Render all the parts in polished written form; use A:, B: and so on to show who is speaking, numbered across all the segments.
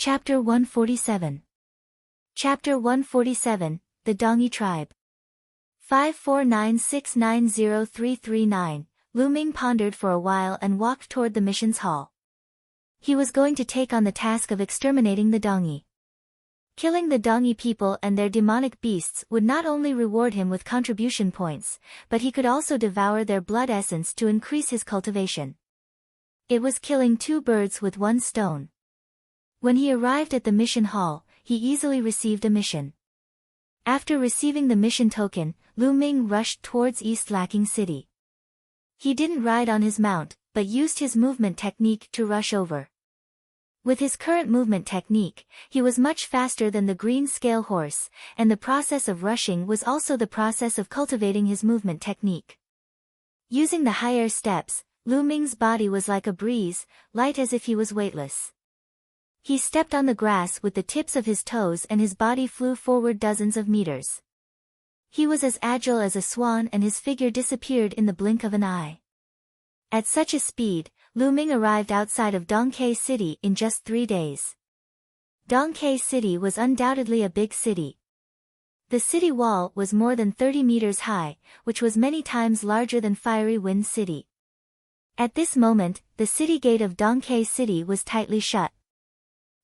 A: Chapter 147. Chapter 147, The Dongi Tribe. 549690339, Lu Ming pondered for a while and walked toward the mission's hall. He was going to take on the task of exterminating the Dongi. Killing the Dongi people and their demonic beasts would not only reward him with contribution points, but he could also devour their blood essence to increase his cultivation. It was killing two birds with one stone. When he arrived at the mission hall, he easily received a mission. After receiving the mission token, Lu Ming rushed towards East Lacking City. He didn't ride on his mount, but used his movement technique to rush over. With his current movement technique, he was much faster than the green scale horse, and the process of rushing was also the process of cultivating his movement technique. Using the higher steps, Lu Ming's body was like a breeze, light as if he was weightless. He stepped on the grass with the tips of his toes and his body flew forward dozens of meters. He was as agile as a swan and his figure disappeared in the blink of an eye. At such a speed, Lu Ming arrived outside of Dongke City in just 3 days. Dongke City was undoubtedly a big city. The city wall was more than 30 meters high, which was many times larger than Fiery Wind City. At this moment, the city gate of Dongke City was tightly shut.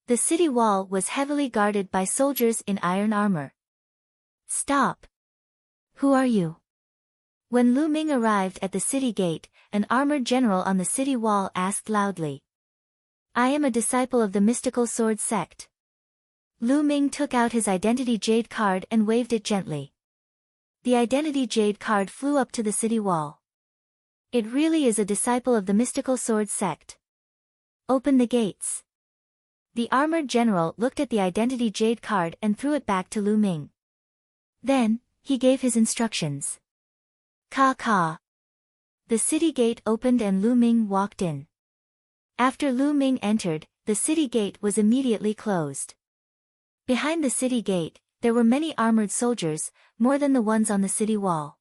A: The city wall was heavily guarded by soldiers in iron armor. "Stop! Who are you?" When Lu Ming arrived at the city gate, an armored general on the city wall asked loudly. "I am a disciple of the mystical sword sect." Lu Ming took out his identity jade card and waved it gently. The identity jade card flew up to the city wall. "It really is a disciple of the mystical sword sect. Open the gates." The armored general looked at the identity jade card and threw it back to Lu Ming. Then, he gave his instructions. Ka. The city gate opened and Lu Ming walked in. After Lu Ming entered, the city gate was immediately closed. Behind the city gate, there were many armored soldiers, more than the ones on the city wall.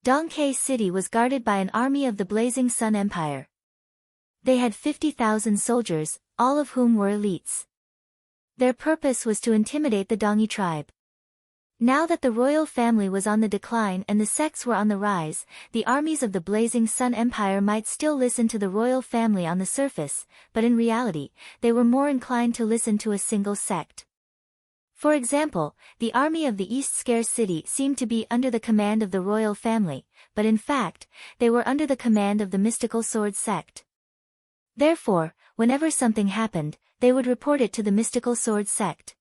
A: Dongke City was guarded by an army of the Blazing Sun Empire. They had 50,000 soldiers, all of whom were elites. Their purpose was to intimidate the Dongi tribe. Now that the royal family was on the decline and the sects were on the rise, the armies of the Blazing Sun Empire might still listen to the royal family on the surface, but in reality, they were more inclined to listen to a single sect. For example, the army of the East Scare City seemed to be under the command of the royal family, but in fact, they were under the command of the mystical sword sect. Therefore, whenever something happened, they would report it to the mystical sword sect.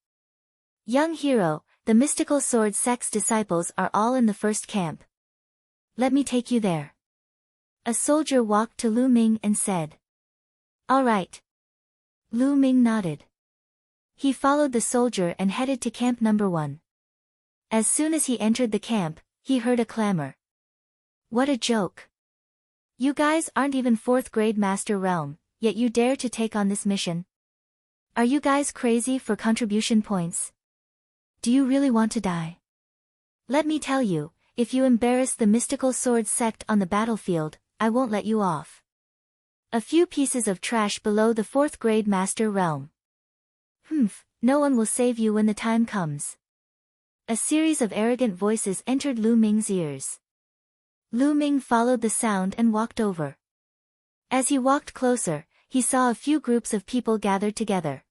A: "Young hero, the mystical sword sect's disciples are all in the first camp. Let me take you there." A soldier walked to Lu Ming and said. "All right." Lu Ming nodded. He followed the soldier and headed to camp number 1. As soon as he entered the camp, he heard a clamor. "What a joke. You guys aren't even 4th grade Master Realm, yet you dare to take on this mission? Are you guys crazy for contribution points? Do you really want to die? Let me tell you, if you embarrass the mystical sword sect on the battlefield, I won't let you off. A few pieces of trash below the 4th grade Master Realm. No one will save you when the time comes." A series of arrogant voices entered Lu Ming's ears. Lu Ming followed the sound and walked over. As he walked closer, he saw a few groups of people gathered together.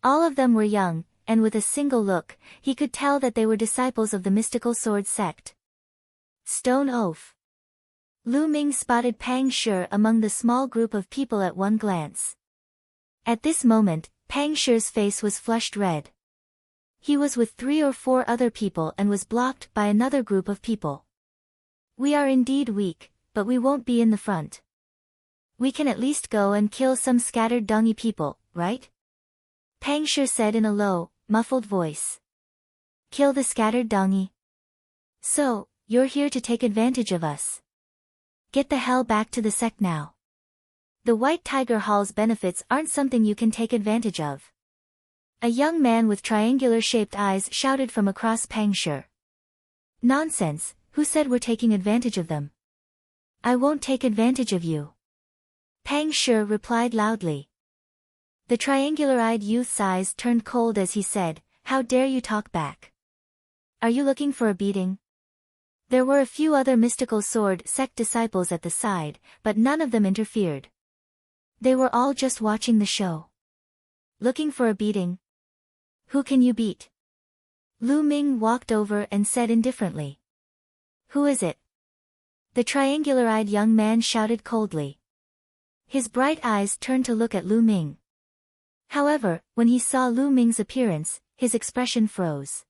A: All of them were young, and with a single look, he could tell that they were disciples of the mystical sword sect. Stone Oaf. Lu Ming spotted Pang Shi among the small group of people at one glance. At this moment, Pang Shi's face was flushed red. He was with 3 or 4 other people and was blocked by another group of people. "We are indeed weak, but we won't be in the front. We can at least go and kill some scattered Dongi people, right?" Pang Shi said in a low, muffled voice. "Kill the scattered Dongi? So, you're here to take advantage of us. Get the hell back to the sect now. The White Tiger Hall's benefits aren't something you can take advantage of." A young man with triangular-shaped eyes shouted from across Pang Shi. "Nonsense, who said we're taking advantage of them? I won't take advantage of you." Pang Shi replied loudly. The triangular-eyed youth's eyes turned cold as he said, "How dare you talk back? Are you looking for a beating?" There were a few other mystical sword sect disciples at the side, but none of them interfered. They were all just watching the show. Looking for a beating? Who can you beat? Lu Ming walked over and said indifferently. Who is it? The triangular-eyed young man shouted coldly. His bright eyes turned to look at Lu Ming. However, when he saw Lu Ming's appearance, his expression froze.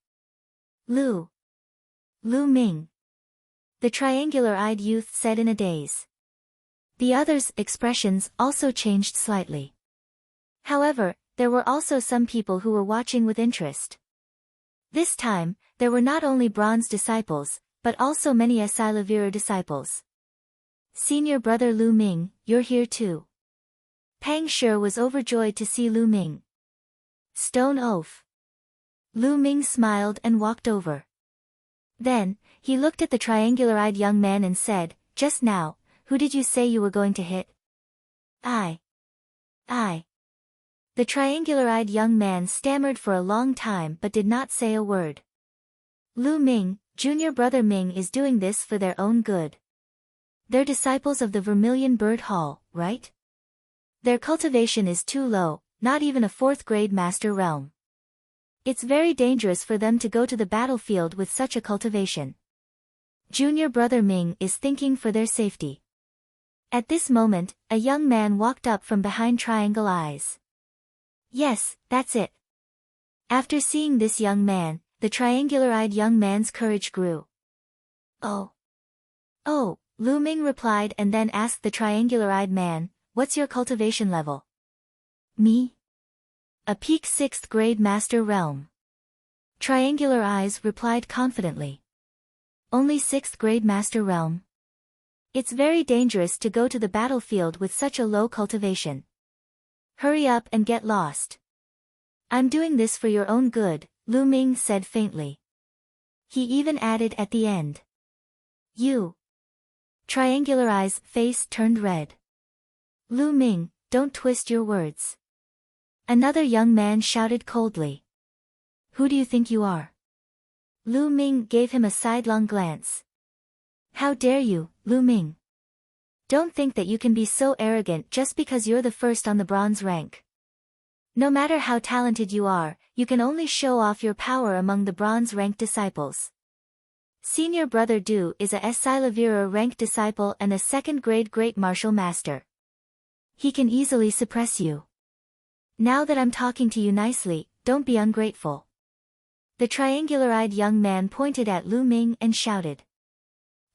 A: Lu Ming. The triangular-eyed youth said in a daze. The others' expressions also changed slightly. However, there were also some people who were watching with interest. This time, there were not only bronze disciples, but also many Esilavira disciples. Senior brother Lu Ming, you're here too. Pang Shi was overjoyed to see Lu Ming. Stone oaf. Lu Ming smiled and walked over. Then, he looked at the triangular-eyed young man and said, "Just now, who did you say you were going to hit?" I. The triangular-eyed young man stammered for a long time but did not say a word. Lu Ming, junior brother Ming is doing this for their own good. They're disciples of the Vermilion Bird Hall, right? Their cultivation is too low, not even a 4th grade master realm. It's very dangerous for them to go to the battlefield with such a cultivation. Junior brother Ming is thinking for their safety. At this moment, a young man walked up from behind Triangle Eyes. Yes, that's it. After seeing this young man, the triangular-eyed young man's courage grew. Oh, Lu Ming replied and then asked the triangular-eyed man, "What's your cultivation level?" Me? A peak 6th grade master realm. Triangular Eyes replied confidently. Only 6th grade master realm? It's very dangerous to go to the battlefield with such a low cultivation. Hurry up and get lost. I'm doing this for your own good, Lu Ming said faintly. He even added at the end. You. Triangular Eyes' face turned red. Lu Ming, don't twist your words. Another young man shouted coldly. Who do you think you are? Lu Ming gave him a sidelong glance. How dare you, Lu Ming? Don't think that you can be so arrogant just because you're the first on the bronze rank. No matter how talented you are, you can only show off your power among the bronze rank disciples. Senior brother Du is a Esilavira rank disciple and a 2nd grade great martial master. He can easily suppress you. Now that I'm talking to you nicely, don't be ungrateful. The triangular-eyed young man pointed at Lu Ming and shouted.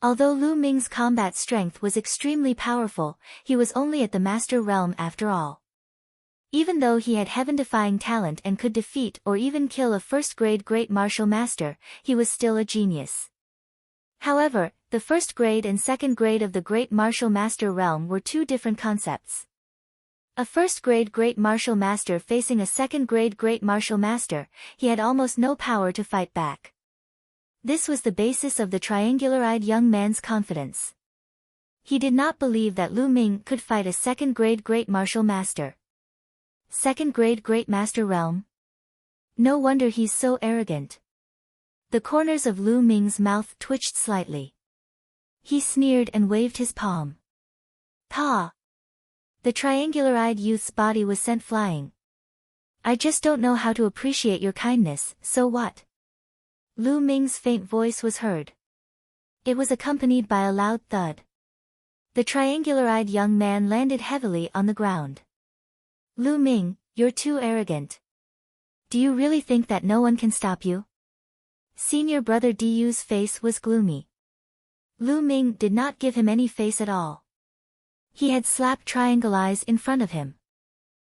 A: Although Lu Ming's combat strength was extremely powerful, he was only at the master realm after all. Even though he had heaven-defying talent and could defeat or even kill a 1st grade great martial master, he was still a genius. However, the 1st grade and 2nd grade of the great martial master realm were two different concepts. A 1st grade great martial master facing a 2nd grade great martial master, he had almost no power to fight back. This was the basis of the triangular-eyed young man's confidence. He did not believe that Lu Ming could fight a 2nd grade great martial master. 2nd grade great master realm? No wonder he's so arrogant. The corners of Lu Ming's mouth twitched slightly. He sneered and waved his palm. Pa! The triangular-eyed youth's body was sent flying. I just don't know how to appreciate your kindness, so what? Lu Ming's faint voice was heard. It was accompanied by a loud thud. The triangular-eyed young man landed heavily on the ground. Lu Ming, you're too arrogant. Do you really think that no one can stop you? Senior brother Du's face was gloomy. Lu Ming did not give him any face at all. He had slapped Triangle Eyes in front of him.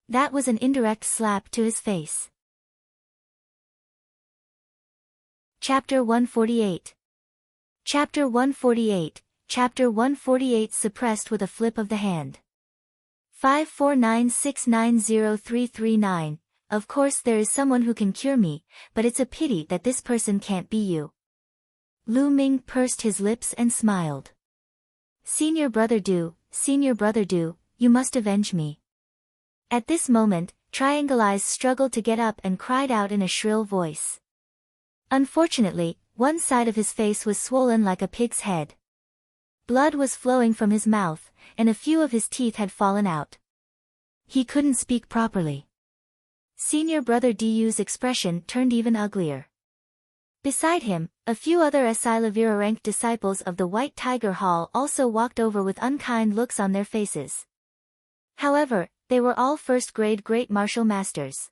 A: That was an indirect slap to his face. Chapter 148. Chapter 148, Chapter 148 suppressed with a flip of the hand. 549690339, of course there is someone who can cure me, but it's a pity that this person can't be you. Lu Ming pursed his lips and smiled. Senior brother Du, you must avenge me. At this moment, Triangle Eyes struggled to get up and cried out in a shrill voice. Unfortunately, one side of his face was swollen like a pig's head. Blood was flowing from his mouth, and a few of his teeth had fallen out. He couldn't speak properly. Senior Brother Du's expression turned even uglier. Beside him, a few other Asilavira ranked disciples of the White Tiger Hall also walked over with unkind looks on their faces. However, they were all first-grade great martial masters.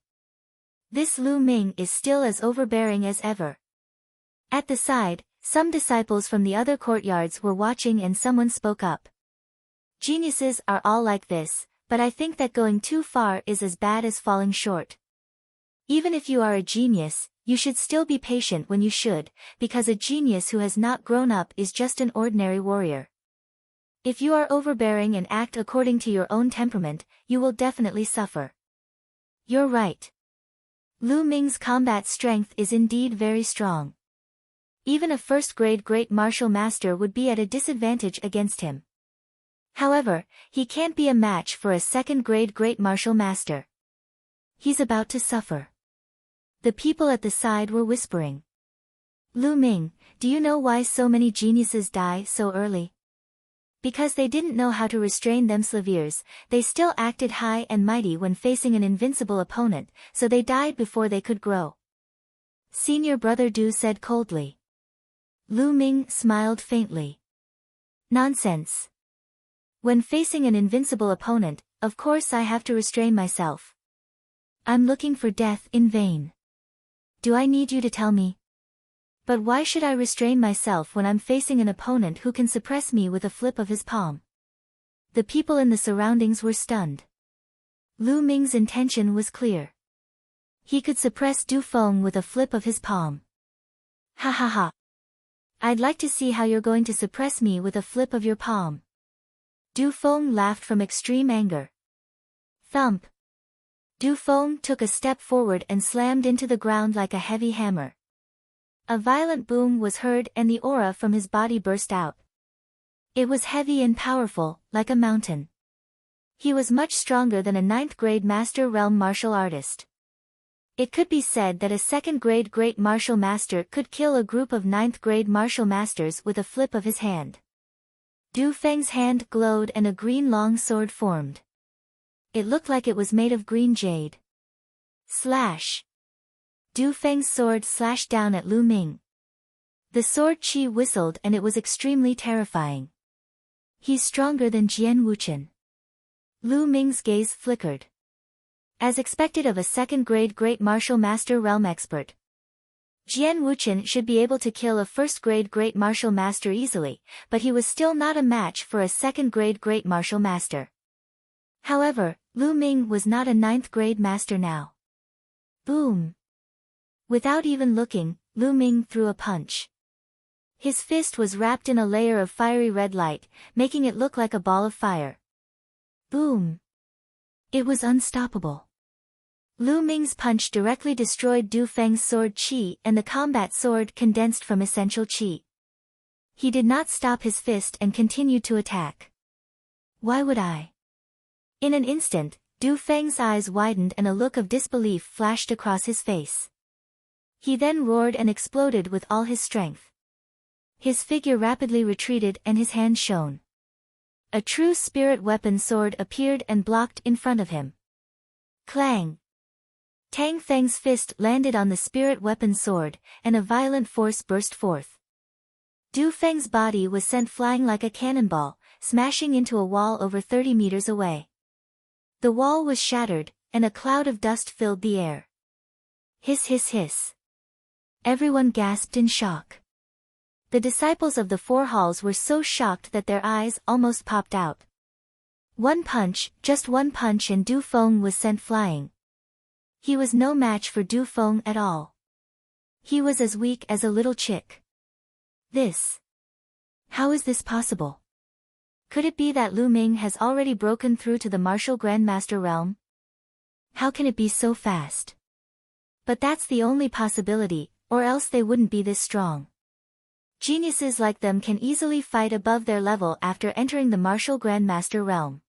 A: This Lu Ming is still as overbearing as ever. At the side, some disciples from the other courtyards were watching and someone spoke up. Geniuses are all like this, but I think that going too far is as bad as falling short. Even if you are a genius, you should still be patient when you should, because a genius who has not grown up is just an ordinary warrior. If you are overbearing and act according to your own temperament, you will definitely suffer. You're right. Lu Ming's combat strength is indeed very strong. Even a first-grade great martial master would be at a disadvantage against him. However, he can't be a match for a second-grade great martial master. He's about to suffer. The people at the side were whispering. Lu Ming, do you know why so many geniuses die so early? Because they didn't know how to restrain themselves, they still acted high and mighty when facing an invincible opponent, so they died before they could grow. Senior Brother Du said coldly. Lu Ming smiled faintly. Nonsense. When facing an invincible opponent, of course I have to restrain myself. I'm looking for death in vain. Do I need you to tell me? But why should I restrain myself when I'm facing an opponent who can suppress me with a flip of his palm? The people in the surroundings were stunned. Lu Ming's intention was clear. He could suppress Du Feng with a flip of his palm. Ha ha ha. I'd like to see how you're going to suppress me with a flip of your palm. Du Feng laughed from extreme anger. Thump. Du Feng took a step forward and slammed into the ground like a heavy hammer. A violent boom was heard and the aura from his body burst out. It was heavy and powerful, like a mountain. He was much stronger than a 9th-grade Master Realm martial artist. It could be said that a 2nd-grade Great Martial Master could kill a group of 9th-grade Martial Masters with a flip of his hand. Du Feng's hand glowed and a green long sword formed. It looked like it was made of green jade. Slash! Du Feng's sword slashed down at Lu Ming. The sword chi whistled and it was extremely terrifying. He's stronger than Jian Wuchen. Lu Ming's gaze flickered. As expected of a 2nd-grade Great Martial Master Realm expert. Jian Wuchen should be able to kill a 1st-grade Great Martial Master easily, but he was still not a match for a 2nd-grade Great Martial Master. However, Lu Ming was not a 9th-grade Master now. Boom! Without even looking, Lu Ming threw a punch. His fist was wrapped in a layer of fiery red light, making it look like a ball of fire. Boom! It was unstoppable. Lu Ming's punch directly destroyed Du Feng's sword chi and the combat sword condensed from essential chi. He did not stop his fist and continued to attack. Why would I? In an instant, Du Feng's eyes widened and a look of disbelief flashed across his face. He then roared and exploded with all his strength. His figure rapidly retreated and his hand shone. A true spirit weapon sword appeared and blocked in front of him. Clang! Tang Feng's fist landed on the spirit weapon sword, and a violent force burst forth. Du Feng's body was sent flying like a cannonball, smashing into a wall over 30 meters away. The wall was shattered, and a cloud of dust filled the air. Hiss hiss hiss. Everyone gasped in shock. The disciples of the 4 halls were so shocked that their eyes almost popped out. One punch, just one punch and Du Feng was sent flying. He was no match for Du Feng at all. He was as weak as a little chick. How is this possible? Could it be that Lu Ming has already broken through to the martial Grandmaster realm? How can it be so fast? But that's the only possibility, or else they wouldn't be this strong. Geniuses like them can easily fight above their level after entering the martial Grandmaster realm.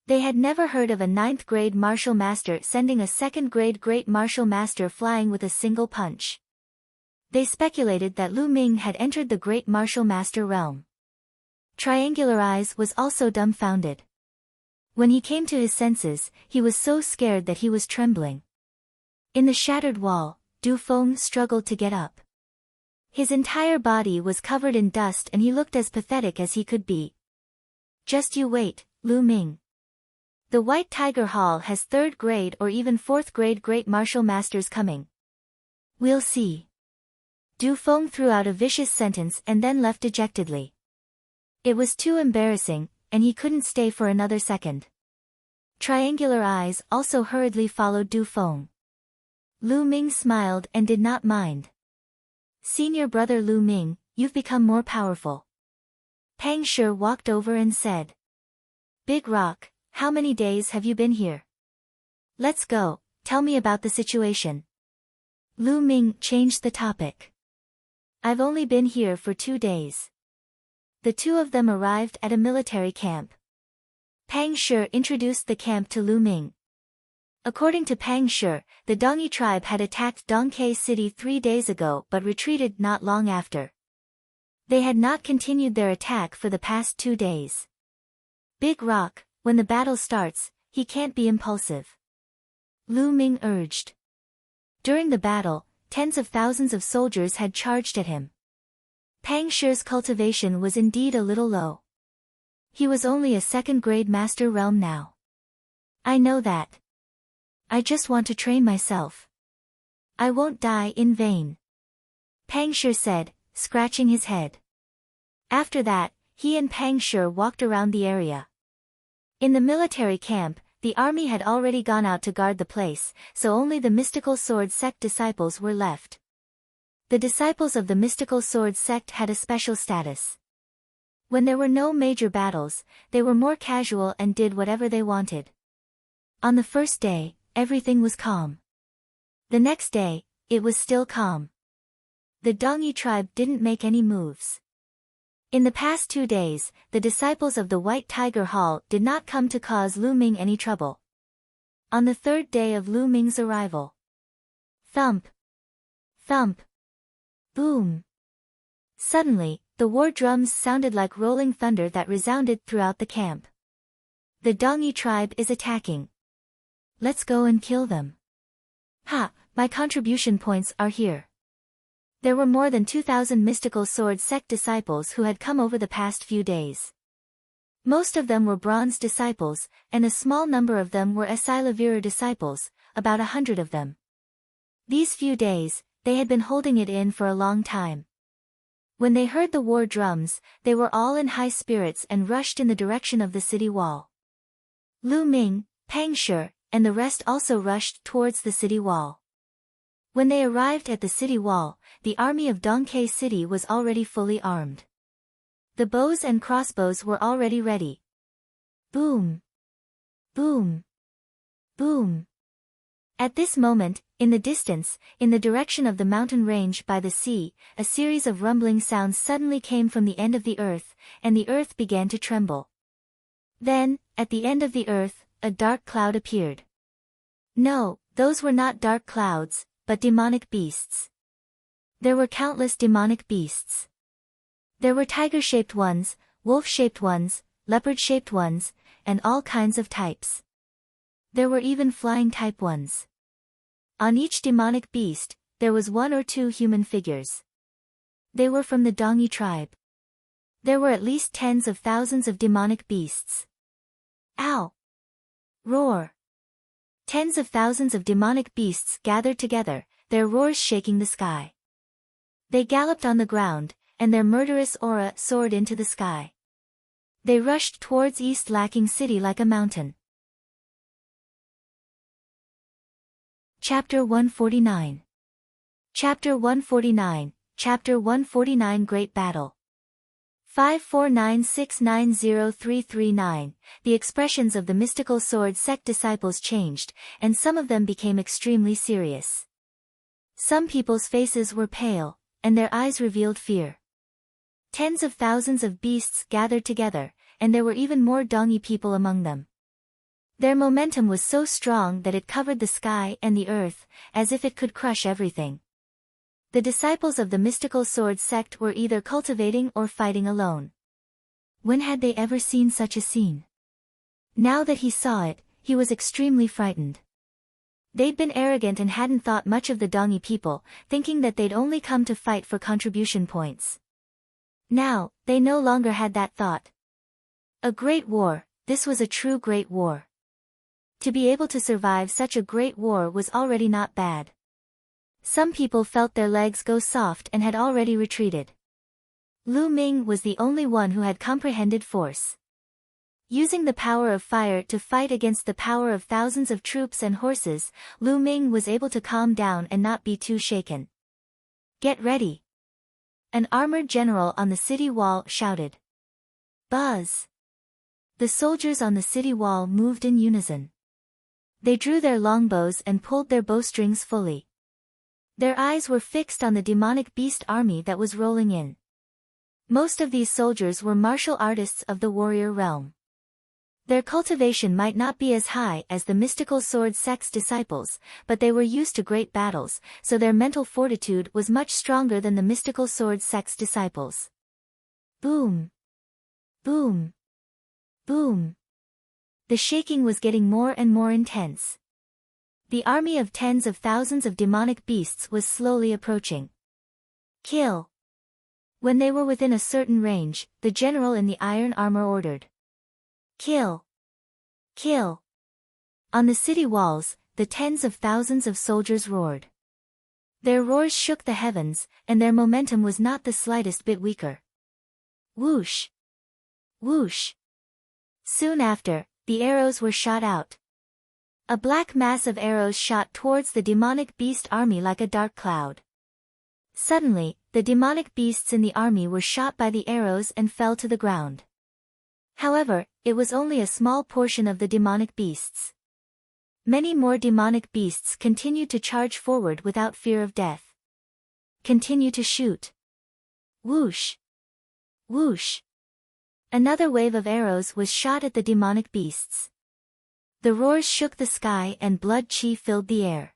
A: They had never heard of a 9th grade martial master sending a 2nd grade great martial master flying with a single punch. They speculated that Lu Ming had entered the great martial master realm. Triangular Eyes was also dumbfounded. When he came to his senses, he was so scared that he was trembling. In the shattered wall, Du Feng struggled to get up. His entire body was covered in dust and he looked as pathetic as he could be. Just you wait, Lu Ming. The White Tiger Hall has 3rd grade or even 4th grade great martial masters coming. We'll see. Du Feng threw out a vicious sentence and then left dejectedly. It was too embarrassing, and he couldn't stay for another second. Triangular Eyes also hurriedly followed Du Feng. Lu Ming smiled and did not mind. Senior brother Lu Ming, you've become more powerful. Pang Shi walked over and said. Big Rock, how many days have you been here? Let's go, tell me about the situation. Lu Ming changed the topic. I've only been here for 2 days. The two of them arrived at a military camp. Pang Shi introduced the camp to Lu Ming. According to Pang Shi, the Dongyi tribe had attacked Dongke City 3 days ago but retreated not long after. They had not continued their attack for the past 2 days. Big Rock, when the battle starts, he can't be impulsive. Lu Ming urged. During the battle, tens of thousands of soldiers had charged at him. Pang Shi's cultivation was indeed a little low. He was only a 2nd grade master realm now. I know that. I just want to train myself. I won't die in vain. Pang Shi said, scratching his head. After that, he and Pang Shi walked around the area. In the military camp, the army had already gone out to guard the place, so only the mystical sword sect disciples were left. The disciples of the mystical sword sect had a special status. When there were no major battles, they were more casual and did whatever they wanted. On the first day, everything was calm. The next day, it was still calm. The Dongyi tribe didn't make any moves. In the past 2 days, the disciples of the White Tiger Hall did not come to cause Lu Ming any trouble. On the 3rd day of Lu Ming's arrival. Thump! Thump! Boom! Suddenly, the war drums sounded like rolling thunder that resounded throughout the camp. The Dongyi tribe is attacking. Let's go and kill them. Ha, my contribution points are here. There were more than 2,000 mystical sword sect disciples who had come over the past few days. Most of them were bronze disciples, and a small number of them were Asilavira disciples, about 100 of them. These few days, they had been holding it in for a long time. When they heard the war drums, they were all in high spirits and rushed in the direction of the city wall. Lu Ming, Pang Shi, and the rest also rushed towards the city wall. When they arrived at the city wall, the army of Dongke City was already fully armed. The bows and crossbows were already ready. Boom! Boom! Boom! At this moment, in the distance, in the direction of the mountain range by the sea, a series of rumbling sounds suddenly came from the end of the earth, and the earth began to tremble. Then, at the end of the earth, a dark cloud appeared. No, those were not dark clouds, but demonic beasts. There were countless demonic beasts. There were tiger-shaped ones, wolf-shaped ones, leopard-shaped ones, and all kinds of types. There were even flying-type ones. On each demonic beast, there was 1 or 2 human figures. They were from the Dongyi tribe. There were at least tens of thousands of demonic beasts. Ow! Roar! Tens of thousands of demonic beasts gathered together, their roars shaking the sky. They galloped on the ground, and their murderous aura soared into the sky. They rushed towards East Lacking City like a mountain. Chapter 149. Chapter 149, Chapter 149 Great Battle. 549690339, the expressions of the mystical sword sect disciples changed, and some of them became extremely serious. Some people's faces were pale, and their eyes revealed fear. Tens of thousands of beasts gathered together, and there were even more Dongyi people among them. Their momentum was so strong that it covered the sky and the earth, as if it could crush everything. The disciples of the mystical sword sect were either cultivating or fighting alone. When had they ever seen such a scene? Now that he saw it, he was extremely frightened. They'd been arrogant and hadn't thought much of the Dongi people, thinking that they'd only come to fight for contribution points. Now, they no longer had that thought. A great war, this was a true great war. To be able to survive such a great war was already not bad. Some people felt their legs go soft and had already retreated. Lu Ming was the only one who had comprehended force. Using the power of fire to fight against the power of thousands of troops and horses, Lu Ming was able to calm down and not be too shaken. "Get ready!" An armored general on the city wall shouted. Buzz! The soldiers on the city wall moved in unison. They drew their longbows and pulled their bowstrings fully. Their eyes were fixed on the demonic beast army that was rolling in. Most of these soldiers were martial artists of the warrior realm. Their cultivation might not be as high as the mystical sword sect's disciples, but they were used to great battles, so their mental fortitude was much stronger than the mystical sword sect's disciples. Boom! Boom! Boom! The shaking was getting more and more intense. The army of tens of thousands of demonic beasts was slowly approaching. Kill! When they were within a certain range, the general in the iron armor ordered. Kill! Kill! On the city walls, the tens of thousands of soldiers roared. Their roars shook the heavens, and their momentum was not the slightest bit weaker. Whoosh! Whoosh! Soon after, the arrows were shot out. A black mass of arrows shot towards the demonic beast army like a dark cloud. Suddenly, the demonic beasts in the army were shot by the arrows and fell to the ground. However, it was only a small portion of the demonic beasts. Many more demonic beasts continued to charge forward without fear of death. Continue to shoot. Whoosh! Whoosh! Another wave of arrows was shot at the demonic beasts. The roars shook the sky and blood chi filled the air.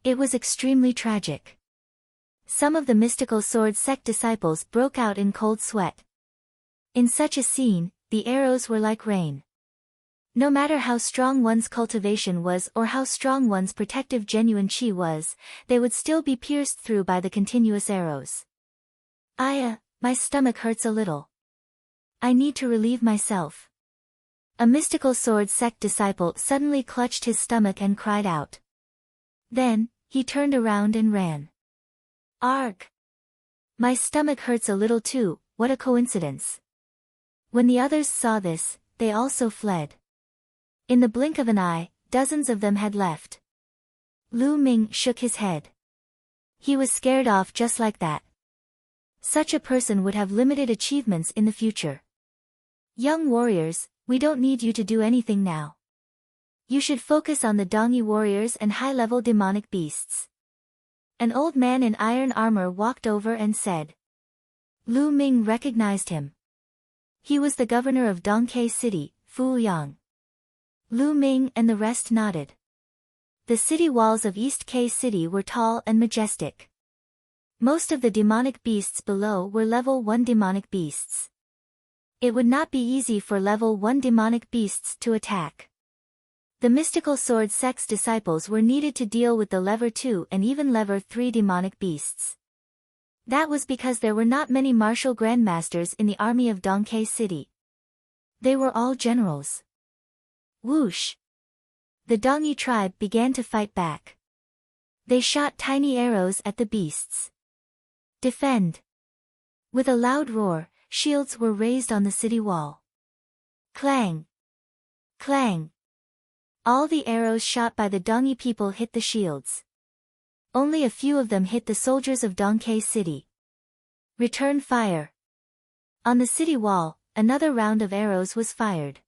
A: It was extremely tragic. Some of the mystical sword sect disciples broke out in cold sweat. In such a scene, the arrows were like rain. No matter how strong one's cultivation was or how strong one's protective genuine chi was, they would still be pierced through by the continuous arrows. My stomach hurts a little. I need to relieve myself. A mystical sword sect disciple suddenly clutched his stomach and cried out. Then, he turned around and ran. Arg! My stomach hurts a little too, what a coincidence. When the others saw this, they also fled. In the blink of an eye, dozens of them had left. Lu Ming shook his head. He was scared off just like that. Such a person would have limited achievements in the future. Young warriors, we don't need you to do anything now. You should focus on the Dongi warriors and high-level demonic beasts. An old man in iron armor walked over and said. Lu Ming recognized him. He was the governor of Dongke City, Fu Yang. Lu Ming and the rest nodded. The city walls of East K City were tall and majestic. Most of the demonic beasts below were level 1 demonic beasts. It would not be easy for level 1 demonic beasts to attack. The mystical sword sect's disciples were needed to deal with the level 2 and even level 3 demonic beasts. That was because there were not many martial grandmasters in the army of Dongke City. They were all generals. Whoosh! The Dongi tribe began to fight back. They shot tiny arrows at the beasts. Defend! With a loud roar, shields were raised on the city wall. Clang! Clang! All the arrows shot by the Dongi people hit the shields. Only a few of them hit the soldiers of Dongke City. Return fire! On the city wall, another round of arrows was fired.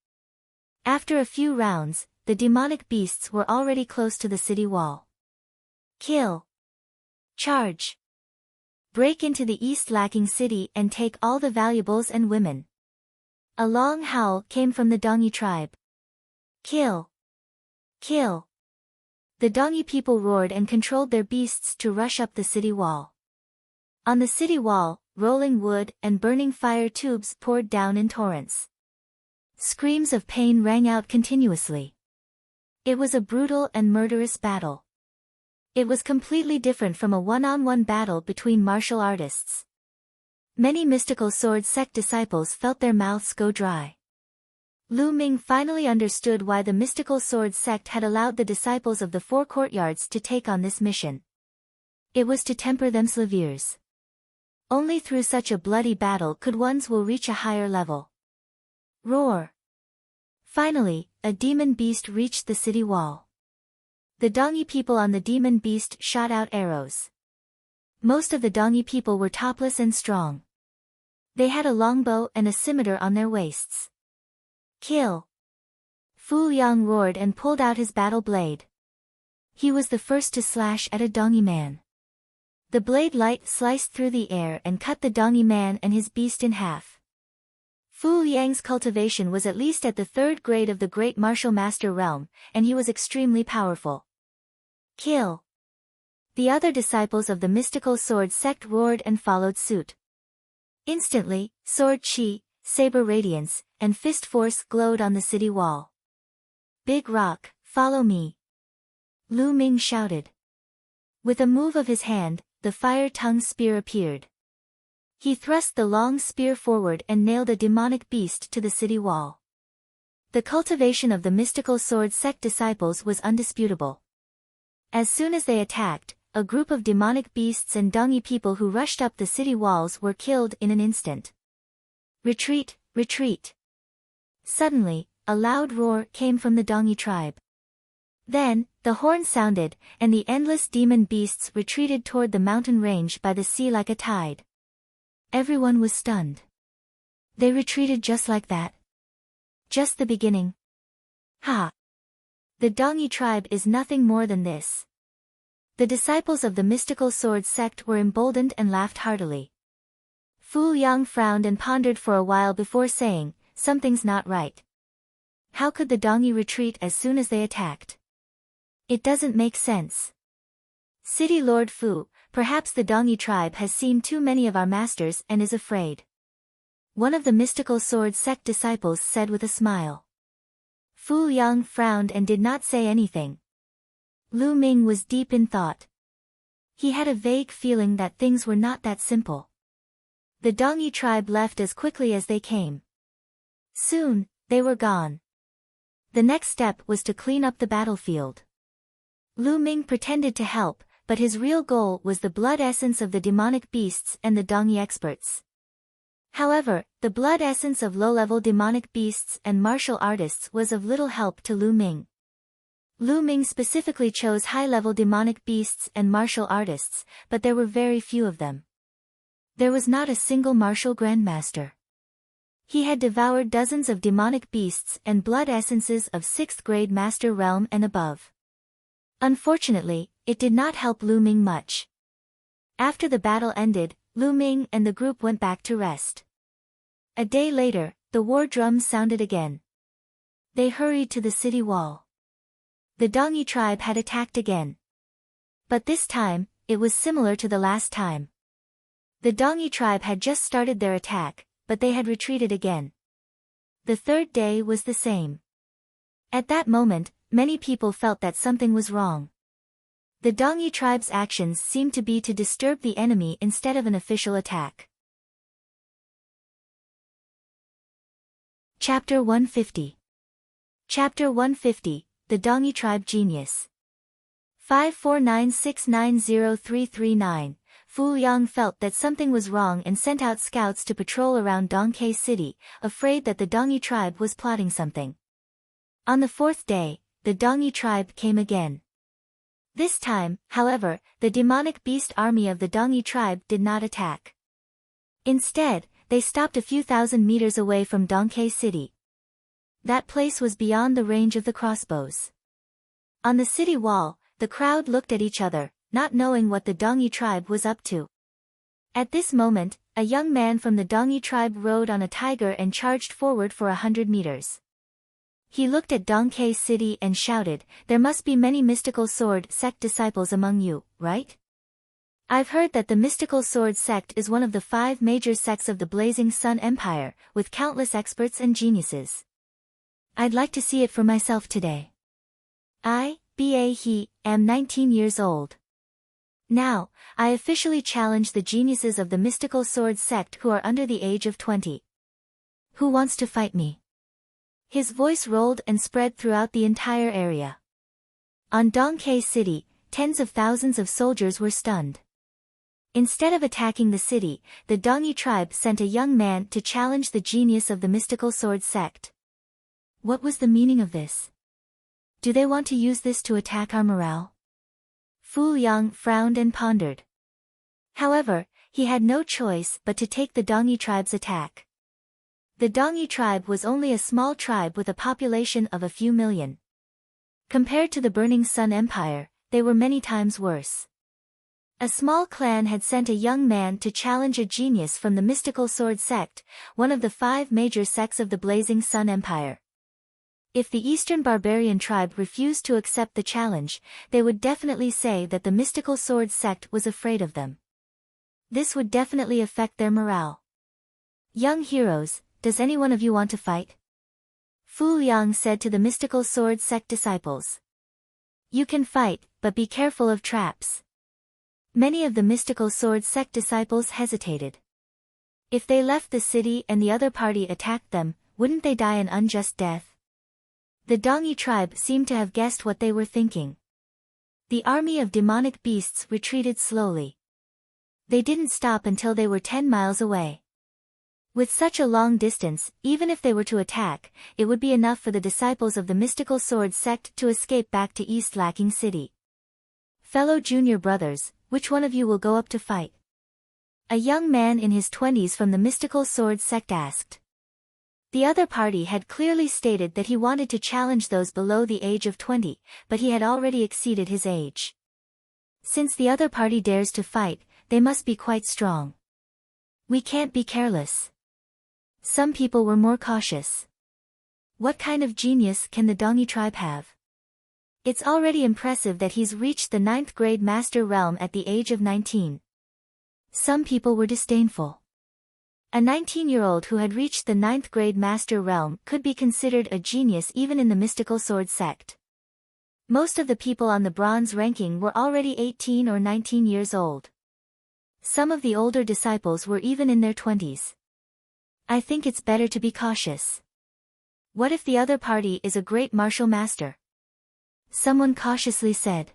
A: After a few rounds, the demonic beasts were already close to the city wall. Kill! Charge! Break into the East Lacking City and take all the valuables and women. A long howl came from the Dongi tribe. Kill! Kill! The Dongi people roared and controlled their beasts to rush up the city wall. On the city wall, rolling wood and burning fire tubes poured down in torrents. Screams of pain rang out continuously. It was a brutal and murderous battle. It was completely different from a one-on-one battle between martial artists. Many mystical sword sect disciples felt their mouths go dry. Lu Ming finally understood why the mystical sword sect had allowed the disciples of the four courtyards to take on this mission. It was to temper them's leviers. Only through such a bloody battle could one's will reach a higher level. Roar! Finally, a demon beast reached the city wall. The Dongi people on the demon beast shot out arrows. Most of the Dongi people were topless and strong. They had a longbow and a scimitar on their waists. Kill! Fu Yang roared and pulled out his battle blade. He was the first to slash at a Dongi man. The blade light sliced through the air and cut the Dongi man and his beast in half. Fu Yang's cultivation was at least at the 3rd grade of the Great Martial Master realm, and he was extremely powerful. Kill! The other disciples of the mystical sword sect roared and followed suit. Instantly, sword chi, saber radiance, and fist force glowed on the city wall. Big Rock, follow me! Lu Ming shouted. With a move of his hand, the fire-tongued spear appeared. He thrust the long spear forward and nailed a demonic beast to the city wall. The cultivation of the mystical sword sect disciples was undisputable. As soon as they attacked, a group of demonic beasts and Dongi people who rushed up the city walls were killed in an instant. Retreat, retreat! Suddenly, a loud roar came from the Dongi tribe. Then, the horn sounded, and the endless demon beasts retreated toward the mountain range by the sea like a tide. Everyone was stunned. They retreated just like that. Just the beginning. Ha! The Dongi tribe is nothing more than this. The disciples of the mystical sword sect were emboldened and laughed heartily. Fu Yang frowned and pondered for a while before saying, something's not right. How could the Dongi retreat as soon as they attacked? It doesn't make sense. City Lord Fu, perhaps the Dongi tribe has seen too many of our masters and is afraid. One of the mystical sword sect disciples said with a smile. Fu Yang frowned and did not say anything. Lu Ming was deep in thought. He had a vague feeling that things were not that simple. The Dongi tribe left as quickly as they came. Soon, they were gone. The next step was to clean up the battlefield. Lu Ming pretended to help, but his real goal was the blood essence of the demonic beasts and the Dongi experts. However, the blood essence of low-level demonic beasts and martial artists was of little help to Lu Ming. Lu Ming specifically chose high-level demonic beasts and martial artists, but there were very few of them. There was not a single martial grandmaster. He had devoured dozens of demonic beasts and blood essences of 6th grade master realm and above. Unfortunately, it did not help Lu Ming much. After the battle ended, Lu Ming and the group went back to rest. A day later, the war drums sounded again. They hurried to the city wall. The Dongi tribe had attacked again. But this time, it was similar to the last time. The Dongi tribe had just started their attack, but they had retreated again. The 3rd day was the same. At that moment, many people felt that something was wrong. The Dongi tribe's actions seemed to be to disturb the enemy instead of an official attack. Chapter 150. Chapter 150, The Dongi Tribe Genius. 549690339, Fu Yang felt that something was wrong and sent out scouts to patrol around Dongke City, afraid that the Dongi tribe was plotting something. On the 4th day, the Dongi tribe came again. This time, however, the demonic beast army of the Dongi tribe did not attack. Instead, they stopped a few thousand meters away from Dongke City. That place was beyond the range of the crossbows. On the city wall, the crowd looked at each other, not knowing what the Dongi tribe was up to. At this moment, a young man from the Dongi tribe rode on a tiger and charged forward for 100 meters. He looked at Donkei City and shouted, "There must be many mystical sword sect disciples among you, right? I've heard that the mystical sword sect is one of the 5 major sects of the Blazing Sun Empire, with countless experts and geniuses. I'd like to see it for myself today. Am 19 years old. Now, I officially challenge the geniuses of the mystical sword sect who are under the age of 20. Who wants to fight me?" His voice rolled and spread throughout the entire area. On Donkei City, tens of thousands of soldiers were stunned. Instead of attacking the city, the Dongi tribe sent a young man to challenge the genius of the mystical sword sect. What was the meaning of this? Do they want to use this to attack our morale? Fu Yang frowned and pondered. However, he had no choice but to take the Dongi tribe's attack. The Dongi tribe was only a small tribe with a population of a few million. Compared to the Burning Sun Empire, they were many times worse. A small clan had sent a young man to challenge a genius from the mystical sword sect, one of the 5 major sects of the Blazing Sun Empire. If the Eastern Barbarian tribe refused to accept the challenge, they would definitely say that the mystical sword sect was afraid of them. This would definitely affect their morale. "Young heroes, does any one of you want to fight?" Fu Yang said to the mystical sword sect disciples. "You can fight, but be careful of traps." Many of the mystical sword sect disciples hesitated. If they left the city and the other party attacked them, wouldn't they die an unjust death? The Dongi tribe seemed to have guessed what they were thinking. The army of demonic beasts retreated slowly. They didn't stop until they were 10 miles away. With such a long distance, even if they were to attack, it would be enough for the disciples of the mystical sword sect to escape back to East Lacking City. "Fellow junior brothers, which one of you will go up to fight?" A young man in his 20s from the mystical sword sect asked. The other party had clearly stated that he wanted to challenge those below the age of 20, but he had already exceeded his age. Since the other party dares to fight, they must be quite strong. "We can't be careless." Some people were more cautious. "What kind of genius can the Dongi tribe have? It's already impressive that he's reached the 9th grade master realm at the age of 19. Some people were disdainful. A 19-year-old who had reached the 9th grade master realm could be considered a genius even in the mystical sword sect. Most of the people on the bronze ranking were already 18 or 19 years old. Some of the older disciples were even in their 20s. "I think it's better to be cautious. What if the other party is a great martial master?" Someone cautiously said.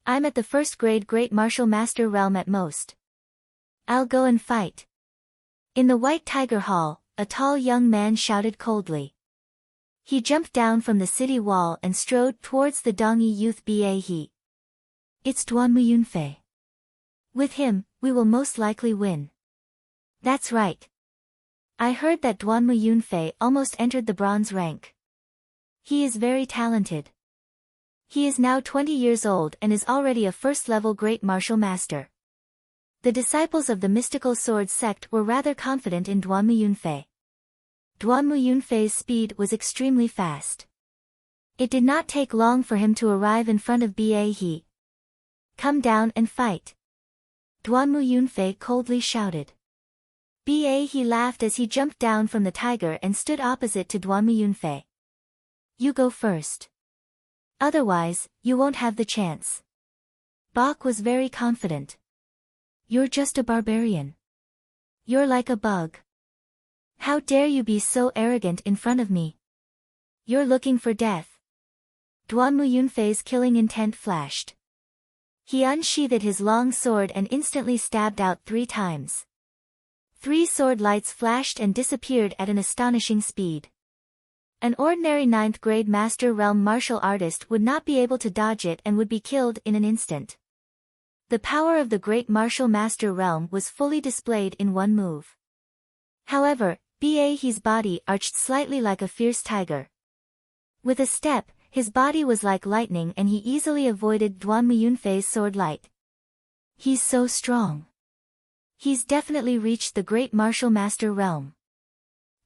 A: "I'm at the 1st grade great martial master realm at most. I'll go and fight." In the White Tiger Hall, a tall young man shouted coldly. He jumped down from the city wall and strode towards the Dongi youth Bahe. "It's Duan Muyunfei. With him, we will most likely win." "That's right. I heard that Duan Muyunfei almost entered the bronze rank. He is very talented. He is now 20 years old and is already a 1st-level great martial master." The disciples of the mystical sword sect were rather confident in Duan Muyunfei. Duan Muyunfei's speed was extremely fast. It did not take long for him to arrive in front of Bahe. "Come down and fight," Duan Muyunfei coldly shouted. Bahe laughed as he jumped down from the tiger and stood opposite to Duan Muyunfei. "You go first. Otherwise, you won't have the chance." Bach was very confident. "You're just a barbarian. You're like a bug. How dare you be so arrogant in front of me? You're looking for death." Duan Muyunfei's killing intent flashed. He unsheathed his long sword and instantly stabbed out 3 times. 3 sword lights flashed and disappeared at an astonishing speed. An ordinary 9th grade master realm martial artist would not be able to dodge it and would be killed in an instant. The power of the great martial master realm was fully displayed in one move. However, Bahe's body arched slightly like a fierce tiger. With a step, his body was like lightning and he easily avoided Duan Muyunfei's sword light. "He's so strong. He's definitely reached the great martial master realm."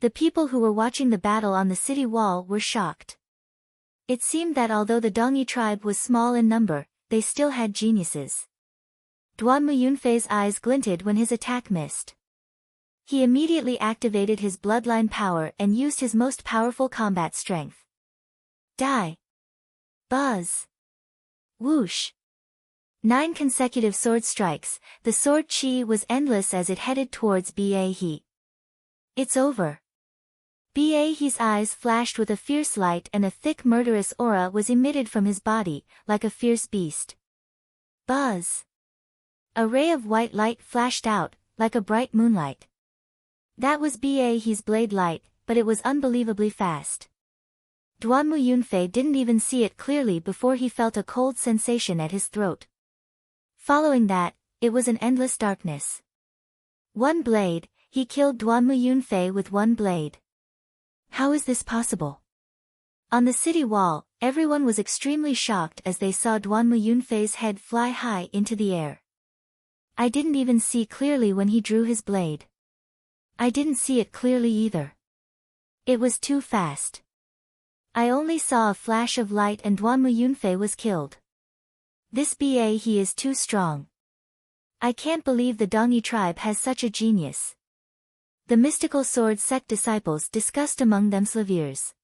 A: The people who were watching the battle on the city wall were shocked. It seemed that although the Dongyi tribe was small in number, they still had geniuses. Duan Muyunfei's eyes glinted when his attack missed. He immediately activated his bloodline power and used his most powerful combat strength. Die! Buzz! Whoosh! 9 consecutive sword strikes, the sword chi was endless as it headed towards Ba He. It's over. Ba He's eyes flashed with a fierce light and a thick murderous aura was emitted from his body, like a fierce beast. Buzz! A ray of white light flashed out, like a bright moonlight. That was Ba He's blade light, but it was unbelievably fast. Duan Muyunfei didn't even see it clearly before he felt a cold sensation at his throat. Following that, it was an endless darkness. One blade, he killed Duan Muyunfei with one blade. How is this possible? On the city wall, everyone was extremely shocked as they saw Duan Muyunfei's head fly high into the air. I didn't even see clearly when he drew his blade. I didn't see it clearly either. It was too fast. I only saw a flash of light and Duan Muyunfei was killed. This Ba He is too strong. I can't believe the Dongyi tribe has such a genius. The mystical sword sect disciples discussed among themselves.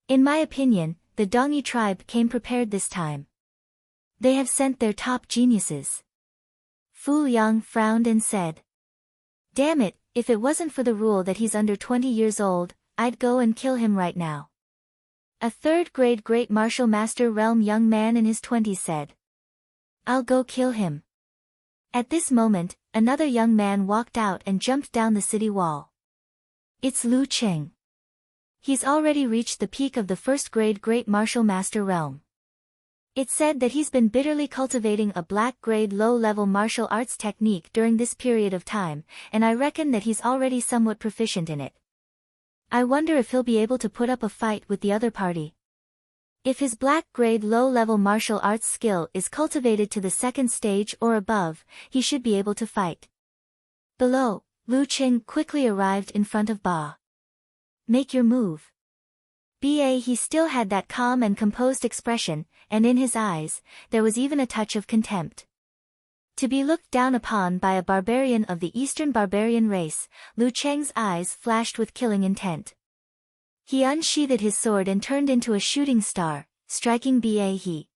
A: In my opinion, the Dongyi tribe came prepared this time. They have sent their top geniuses. Fu Yang frowned and said, "Damn it, if it wasn't for the rule that he's under 20 years old, I'd go and kill him right now." A third-grade Great Martial Master Realm young man in his 20s said, "I'll go kill him." At this moment, another young man walked out and jumped down the city wall. It's Lu Cheng. He's already reached the peak of the first-grade Great Martial Master Realm. It's said that he's been bitterly cultivating a black-grade low-level martial arts technique during this period of time, and I reckon that he's already somewhat proficient in it. I wonder if he'll be able to put up a fight with the other party. If his black-grade low-level martial arts skill is cultivated to the second stage or above, he should be able to fight. Below, Lu Cheng quickly arrived in front of Ba. "Make your move." Ba He still had that calm and composed expression, and in his eyes, there was even a touch of contempt. To be looked down upon by a barbarian of the Eastern barbarian race, Lu Cheng's eyes flashed with killing intent. He unsheathed his sword and turned into a shooting star, striking Ba He.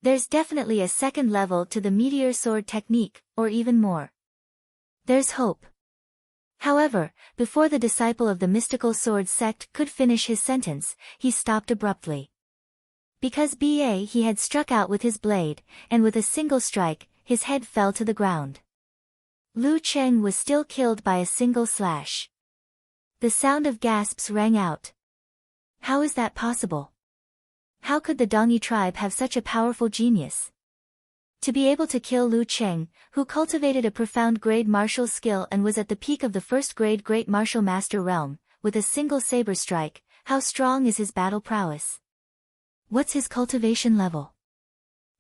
A: There's definitely a second level to the meteor sword technique, or even more. There's hope. However, before the disciple of the mystical sword sect could finish his sentence, he stopped abruptly. Because Ba He had struck out with his blade, and with a single strike, his head fell to the ground. Lu Cheng was still killed by a single slash. The sound of gasps rang out. How is that possible? How could the Dongyi tribe have such a powerful genius? To be able to kill Lu Cheng, who cultivated a profound grade martial skill and was at the peak of the first grade Great Martial Master Realm, with a single saber strike, how strong is his battle prowess? What's his cultivation level?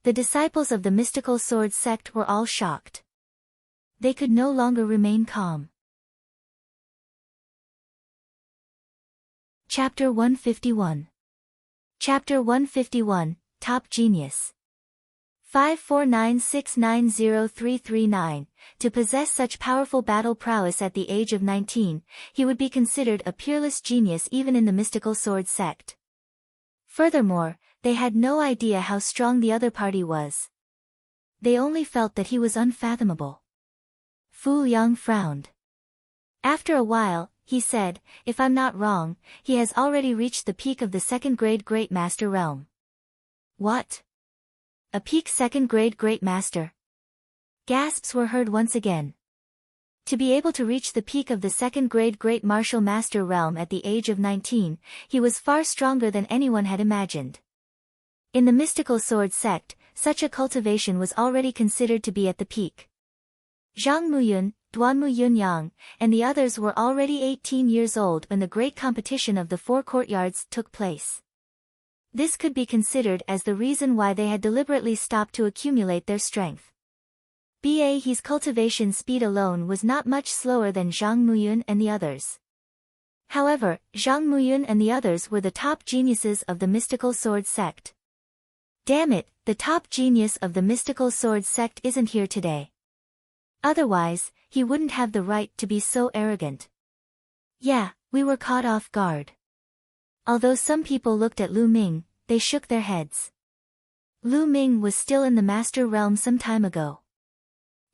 A: The disciples of the mystical sword sect were all shocked. They could no longer remain calm. Chapter 151. Chapter 151, Top Genius. 549690339. To possess such powerful battle prowess at the age of 19, he would be considered a peerless genius even in the mystical sword sect. Furthermore, they had no idea how strong the other party was. They only felt that he was unfathomable. Fu Yang frowned. After a while, he said, "If I'm not wrong, he has already reached the peak of the second grade Great Master Realm." What? A peak second grade Great Master? Gasps were heard once again. To be able to reach the peak of the second grade Great Martial Master Realm at the age of 19, he was far stronger than anyone had imagined. In the mystical sword sect, such a cultivation was already considered to be at the peak. Zhang Muyun, Duan Muyunyang, and the others were already 18 years old when the great competition of the four courtyards took place. This could be considered as the reason why they had deliberately stopped to accumulate their strength. Ba He's cultivation speed alone was not much slower than Zhang Muyun and the others. However, Zhang Muyun and the others were the top geniuses of the mystical sword sect. Damn it, the top genius of the mystical sword sect isn't here today. Otherwise, he wouldn't have the right to be so arrogant. Yeah, we were caught off guard. Although some people looked at Lu Ming, they shook their heads. Lu Ming was still in the Master Realm some time ago.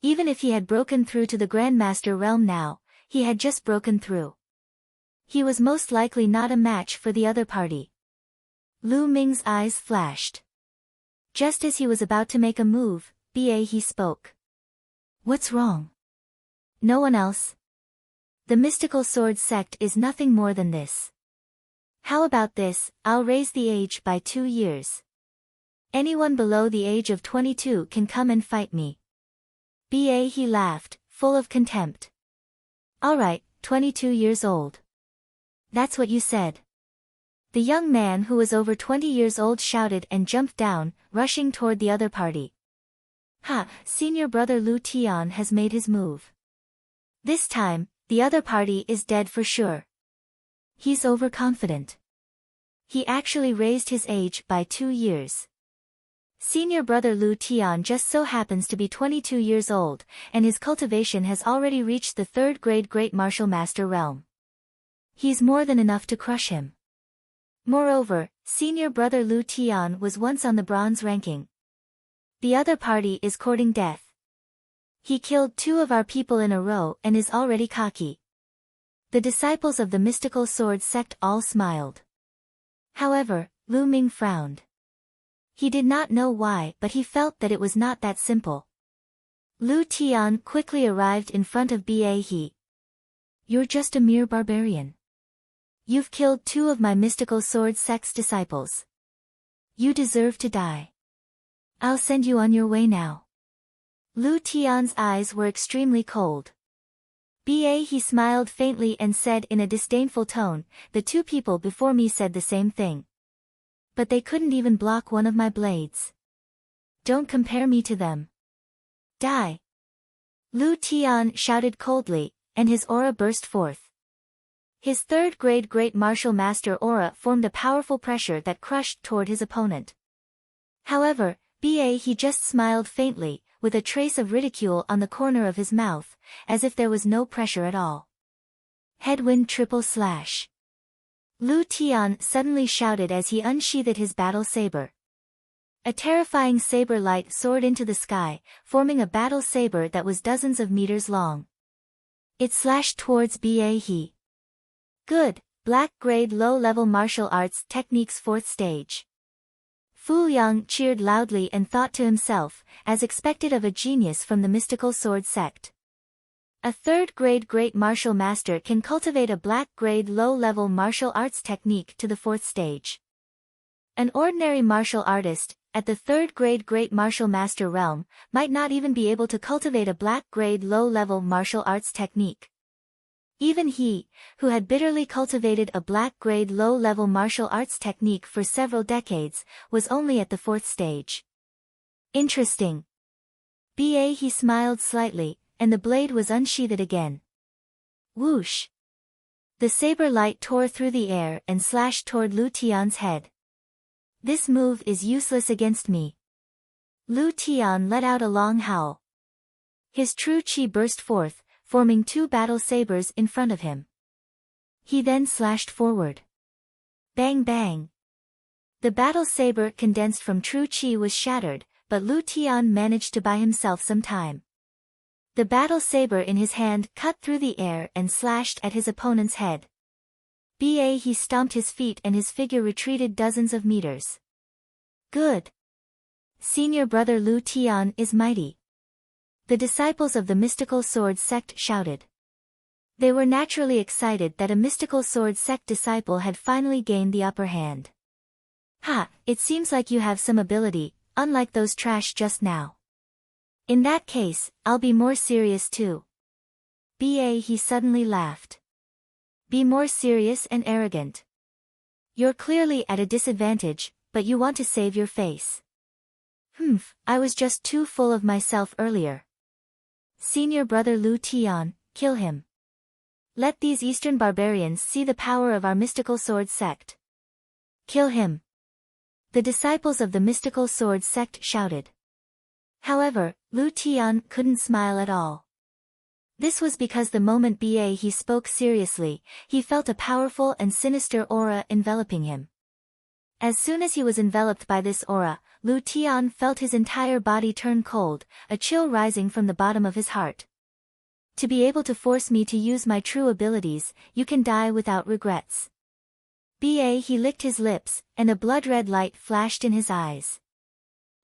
A: Even if he had broken through to the Grandmaster Realm now, he had just broken through. He was most likely not a match for the other party. Lu Ming's eyes flashed. Just as he was about to make a move, he spoke. What's wrong? No one else? The mystical sword sect is nothing more than this. How about this, I'll raise the age by 2 years. Anyone below the age of 22 can come and fight me. He laughed, full of contempt. Alright, 22 years old. That's what you said. The young man who was over 20 years old shouted and jumped down, rushing toward the other party. Ha, senior brother Lu Tian has made his move. This time, the other party is dead for sure. He's overconfident. He actually raised his age by 2 years. Senior brother Lu Tian just so happens to be 22 years old, and his cultivation has already reached the 3rd grade Great Martial Master realm. He's more than enough to crush him. Moreover, senior brother Lu Tian was once on the bronze ranking. The other party is courting death. He killed 2 of our people in a row and is already cocky. The disciples of the mystical sword sect all smiled. However, Lu Ming frowned. He did not know why, but he felt that it was not that simple. Lu Tian quickly arrived in front of He. You're just a mere barbarian. You've killed 2 of my mystical sword sect's disciples. You deserve to die. I'll send you on your way now. Lu Tian's eyes were extremely cold. He smiled faintly and said in a disdainful tone, the 2 people before me said the same thing. But they couldn't even block one of my blades. Don't compare me to them. Die. Lu Tian shouted coldly, and his aura burst forth. His 3rd grade Great Martial Master aura formed a powerful pressure that crushed toward his opponent. However, he just smiled faintly, with a trace of ridicule on the corner of his mouth, as if there was no pressure at all. Headwind triple slash. Lu Tian suddenly shouted as he unsheathed his battle saber. A terrifying saber light soared into the sky, forming a battle saber that was dozens of meters long. It slashed towards He. Good, Black Grade Low-Level Martial Arts Techniques 4th Stage. Fu Yang cheered loudly and thought to himself, as expected of a genius from the mystical sword sect. A 3rd grade Great Martial Master can cultivate a Black Grade Low-Level Martial Arts Technique to the 4th Stage. An ordinary martial artist, at the 3rd grade Great Martial Master realm, might not even be able to cultivate a Black Grade Low-Level Martial Arts Technique. Even he, who had bitterly cultivated a Black Grade Low-Level Martial Arts Technique for several decades, was only at the 4th stage. Interesting. He smiled slightly, and the blade was unsheathed again. Whoosh! The saber light tore through the air and slashed toward Lu Tian's head. This move is useless against me. Lu Tian let out a long howl. His true chi burst forth, forming 2 battle sabers in front of him. He then slashed forward. Bang bang! The battle saber condensed from true chi was shattered, but Lu Tian managed to buy himself some time. The battle saber in his hand cut through the air and slashed at his opponent's head. He stomped his feet and his figure retreated dozens of meters. Good. Senior brother Lu Tian is mighty. The disciples of the mystical sword sect shouted. They were naturally excited that a mystical sword sect disciple had finally gained the upper hand. Ha, it seems like you have some ability, unlike those trash just now. In that case, I'll be more serious too. He suddenly laughed. Be more serious and arrogant. You're clearly at a disadvantage, but you want to save your face. I was just too full of myself earlier. Senior brother Lu Tian, kill him. Let these Eastern barbarians see the power of our mystical sword sect. Kill him. The disciples of the mystical sword sect shouted. However, Lu Tian couldn't smile at all. This was because the moment he spoke seriously, he felt a powerful and sinister aura enveloping him. As soon as he was enveloped by this aura, Lu Tian felt his entire body turn cold, a chill rising from the bottom of his heart. To be able to force me to use my true abilities, you can die without regrets. He licked his lips, and a blood-red light flashed in his eyes.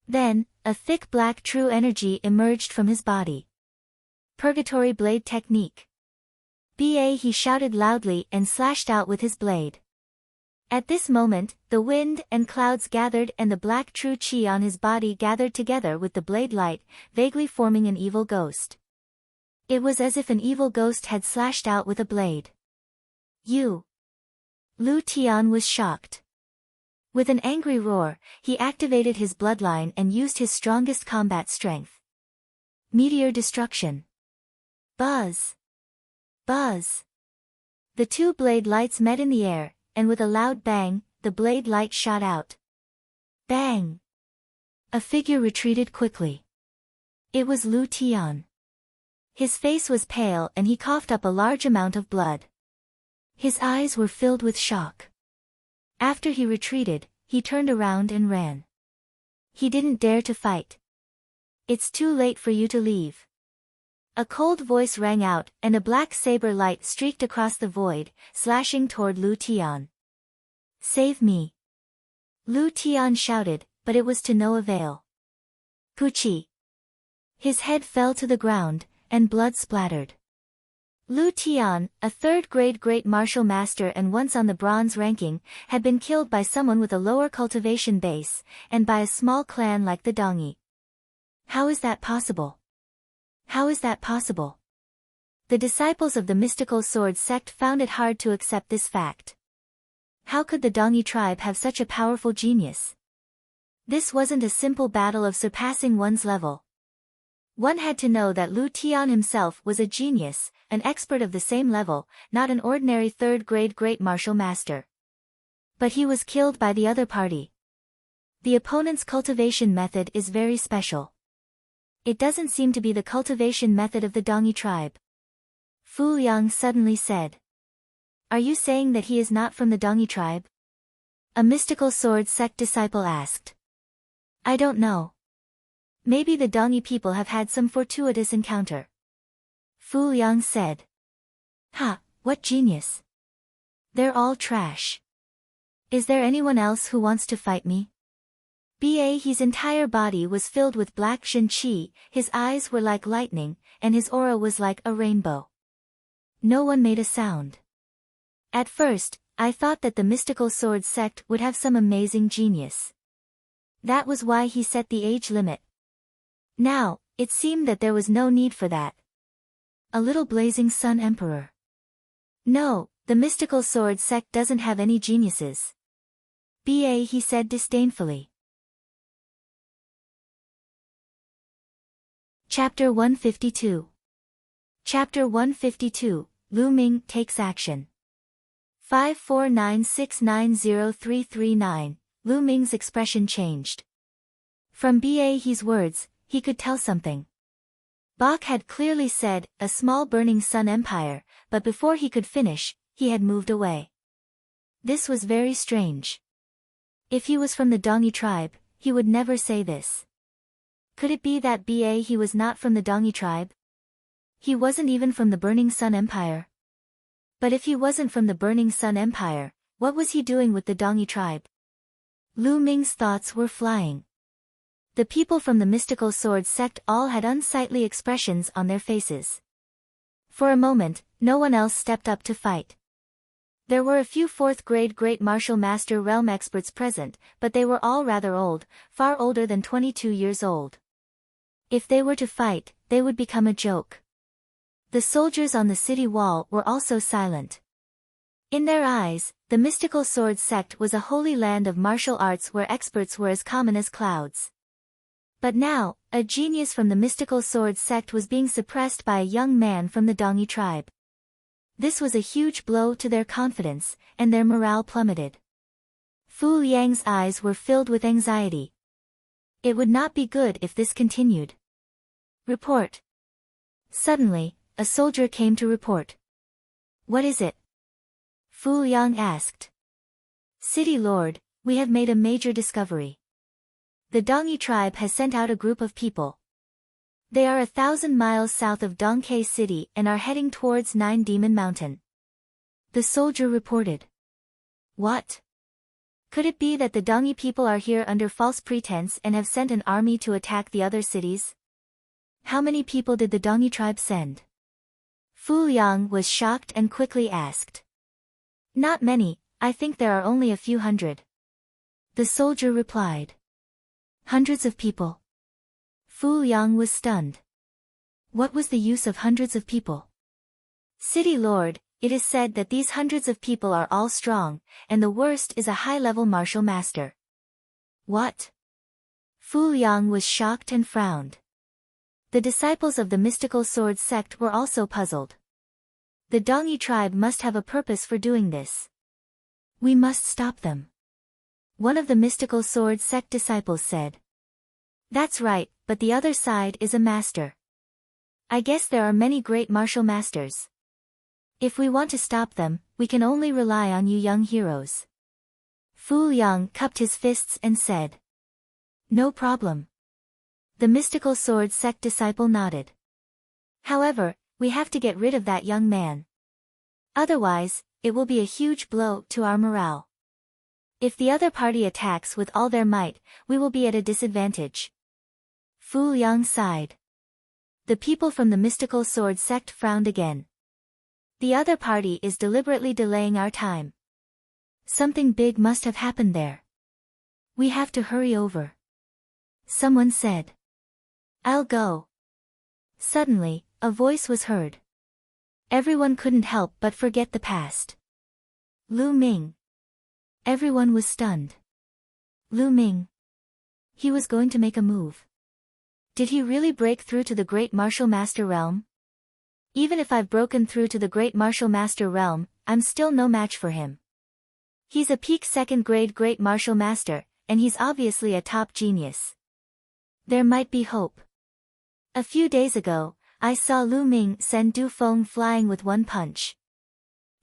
A: Then, a thick black true energy emerged from his body. Purgatory Blade Technique. He shouted loudly and slashed out with his blade. At this moment, the wind and clouds gathered and the black true chi on his body gathered together with the blade light, vaguely forming an evil ghost. It was as if an evil ghost had slashed out with a blade. You! Lu Tian was shocked. With an angry roar, he activated his bloodline and used his strongest combat strength. Meteor Destruction. Buzz! Buzz! The two blade lights met in the air, and with a loud bang, the blade light shot out. Bang! A figure retreated quickly. It was Lu Tian. His face was pale and he coughed up a large amount of blood. His eyes were filled with shock. After he retreated, he turned around and ran. He didn't dare to fight. It's too late for you to leave. A cold voice rang out, and a black saber light streaked across the void, slashing toward Lu Tian. Save me! Lu Tian shouted, but it was to no avail. Puchi! His head fell to the ground, and blood splattered. Lu Tian, a third-grade great martial master and once on the bronze ranking, had been killed by someone with a lower cultivation base, and by a small clan like the Dongyi. How is that possible? How is that possible? The disciples of the mystical sword sect found it hard to accept this fact. How could the Dongyi tribe have such a powerful genius? This wasn't a simple battle of surpassing one's level. One had to know that Lu Tian himself was a genius, an expert of the same level, not an ordinary third-grade great martial master. But he was killed by the other party. The opponent's cultivation method is very special. It doesn't seem to be the cultivation method of the Dongyi tribe. Fu Liang suddenly said. Are you saying that he is not from the Dongyi tribe? A mystical sword sect disciple asked. I don't know. Maybe the Dongyi people have had some fortuitous encounter. Fu Liang said. Ha, what genius. They're all trash. Is there anyone else who wants to fight me? His entire body was filled with black Shen Qi, his eyes were like lightning, and his aura was like a rainbow. No one made a sound. At first, I thought that the mystical sword sect would have some amazing genius. That was why he set the age limit. Now, it seemed that there was no need for that. A little blazing sun emperor. No, the mystical sword sect doesn't have any geniuses. He said disdainfully. Chapter 152. Chapter 152, Lu Ming takes action. 549690339, Lu Ming's expression changed. From He's words, he could tell something. Bach had clearly said, a small burning sun empire, but before he could finish, he had moved away. This was very strange. If he was from the Dongyi tribe, he would never say this. Could it be that he was not from the Dongyi tribe? He wasn't even from the Burning Sun Empire. But if he wasn't from the Burning Sun Empire, what was he doing with the Dongyi tribe? Lu Ming's thoughts were flying. The people from the mystical sword sect all had unsightly expressions on their faces. For a moment, no one else stepped up to fight. There were a few fourth-grade Great Martial Master realm experts present, but they were all rather old, far older than 22 years old. If they were to fight, they would become a joke. The soldiers on the city wall were also silent. In their eyes, the mystical sword sect was a holy land of martial arts where experts were as common as clouds. But now, a genius from the mystical sword sect was being suppressed by a young man from the Dongyi tribe. This was a huge blow to their confidence, and their morale plummeted. Fu Liang's eyes were filled with anxiety. It would not be good if this continued. Report. Suddenly, a soldier came to report. What is it? Fu Liang asked. City Lord, we have made a major discovery. The Dongyi tribe has sent out a group of people. They are 1,000 miles south of Dongke City and are heading towards Nine Demon Mountain. The soldier reported. What? Could it be that the Dongyi people are here under false pretense and have sent an army to attack the other cities? How many people did the Dongyi tribe send? Fu Liang was shocked and quickly asked. Not many, I think there are only a few hundred. The soldier replied. Hundreds of people. Fu Liang was stunned. What was the use of hundreds of people? City Lord, it is said that these hundreds of people are all strong, and the worst is a high-level martial master. What? Fu Liang was shocked and frowned. The disciples of the mystical sword sect were also puzzled. The Dongyi tribe must have a purpose for doing this. We must stop them. One of the mystical sword sect disciples said. That's right, but the other side is a master. I guess there are many great martial masters. If we want to stop them, we can only rely on you young heroes. Fu Liang cupped his fists and said. No problem. The mystical sword sect disciple nodded. However, we have to get rid of that young man. Otherwise, it will be a huge blow to our morale. If the other party attacks with all their might, we will be at a disadvantage. Fu Liang sighed. The people from the mystical sword sect frowned again. The other party is deliberately delaying our time. Something big must have happened there. We have to hurry over. Someone said. I'll go. Suddenly, a voice was heard. Everyone couldn't help but forget the past. Lu Ming. Everyone was stunned. Lu Ming. He was going to make a move. Did he really break through to the Great Martial Master realm? Even if I've broken through to the Great Martial Master realm, I'm still no match for him. He's a peak second grade Great Martial Master, and he's obviously a top genius. There might be hope. A few days ago, I saw Lu Ming send Du Feng flying with one punch.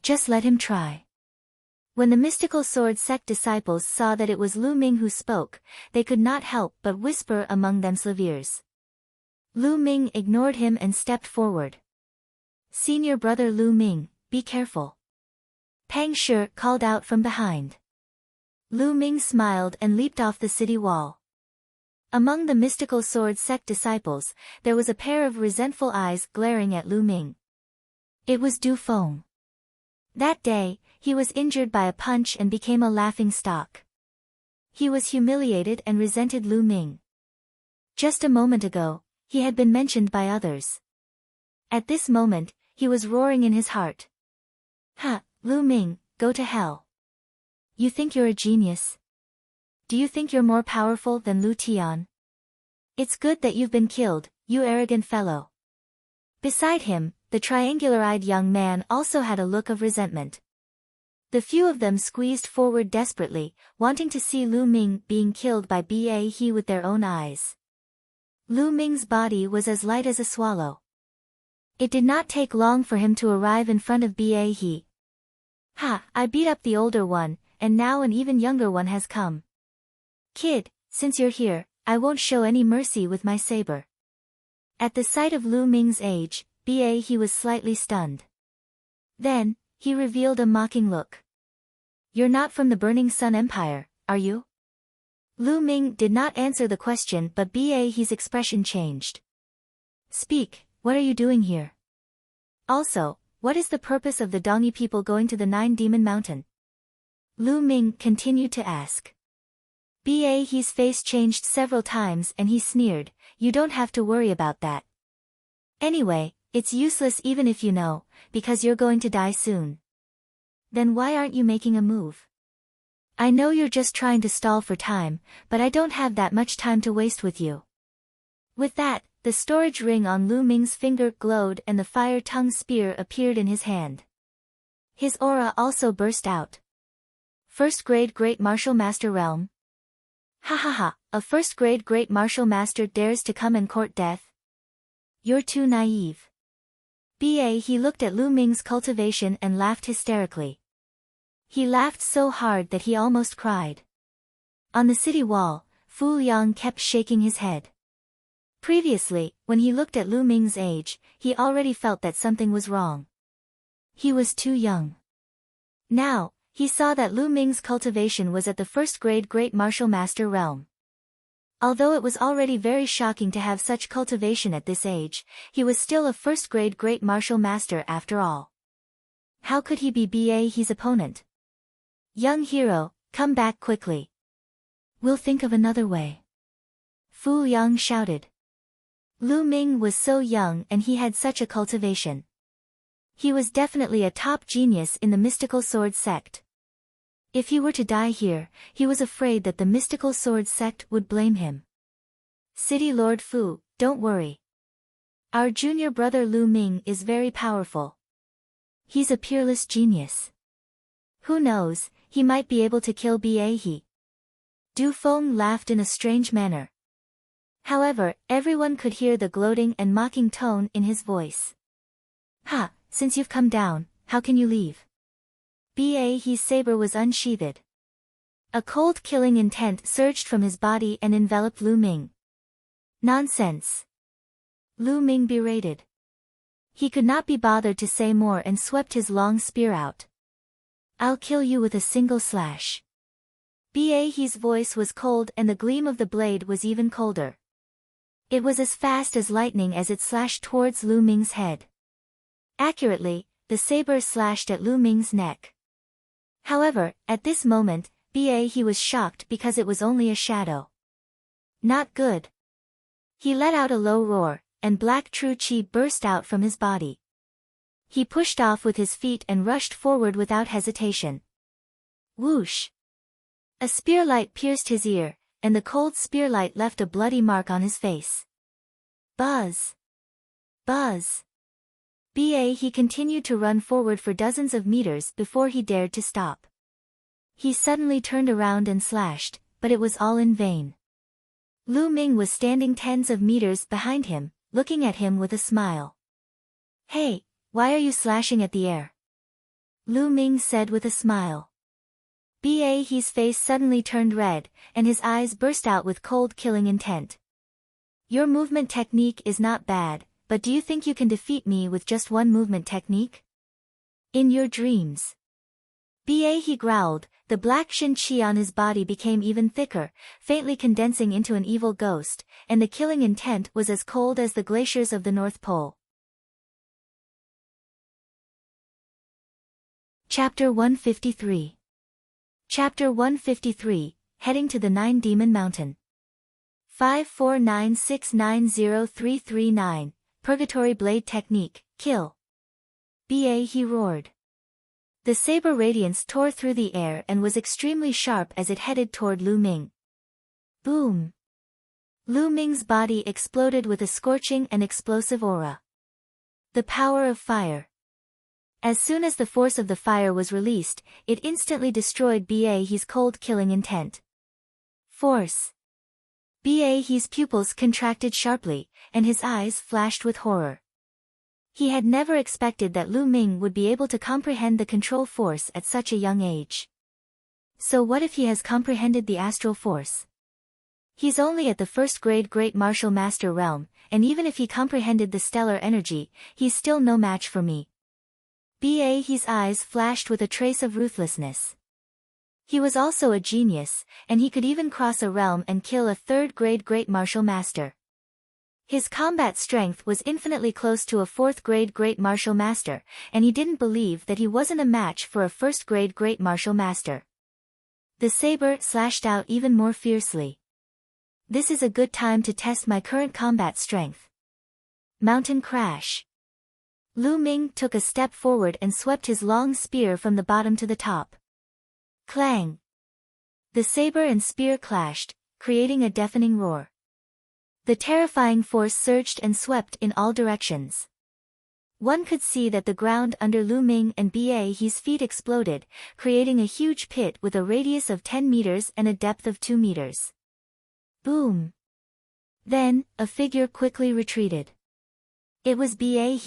A: Just let him try. When the mystical sword sect disciples saw that it was Lu Ming who spoke, they could not help but whisper among themselves. Lu Ming ignored him and stepped forward. Senior brother Lu Ming, be careful. Pang Shi called out from behind. Lu Ming smiled and leaped off the city wall. Among the mystical sword sect disciples, there was a pair of resentful eyes glaring at Lu Ming. It was Du Feng. That day, he was injured by a punch and became a laughing stock. He was humiliated and resented Lu Ming. Just a moment ago, he had been mentioned by others. At this moment, he was roaring in his heart. Ha, Lu Ming, go to hell. You think you're a genius? Do you think you're more powerful than Lu Tian? It's good that you've been killed, you arrogant fellow. Beside him, the triangular-eyed young man also had a look of resentment. The few of them squeezed forward desperately, wanting to see Lu Ming being killed by Ba He with their own eyes. Lu Ming's body was as light as a swallow. It did not take long for him to arrive in front of Ba He. Ha, I beat up the older one, and now an even younger one has come. Kid, since you're here, I won't show any mercy with my saber. At the sight of Lu Ming's age, Ba He was slightly stunned. Then, he revealed a mocking look. You're not from the Burning Sun Empire, are you? Lu Ming did not answer the question, but Ba He's expression changed. Speak, what are you doing here? Also, what is the purpose of the Dongyi people going to the Nine Demon Mountain? Lu Ming continued to ask. Ba He's face changed several times and he sneered, you don't have to worry about that. Anyway, it's useless even if you know, because you're going to die soon. Then why aren't you making a move? I know you're just trying to stall for time, but I don't have that much time to waste with you. With that, the storage ring on Lu Ming's finger glowed and the fire-tongue spear appeared in his hand. His aura also burst out. First grade Great Martial Master Realm? Ha ha ha, a first grade Great Martial Master dares to come and court death? You're too naive. He looked at Lu Ming's cultivation and laughed hysterically. He laughed so hard that he almost cried. On the city wall, Fu Yang kept shaking his head. Previously, when he looked at Lu Ming's age, he already felt that something was wrong. He was too young. Now, he saw that Lu Ming's cultivation was at the first grade Great Martial Master realm. Although it was already very shocking to have such cultivation at this age, he was still a first grade Great Martial Master after all. How could he be his opponent? Young hero, come back quickly. We'll think of another way. Fu Yang shouted. Lu Ming was so young and he had such a cultivation. He was definitely a top genius in the mystical sword sect. If he were to die here, he was afraid that the mystical sword sect would blame him. City Lord Fu, don't worry. Our junior brother Lu Ming is very powerful. He's a peerless genius. Who knows, he might be able to kill he. Du Feng laughed in a strange manner. However, everyone could hear the gloating and mocking tone in his voice. Ha, since you've come down, how can you leave? His saber was unsheathed. A cold killing intent surged from his body and enveloped Lu Ming. Nonsense. Lu Ming berated. He could not be bothered to say more and swept his long spear out. I'll kill you with a single slash. His voice was cold and the gleam of the blade was even colder. It was as fast as lightning as it slashed towards Lu Ming's head. Accurately, the saber slashed at Lu Ming's neck. However, at this moment, he was shocked because it was only a shadow. Not good. He let out a low roar, and black true qi burst out from his body. He pushed off with his feet and rushed forward without hesitation. Whoosh! A spearlight pierced his ear, and the cold spearlight left a bloody mark on his face. Buzz! Buzz! He continued to run forward for dozens of meters before he dared to stop. He suddenly turned around and slashed, but it was all in vain. Lu Ming was standing tens of meters behind him, looking at him with a smile. Hey, why are you slashing at the air? Lu Ming said with a smile. His face suddenly turned red, and his eyes burst out with cold killing intent. Your movement technique is not bad, but do you think you can defeat me with just one movement technique? In your dreams. He growled, the black shin qi on his body became even thicker, faintly condensing into an evil ghost, and the killing intent was as cold as the glaciers of the North Pole. Chapter 153. Chapter 153, Heading to the Nine Demon Mountain. 549690339, Purgatory Blade Technique, Kill. He roared. The saber radiance tore through the air and was extremely sharp as it headed toward Lu Ming. Boom! Lu Ming's body exploded with a scorching and explosive aura. The power of fire. As soon as the force of the fire was released, it instantly destroyed his cold killing intent. Force. His pupils contracted sharply, and his eyes flashed with horror. He had never expected that Lu Ming would be able to comprehend the control force at such a young age. So what if he has comprehended the astral force? He's only at the first grade Great Martial Master realm, and even if he comprehended the stellar energy, he's still no match for me. His eyes flashed with a trace of ruthlessness. He was also a genius, and he could even cross a realm and kill a third-grade Great Martial Master. His combat strength was infinitely close to a fourth-grade Great Martial Master, and he didn't believe that he wasn't a match for a first-grade Great Martial Master. The saber slashed out even more fiercely. This is a good time to test my current combat strength. Mountain Crash. Lu Ming took a step forward and swept his long spear from the bottom to the top. Clang! The saber and spear clashed, creating a deafening roar. The terrifying force surged and swept in all directions. One could see that the ground under Lu Ming and Ba's feet exploded, creating a huge pit with a radius of 10 meters and a depth of 2 meters. Boom! Then, a figure quickly retreated. It was Ba.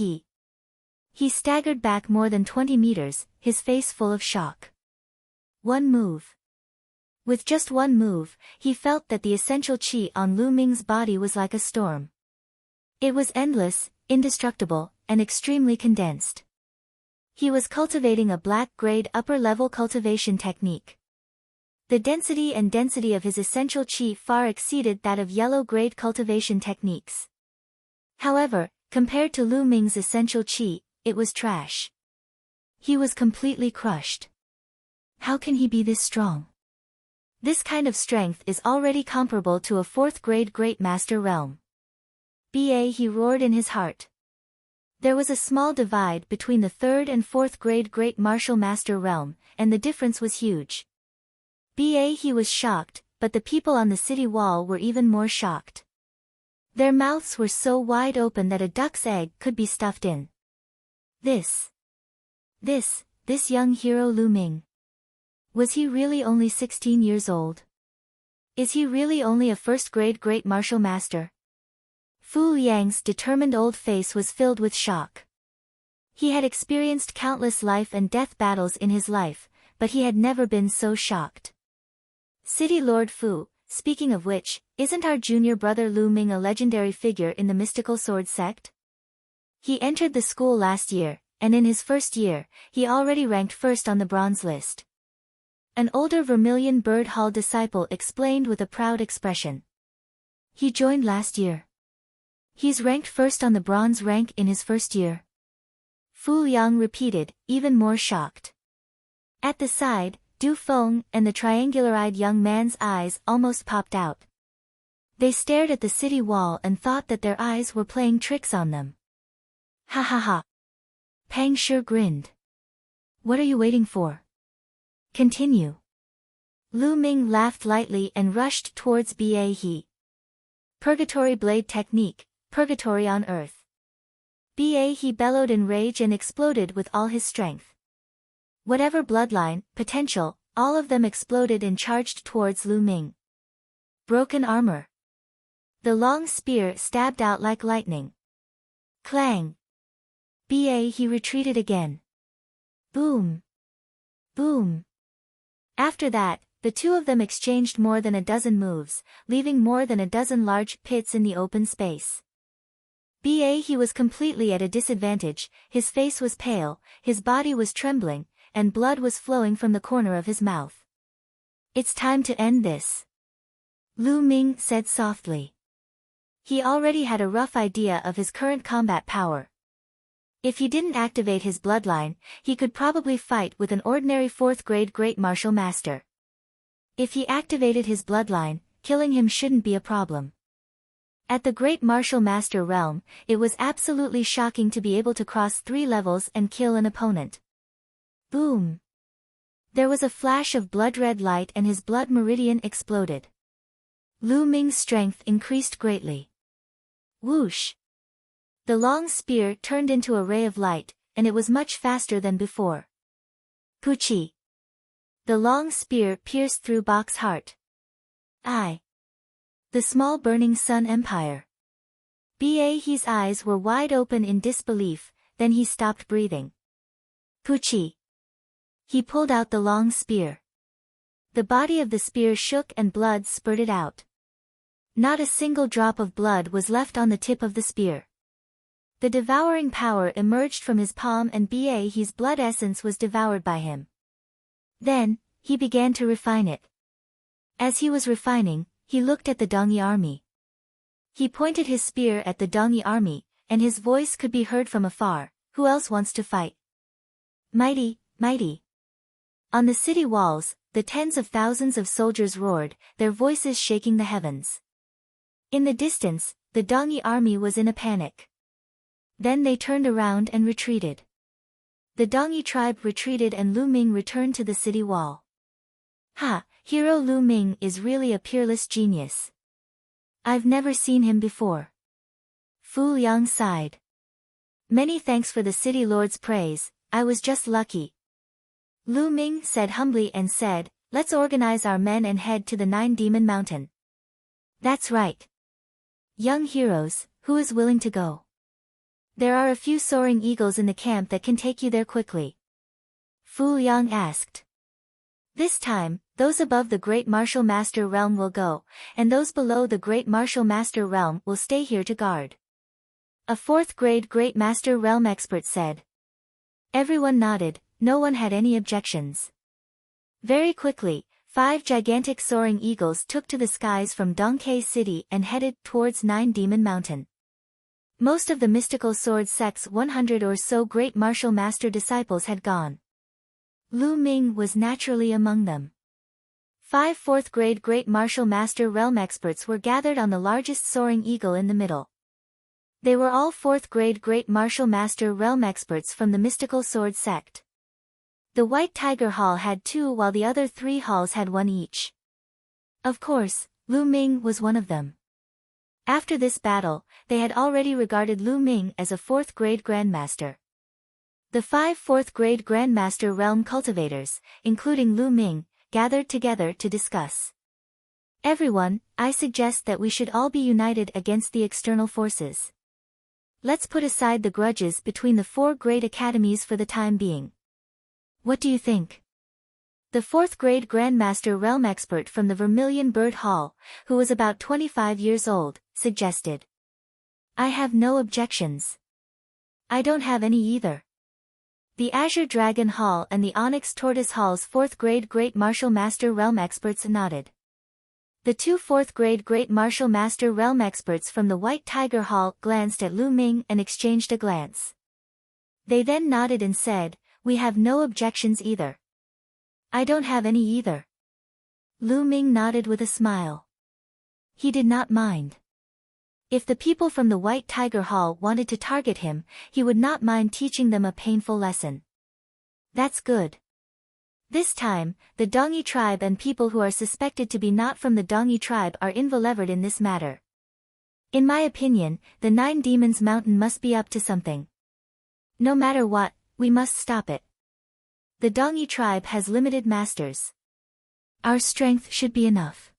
A: He staggered back more than 20 meters, his face full of shock. One move. With just one move, he felt that the essential qi on Lu Ming's body was like a storm. It was endless, indestructible, and extremely condensed. He was cultivating a black-grade upper-level cultivation technique. The density of his essential qi far exceeded that of yellow-grade cultivation techniques. However, compared to Lu Ming's essential qi, it was trash. He was completely crushed. How can he be this strong? This kind of strength is already comparable to a 4th-grade Great Master realm. He roared in his heart. There was a small divide between the 3rd and 4th grade Great Martial Master realm, and the difference was huge. He was shocked, but the people on the city wall were even more shocked. Their mouths were so wide open that a duck's egg could be stuffed in. This young hero Lu Ming. Was he really only 16 years old? Is he really only a 1st grade Great Martial Master? Fu Liang's determined old face was filled with shock. He had experienced countless life and death battles in his life, but he had never been so shocked. City Lord Fu, speaking of which, isn't our junior brother Lu Ming a legendary figure in the mystical sword sect? He entered the school last year, and in his first year, he already ranked first on the bronze list. An older Vermilion Bird Hall disciple explained with a proud expression. He joined last year. He's ranked first on the bronze rank in his first year. Fu Liang repeated, even more shocked. At the side, Du Feng and the triangular-eyed young man's eyes almost popped out. They stared at the city wall and thought that their eyes were playing tricks on them. Ha ha ha. Pang Shi grinned. What are you waiting for? Continue. Lu Ming laughed lightly and rushed towards Ba. Purgatory Blade Technique, Purgatory on Earth. Ba. Bellowed in rage and exploded with all his strength. Whatever bloodline, potential, all of them exploded and charged towards Lu Ming. Broken armor. The long spear stabbed out like lightning. Clang. Ba. retreated again. Boom. Boom. After that, the two of them exchanged more than a dozen moves, leaving more than a dozen large pits in the open space. Ba. was completely at a disadvantage, his face was pale, his body was trembling, and blood was flowing from the corner of his mouth. It's time to end this. Lu Ming said softly. He already had a rough idea of his current combat power. If he didn't activate his bloodline, he could probably fight with an ordinary 4th grade Great Martial Master. If he activated his bloodline, killing him shouldn't be a problem. At the Great Martial Master realm, it was absolutely shocking to be able to cross 3 levels and kill an opponent. Boom! There was a flash of blood-red light and his blood meridian exploded. Lu Ming's strength increased greatly. Whoosh! The long spear turned into a ray of light, and it was much faster than before. Puchi! The long spear pierced through Bok's heart. The small burning sun empire. Ba's eyes were wide open in disbelief, then he stopped breathing. Puchi! He pulled out the long spear. The body of the spear shook and blood spurted out. Not a single drop of blood was left on the tip of the spear. The devouring power emerged from his palm and Ba's blood essence was devoured by him. Then, he began to refine it. As he was refining, he looked at the Dongi army. He pointed his spear at the Dongi army, and his voice could be heard from afar. Who else wants to fight? Mighty, mighty. On the city walls, the tens of thousands of soldiers roared, their voices shaking the heavens. In the distance, the Dongi army was in a panic. Then they turned around and retreated. The Dongi tribe retreated and Lu Ming returned to the city wall. Ha, hero Lu Ming is really a peerless genius. I've never seen him before. Fu Liang sighed. Many thanks for the city lord's praise, I was just lucky. Lu Ming said humbly and said, let's organize our men and head to the Nine Demon Mountain. That's right. Young heroes, who is willing to go? There are a few soaring eagles in the camp that can take you there quickly. Fu Yang asked. This time, those above the Great Martial Master Realm will go, and those below the Great Martial Master Realm will stay here to guard. A fourth-grade Great Master Realm expert said. Everyone nodded, no one had any objections. Very quickly, 5 gigantic soaring eagles took to the skies from Dongke City and headed towards Nine Demon Mountain. Most of the mystical sword sect's 100 or so Great Martial Master disciples had gone. Lu Ming was naturally among them. 5 fourth-grade Great Martial Master Realm experts were gathered on the largest soaring eagle in the middle. They were all 4th-grade Great Martial Master Realm experts from the mystical sword sect. The White Tiger Hall had 2 while the other 3 halls had 1 each. Of course, Lu Ming was one of them. After this battle, they had already regarded Lu Ming as a 4th-grade Grandmaster. The 5 4th-grade Grandmaster Realm cultivators, including Lu Ming, gathered together to discuss. Everyone, I suggest that we should all be united against the external forces. Let's put aside the grudges between the 4 great academies for the time being. What do you think? The 4th-grade Grandmaster Realm expert from the Vermilion Bird Hall, who was about 25 years old, suggested. I have no objections. I don't have any either. The Azure Dragon Hall and the Onyx Tortoise Hall's 4th-grade Great Martial Master Realm experts nodded. The 2 4th-grade Great Martial Master Realm experts from the White Tiger Hall glanced at Lu Ming and exchanged a glance. They then nodded and said, we have no objections either. I don't have any either. Lu Ming nodded with a smile. He did not mind. If the people from the White Tiger Hall wanted to target him, he would not mind teaching them a painful lesson. That's good. This time, the Dongi tribe and people who are suspected to be not from the Dongi tribe are involved in this matter. In my opinion, the Nine Demons Mountain must be up to something. No matter what, we must stop it. The Dongi tribe has limited masters. Our strength should be enough.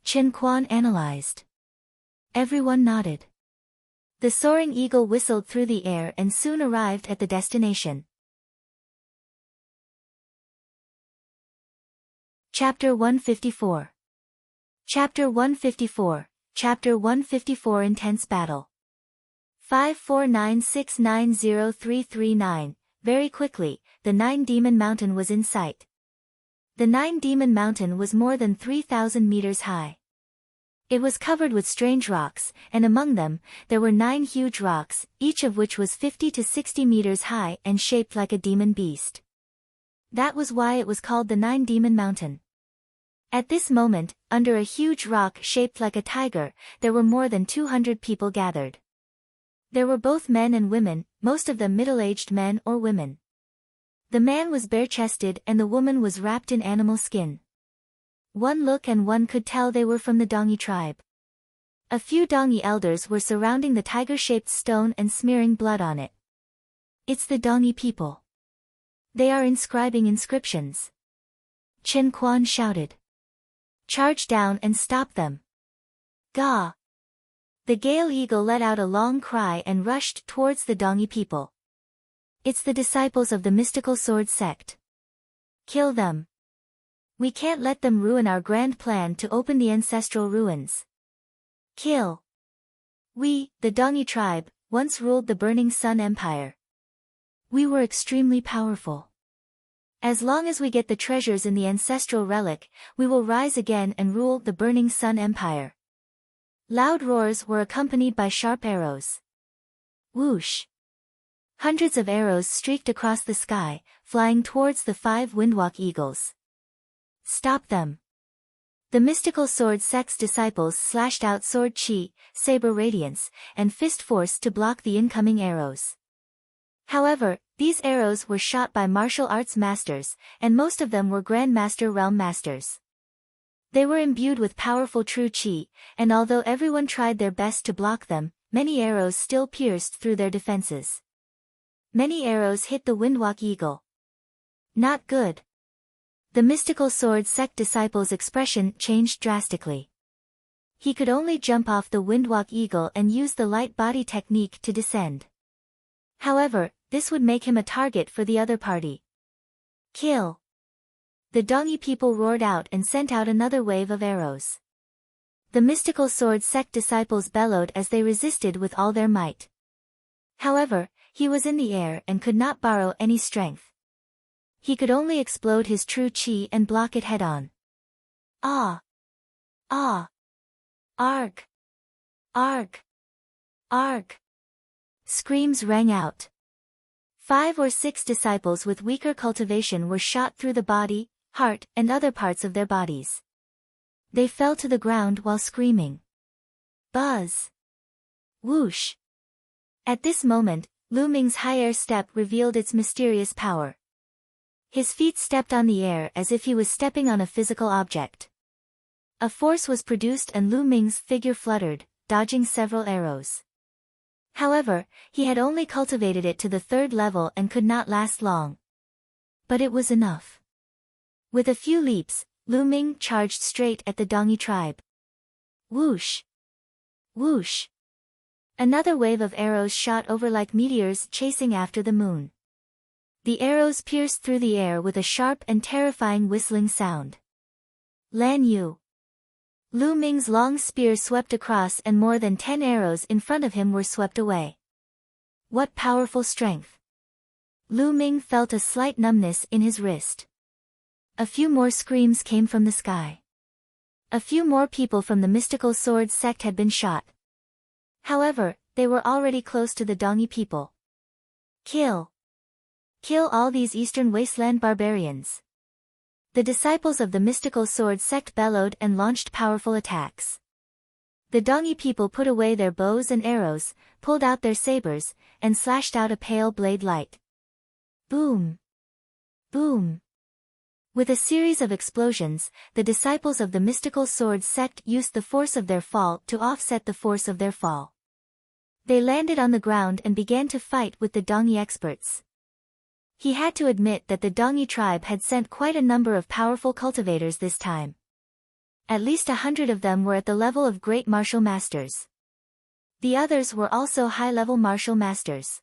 A: Chen Quan analyzed. Everyone nodded. The soaring eagle whistled through the air and soon arrived at the destination. Chapter 154. Chapter 154, Chapter 154 Intense Battle. 549690339, very quickly, the Nine Demon Mountain was in sight. The Nine Demon Mountain was more than 3,000 meters high. It was covered with strange rocks, and among them, there were 9 huge rocks, each of which was 50 to 60 meters high and shaped like a demon beast. That was why it was called the Nine Demon Mountain. At this moment, under a huge rock shaped like a tiger, there were more than 200 people gathered. There were both men and women, most of them middle-aged men or women. The man was bare-chested and the woman was wrapped in animal skin. One look and one could tell they were from the Dongi tribe. A few Dongi elders were surrounding the tiger-shaped stone and smearing blood on it. It's the Dongi people. They are inscribing inscriptions. Chen Quan shouted. Charge down and stop them. Gah! The Gale Eagle let out a long cry and rushed towards the Dongi people. It's the disciples of the mystical sword sect. Kill them. We can't let them ruin our grand plan to open the ancestral ruins. Kill. We, the Dongi tribe, once ruled the Burning Sun Empire. We were extremely powerful. As long as we get the treasures in the ancestral relic, we will rise again and rule the Burning Sun Empire. Loud roars were accompanied by sharp arrows. Whoosh! Hundreds of arrows streaked across the sky, flying towards the 5 Windwalk Eagles. Stop them. The mystical sword sect's disciples slashed out sword chi, saber radiance, and fist force to block the incoming arrows. However, these arrows were shot by martial arts masters, and most of them were Grandmaster Realm Masters. They were imbued with powerful true chi, and although everyone tried their best to block them, many arrows still pierced through their defenses. Many arrows hit the Windwalk Eagle. Not good. The mystical sword sect disciple's expression changed drastically. He could only jump off the Windwalk Eagle and use the light body technique to descend. However, this would make him a target for the other party. Kill! The Dongi people roared out and sent out another wave of arrows. The mystical sword sect disciples bellowed as they resisted with all their might. However, he was in the air and could not borrow any strength. He could only explode his true chi and block it head-on. Ah! Ah! Arg! Arg! Arg! Screams rang out. 5 or 6 disciples with weaker cultivation were shot through the body, heart, and other parts of their bodies. They fell to the ground while screaming. Buzz! Whoosh! At this moment, Lu Ming's high air step revealed its mysterious power. His feet stepped on the air as if he was stepping on a physical object. A force was produced and Lu Ming's figure fluttered, dodging several arrows. However, he had only cultivated it to the 3rd level and could not last long. But it was enough. With a few leaps, Lu Ming charged straight at the Dongi tribe. Whoosh! Whoosh! Another wave of arrows shot over like meteors chasing after the moon. The arrows pierced through the air with a sharp and terrifying whistling sound. Lan Yu! Lu Ming's long spear swept across and more than 10 arrows in front of him were swept away. What powerful strength! Lu Ming felt a slight numbness in his wrist. A few more screams came from the sky. A few more people from the mystical sword sect had been shot. However, they were already close to the Dongi people. Kill! Kill all these Eastern Wasteland barbarians! The disciples of the mystical sword sect bellowed and launched powerful attacks. The Dongi people put away their bows and arrows, pulled out their sabers, and slashed out a pale blade light. Boom! Boom! With a series of explosions, the disciples of the mystical sword sect used the force of their fall to offset the force of their fall. They landed on the ground and began to fight with the Dongi experts. He had to admit that the Dongi tribe had sent quite a number of powerful cultivators this time. At least 100 of them were at the level of great martial masters. The others were also high-level martial masters.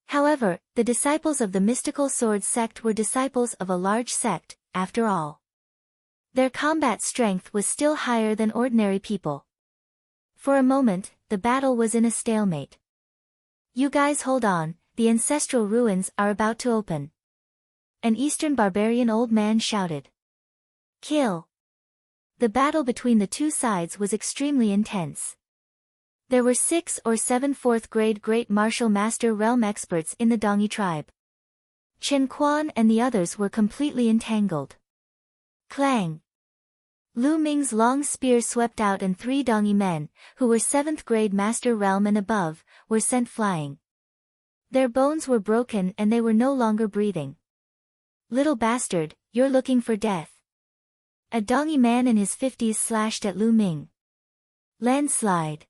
A: However, the disciples of the mystical sword sect were disciples of a large sect, after all. Their combat strength was still higher than ordinary people. For a moment, the battle was in a stalemate. You guys hold on. The ancestral ruins are about to open. An Eastern barbarian old man shouted. Kill! The battle between the two sides was extremely intense. There were 6 or 7 4th-grade Great Martial Master Realm experts in the Dongi tribe. Chen Quan and the others were completely entangled. Clang! Lu Ming's long spear swept out and 3 Dongi men, who were 7th-grade Master Realm and above, were sent flying. Their bones were broken and they were no longer breathing. Little bastard, you're looking for death. A Dongi man in his 50s slashed at Lu Ming. Landslide.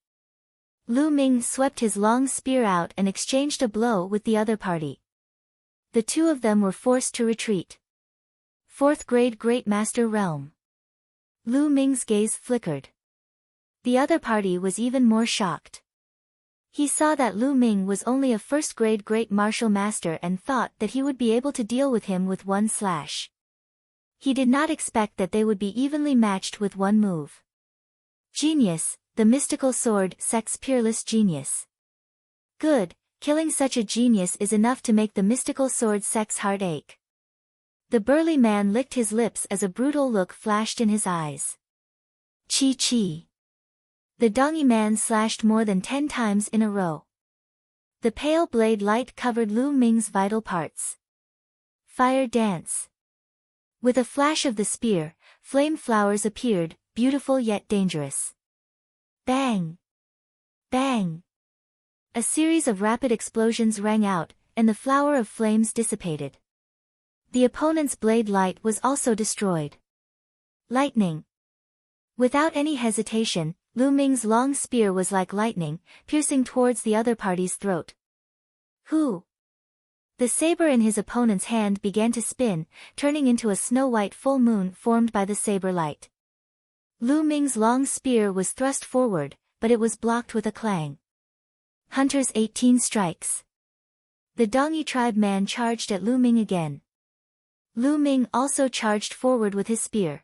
A: Lu Ming swept his long spear out and exchanged a blow with the other party. The two of them were forced to retreat. 4th-grade Great Master Realm. Lu Ming's gaze flickered. The other party was even more shocked. He saw that Lu Ming was only a 1st-grade Great Martial Master and thought that he would be able to deal with him with one slash. He did not expect that they would be evenly matched with one move. Genius, the mystical sword sect's peerless genius. Good, killing such a genius is enough to make the mystical sword sect's heart ache. The burly man licked his lips as a brutal look flashed in his eyes. Chi. The Dongi man slashed more than 10 times in a row. The pale blade light covered Lu Ming's vital parts. Fire dance. With a flash of the spear, flame flowers appeared, beautiful yet dangerous. Bang! Bang! A series of rapid explosions rang out, and the flower of flames dissipated. The opponent's blade light was also destroyed. Lightning. Without any hesitation, Lu Ming's long spear was like lightning, piercing towards the other party's throat. Who? The saber in his opponent's hand began to spin, turning into a snow-white full moon formed by the saber light. Lu Ming's long spear was thrust forward, but it was blocked with a clang. Hunter's 18 strikes. The Dongyi tribe man charged at Lu Ming again. Lu Ming also charged forward with his spear.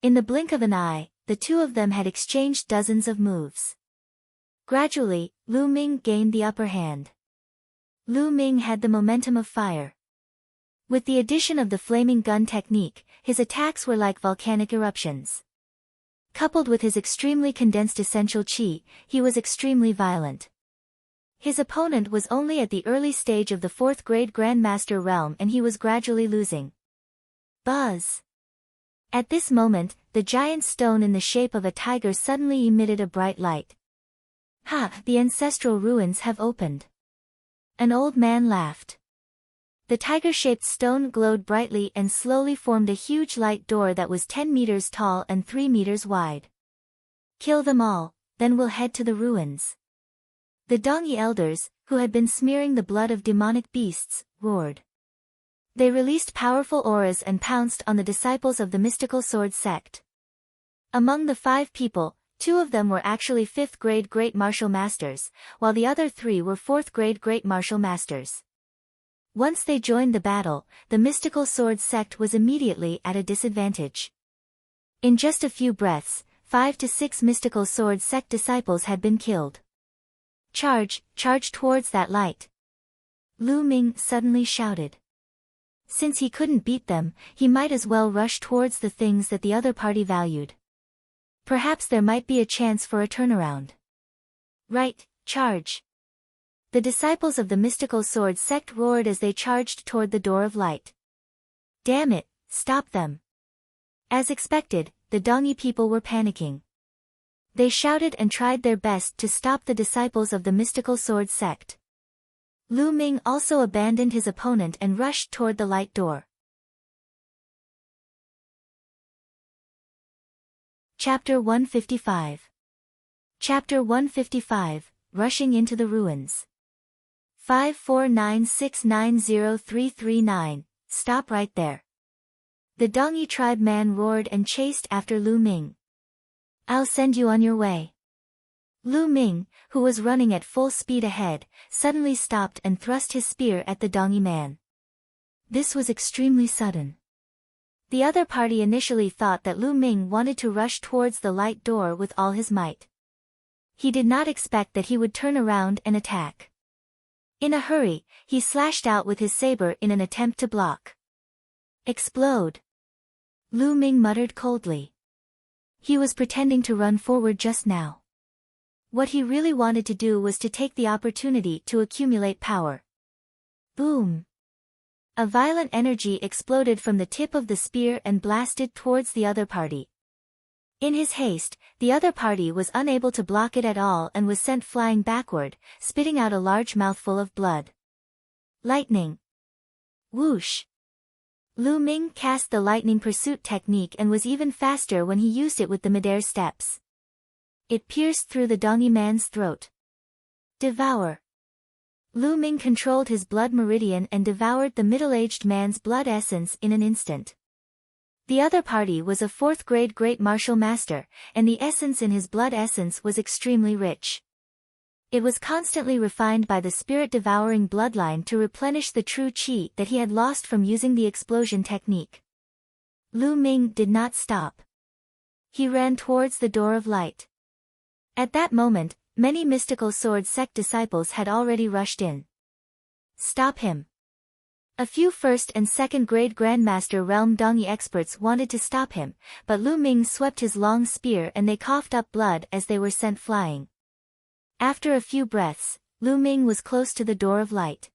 A: In the blink of an eye, the two of them had exchanged dozens of moves. Gradually, Lu Ming gained the upper hand. Lu Ming had the momentum of fire. With the addition of the flaming gun technique, his attacks were like volcanic eruptions. Coupled with his extremely condensed essential qi, he was extremely violent. His opponent was only at the early stage of the 4th grade Grandmaster realm and he was gradually losing. Buzz! At this moment, the giant stone in the shape of a tiger suddenly emitted a bright light. Ha! The ancestral ruins have opened. An old man laughed. The tiger-shaped stone glowed brightly and slowly formed a huge light door that was 10 meters tall and 3 meters wide. Kill them all, then we'll head to the ruins. The Dongyi elders, who had been smearing the blood of demonic beasts, roared. They released powerful auras and pounced on the disciples of the mystical sword sect. Among the 5 people, 2 of them were actually 5th grade Great Martial Masters, while the other 3 were 4th grade Great Martial Masters. Once they joined the battle, the mystical sword sect was immediately at a disadvantage. In just a few breaths, 5 to 6 mystical sword sect disciples had been killed. Charge towards that light! Lu Ming suddenly shouted. Since he couldn't beat them, he might as well rush towards the things that the other party valued. Perhaps there might be a chance for a turnaround. Right, charge! The disciples of the mystical sword sect roared as they charged toward the door of light. Damn it, stop them! As expected, the Dongyi people were panicking. They shouted and tried their best to stop the disciples of the mystical sword sect. Lu Ming also abandoned his opponent and rushed toward the light door. Chapter 155. Chapter 155, Rushing into the Ruins. 549690339, stop right there. The Dongyi tribe man roared and chased after Lu Ming. I'll send you on your way. Lu Ming, who was running at full speed ahead, suddenly stopped and thrust his spear at the Dongyi man. This was extremely sudden. The other party initially thought that Lu Ming wanted to rush towards the light door with all his might. He did not expect that he would turn around and attack. In a hurry, he slashed out with his saber in an attempt to block. Explode! Lu Ming muttered coldly. He was pretending to run forward just now. What he really wanted to do was to take the opportunity to accumulate power. Boom! A violent energy exploded from the tip of the spear and blasted towards the other party. In his haste, the other party was unable to block it at all and was sent flying backward, spitting out a large mouthful of blood. Lightning! Whoosh! Lu Ming cast the lightning pursuit technique and was even faster when he used it with the midair steps. It pierced through the Dongyi man's throat. Devour! Lu Ming controlled his blood meridian and devoured the middle-aged man's blood essence in an instant. The other party was a 4th grade Great Martial Master, and the essence in his blood essence was extremely rich. It was constantly refined by the spirit-devouring bloodline to replenish the true qi that he had lost from using the explosion technique. Lu Ming did not stop. He ran towards the door of light. At that moment, many mystical sword sect disciples had already rushed in. Stop him! A few 1st and 2nd grade Grandmaster Realm Dongyi experts wanted to stop him, but Lu Ming swept his long spear and they coughed up blood as they were sent flying. After a few breaths, Lu Ming was close to the door of light.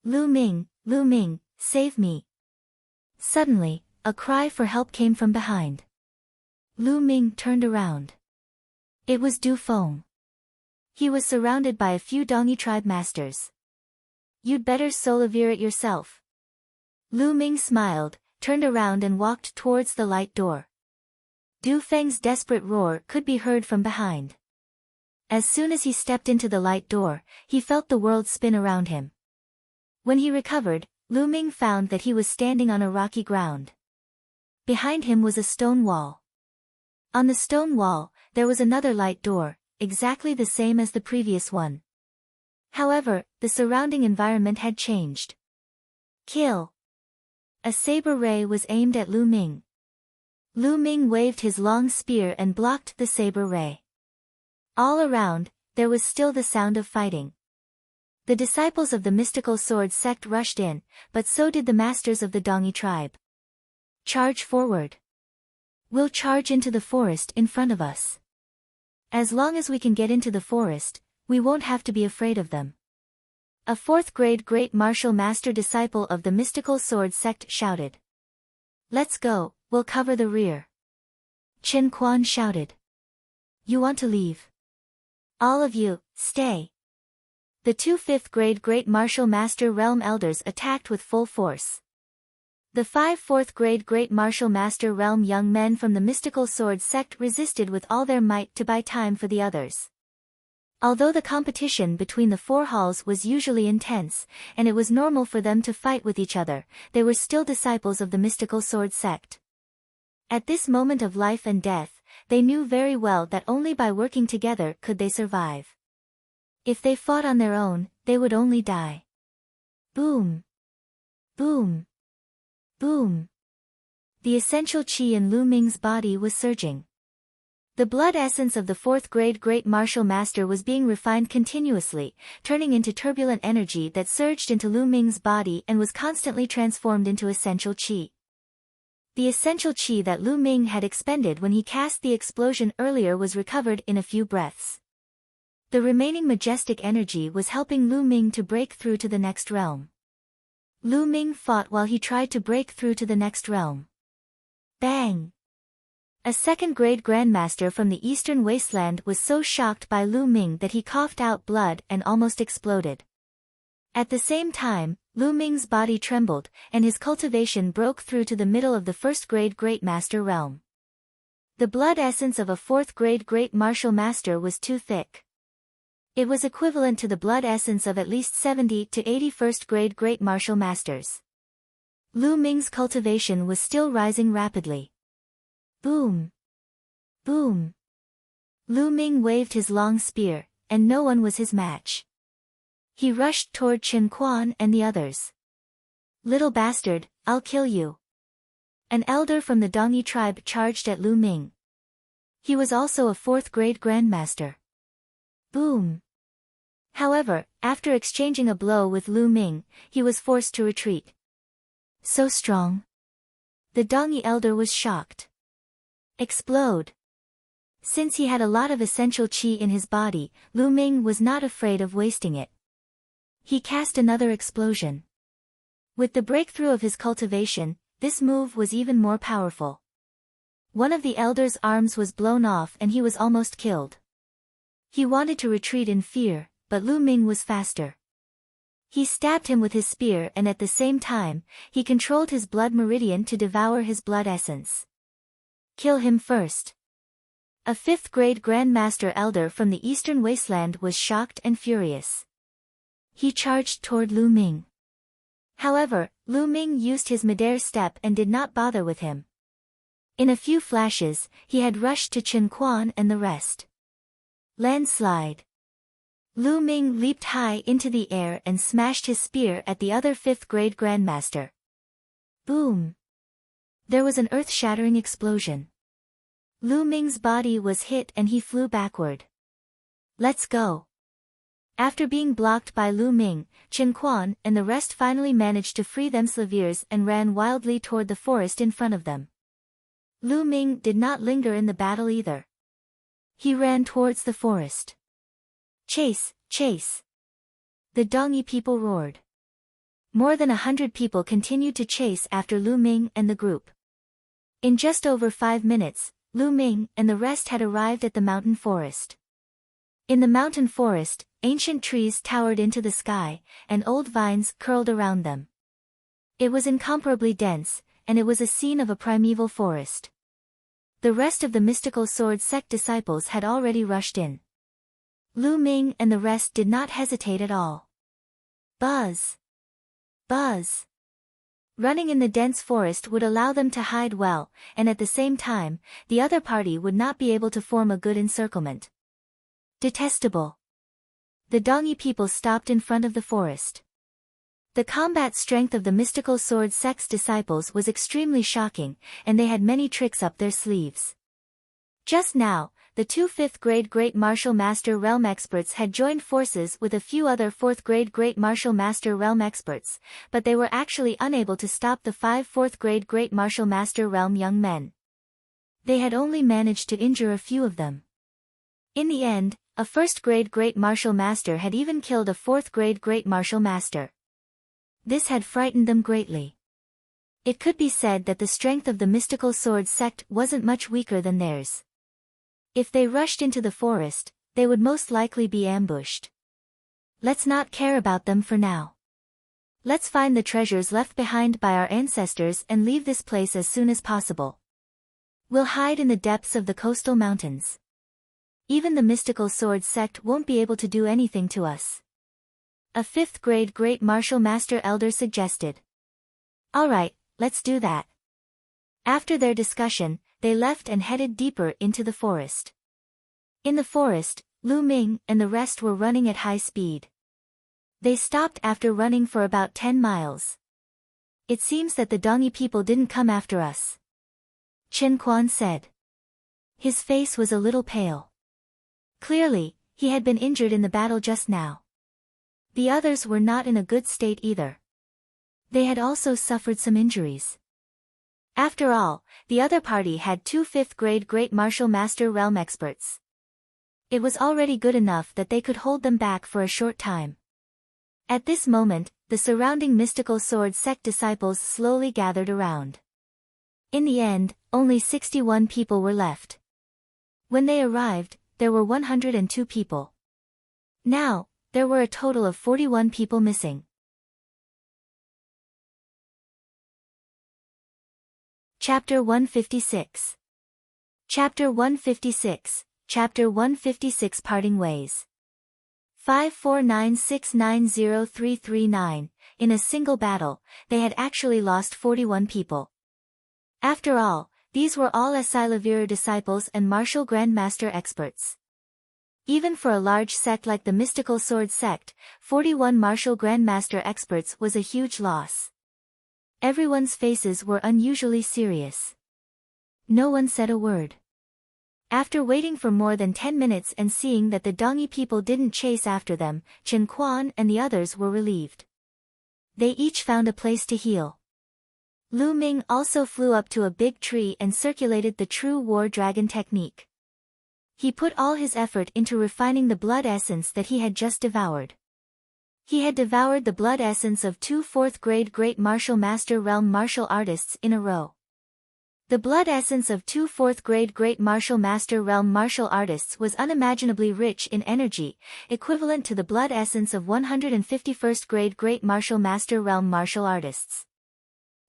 A: Lu Ming, save me! Suddenly, a cry for help came from behind. Lu Ming turned around. It was Du Feng. He was surrounded by a few Dongyi tribe masters. You'd better solivere it yourself. Lu Ming smiled, turned around and walked towards the light door. Du Feng's desperate roar could be heard from behind. As soon as he stepped into the light door, he felt the world spin around him. When he recovered, Lu Ming found that he was standing on a rocky ground. Behind him was a stone wall. On the stone wall, there was another light door, exactly the same as the previous one. However, the surrounding environment had changed. Kill! A saber ray was aimed at Lu Ming. Lu Ming waved his long spear and blocked the saber ray. All around, there was still the sound of fighting. The disciples of the mystical sword sect rushed in, but so did the masters of the Dongi tribe. Charge forward. We'll charge into the forest in front of us. As long as we can get into the forest, we won't have to be afraid of them. A fourth-grade great martial master disciple of the mystical sword sect shouted. Let's go, we'll cover the rear. Chen Quan shouted. You want to leave? All of you, stay. The two fifth-grade great martial master realm elders attacked with full force. The 5 fourth-grade great martial master realm young men from the mystical sword sect resisted with all their might to buy time for the others. Although the competition between the 4 halls was usually intense, and it was normal for them to fight with each other, they were still disciples of the mystical sword sect. At this moment of life and death, they knew very well that only by working together could they survive. If they fought on their own, they would only die. Boom! Boom! Boom! The essential qi in Lu Ming's body was surging. The blood essence of the 4th-grade great martial master was being refined continuously, turning into turbulent energy that surged into Lu Ming's body and was constantly transformed into essential qi. The essential qi that Lu Ming had expended when he cast the explosion earlier was recovered in a few breaths. The remaining majestic energy was helping Lu Ming to break through to the next realm. Lu Ming fought while he tried to break through to the next realm. Bang! A second-grade grandmaster from the eastern wasteland was so shocked by Lu Ming that he coughed out blood and almost exploded. At the same time, Lu Ming's body trembled, and his cultivation broke through to the middle of the first-grade great master realm. The blood essence of a 4th-grade great martial master was too thick. It was equivalent to the blood essence of at least 70 to 80 first-grade great martial masters. Lu Ming's cultivation was still rising rapidly. Boom! Boom! Lu Ming waved his long spear, and no one was his match. He rushed toward Chen Quan and the others. Little bastard, I'll kill you. An elder from the Dongi tribe charged at Lu Ming. He was also a 4th-grade grandmaster. Boom! However, after exchanging a blow with Lu Ming, he was forced to retreat. So strong. The Dongi elder was shocked. Explode! Since he had a lot of essential qi in his body, Lu Ming was not afraid of wasting it. He cast another explosion. With the breakthrough of his cultivation, this move was even more powerful. One of the elder's arms was blown off and he was almost killed. He wanted to retreat in fear, but Lu Ming was faster. He stabbed him with his spear and at the same time, he controlled his blood meridian to devour his blood essence. Kill him first. A 5th-grade grandmaster elder from the eastern wasteland was shocked and furious. He charged toward Lu Ming. However, Lu Ming used his midair step and did not bother with him. In a few flashes, he had rushed to Chen Quan and the rest. Landslide. Lu Ming leaped high into the air and smashed his spear at the other 5th-grade grandmaster. Boom! There was an earth-shattering explosion. Lu Ming's body was hit and he flew backward. Let's go. After being blocked by Lu Ming, Chen Quan and the rest finally managed to free themselves and ran wildly toward the forest in front of them. Lu Ming did not linger in the battle either. He ran towards the forest. Chase, chase! The Dongi people roared. More than 100 people continued to chase after Lu Ming and the group. In just over 5 minutes, Lu Ming and the rest had arrived at the mountain forest. In the mountain forest, ancient trees towered into the sky, and old vines curled around them. It was incomparably dense, and it was a scene of a primeval forest. The rest of the mystical sword sect disciples had already rushed in. Lu Ming and the rest did not hesitate at all. Buzz! Buzz! Running in the dense forest would allow them to hide well, and at the same time, the other party would not be able to form a good encirclement. Detestable. The Dongyi people stopped in front of the forest. The combat strength of the mystical sword sect's disciples was extremely shocking, and they had many tricks up their sleeves. Just now, the two 5th-grade Great Martial Master Realm experts had joined forces with a few other 4th-grade Great Martial Master Realm experts, but they were actually unable to stop the 5 4th-grade Great Martial Master Realm young men. They had only managed to injure a few of them. In the end, a 1st-grade Great Martial Master had even killed a 4th-grade Great Martial Master. This had frightened them greatly. It could be said that the strength of the mystical sword sect wasn't much weaker than theirs. If they rushed into the forest, they would most likely be ambushed. Let's not care about them for now. Let's find the treasures left behind by our ancestors and leave this place as soon as possible. We'll hide in the depths of the coastal mountains. Even the mystical sword sect won't be able to do anything to us. A 5th-grade Great Martial Master Elder suggested. Alright, let's do that. After their discussion, they left and headed deeper into the forest. In the forest, Lu Ming and the rest were running at high speed. They stopped after running for about 10 miles. It seems that the Dongyi people didn't come after us, Chen Quan said. His face was a little pale. Clearly, he had been injured in the battle just now. The others were not in a good state either. They had also suffered some injuries. After all, the other party had 2 5th-grade Great Martial Master Realm experts. It was already good enough that they could hold them back for a short time. At this moment, the surrounding mystical sword sect disciples slowly gathered around. In the end, only 61 people were left. When they arrived, there were 102 people. Now, there were a total of 41 people missing. Chapter 156. Chapter 156, Chapter 156 Parting Ways. 549690339, in a single battle, they had actually lost 41 people. After all, these were all Asilavira disciples and martial grandmaster experts. Even for a large sect like the mystical sword sect, 41 martial grandmaster experts was a huge loss. Everyone's faces were unusually serious. No one said a word. After waiting for more than 10 minutes and seeing that the Dongyi people didn't chase after them, Chen Quan and the others were relieved. They each found a place to heal. Lu Ming also flew up to a big tree and circulated the true war dragon technique. He put all his effort into refining the blood essence that he had just devoured. He had devoured the blood essence of 2 4th-grade Great Martial Master Realm martial artists in a row. The blood essence of 2 4th-grade Great Martial Master Realm martial artists was unimaginably rich in energy, equivalent to the blood essence of 151st-grade Great Martial Master Realm martial artists.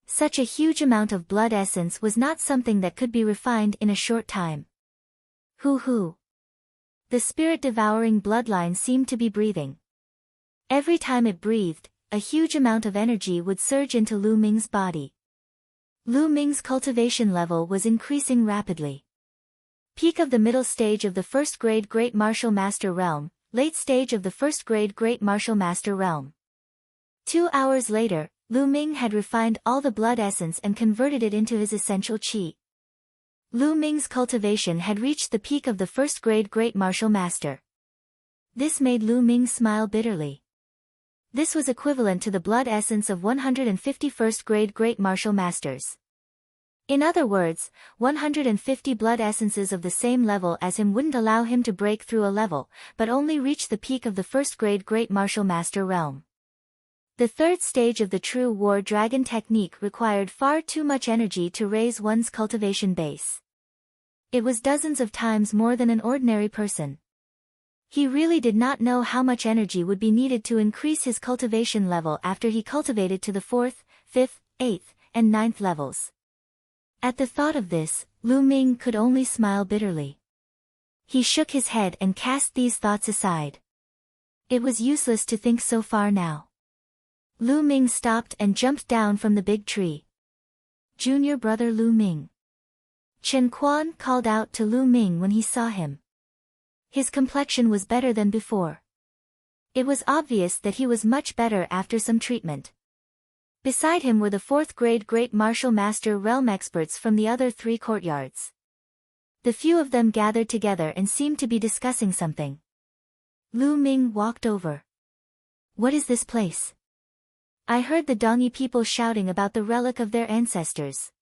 A: Such a huge amount of blood essence was not something that could be refined in a short time. Hoo-hoo. The spirit-devouring bloodline seemed to be breathing. Every time it breathed, a huge amount of energy would surge into Lu Ming's body. Lu Ming's cultivation level was increasing rapidly. Peak of the middle stage of the 1st-grade Great Martial Master Realm, late stage of the 1st-grade Great Martial Master Realm. 2 hours later, Lu Ming had refined all the blood essence and converted it into his essential qi. Lu Ming's cultivation had reached the peak of the 1st-grade Great Martial Master. This made Lu Ming smile bitterly. This was equivalent to the blood essence of 151st-grade Great Martial Masters. In other words, 150 blood essences of the same level as him wouldn't allow him to break through a level, but only reach the peak of the 1st-grade Great Martial Master realm. The third stage of the true war dragon technique required far too much energy to raise one's cultivation base. It was dozens of times more than an ordinary person. He really did not know how much energy would be needed to increase his cultivation level after he cultivated to the 4th, 5th, 8th, and 9th levels. At the thought of this, Lu Ming could only smile bitterly. He shook his head and cast these thoughts aside. It was useless to think so far now. Lu Ming stopped and jumped down from the big tree. Junior brother Lu Ming. Chen Quan called out to Lu Ming when he saw him. His complexion was better than before. It was obvious that he was much better after some treatment. Beside him were the 4th grade Great Martial Master realm experts from the other 3 courtyards. The few of them gathered together and seemed to be discussing something. Lu Ming walked over. What is this place? I heard the Dongi people shouting about the relic of their ancestors.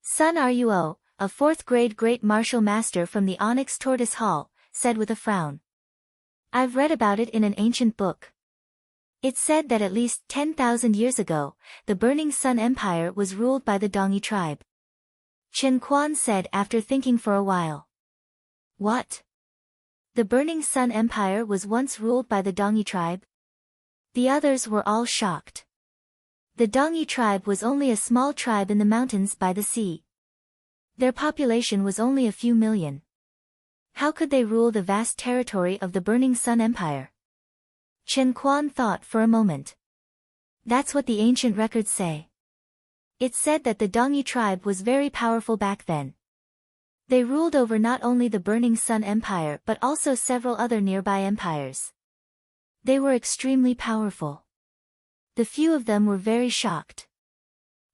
A: Sun Ruo, a 4th grade Great Martial Master from the Onyx Tortoise Hall, said with a frown. I've read about it in an ancient book. It said that at least 10,000 years ago, the Burning Sun Empire was ruled by the Dongi tribe. Chen Quan said after thinking for a while. What? The Burning Sun Empire was once ruled by the Dongi tribe? The others were all shocked. The Dongi tribe was only a small tribe in the mountains by the sea. Their population was only a few million. How could they rule the vast territory of the Burning Sun Empire? Chen Quan thought for a moment. That's what the ancient records say. It said that the Dongi tribe was very powerful back then. They ruled over not only the Burning Sun Empire but also several other nearby empires. They were extremely powerful. The few of them were very shocked.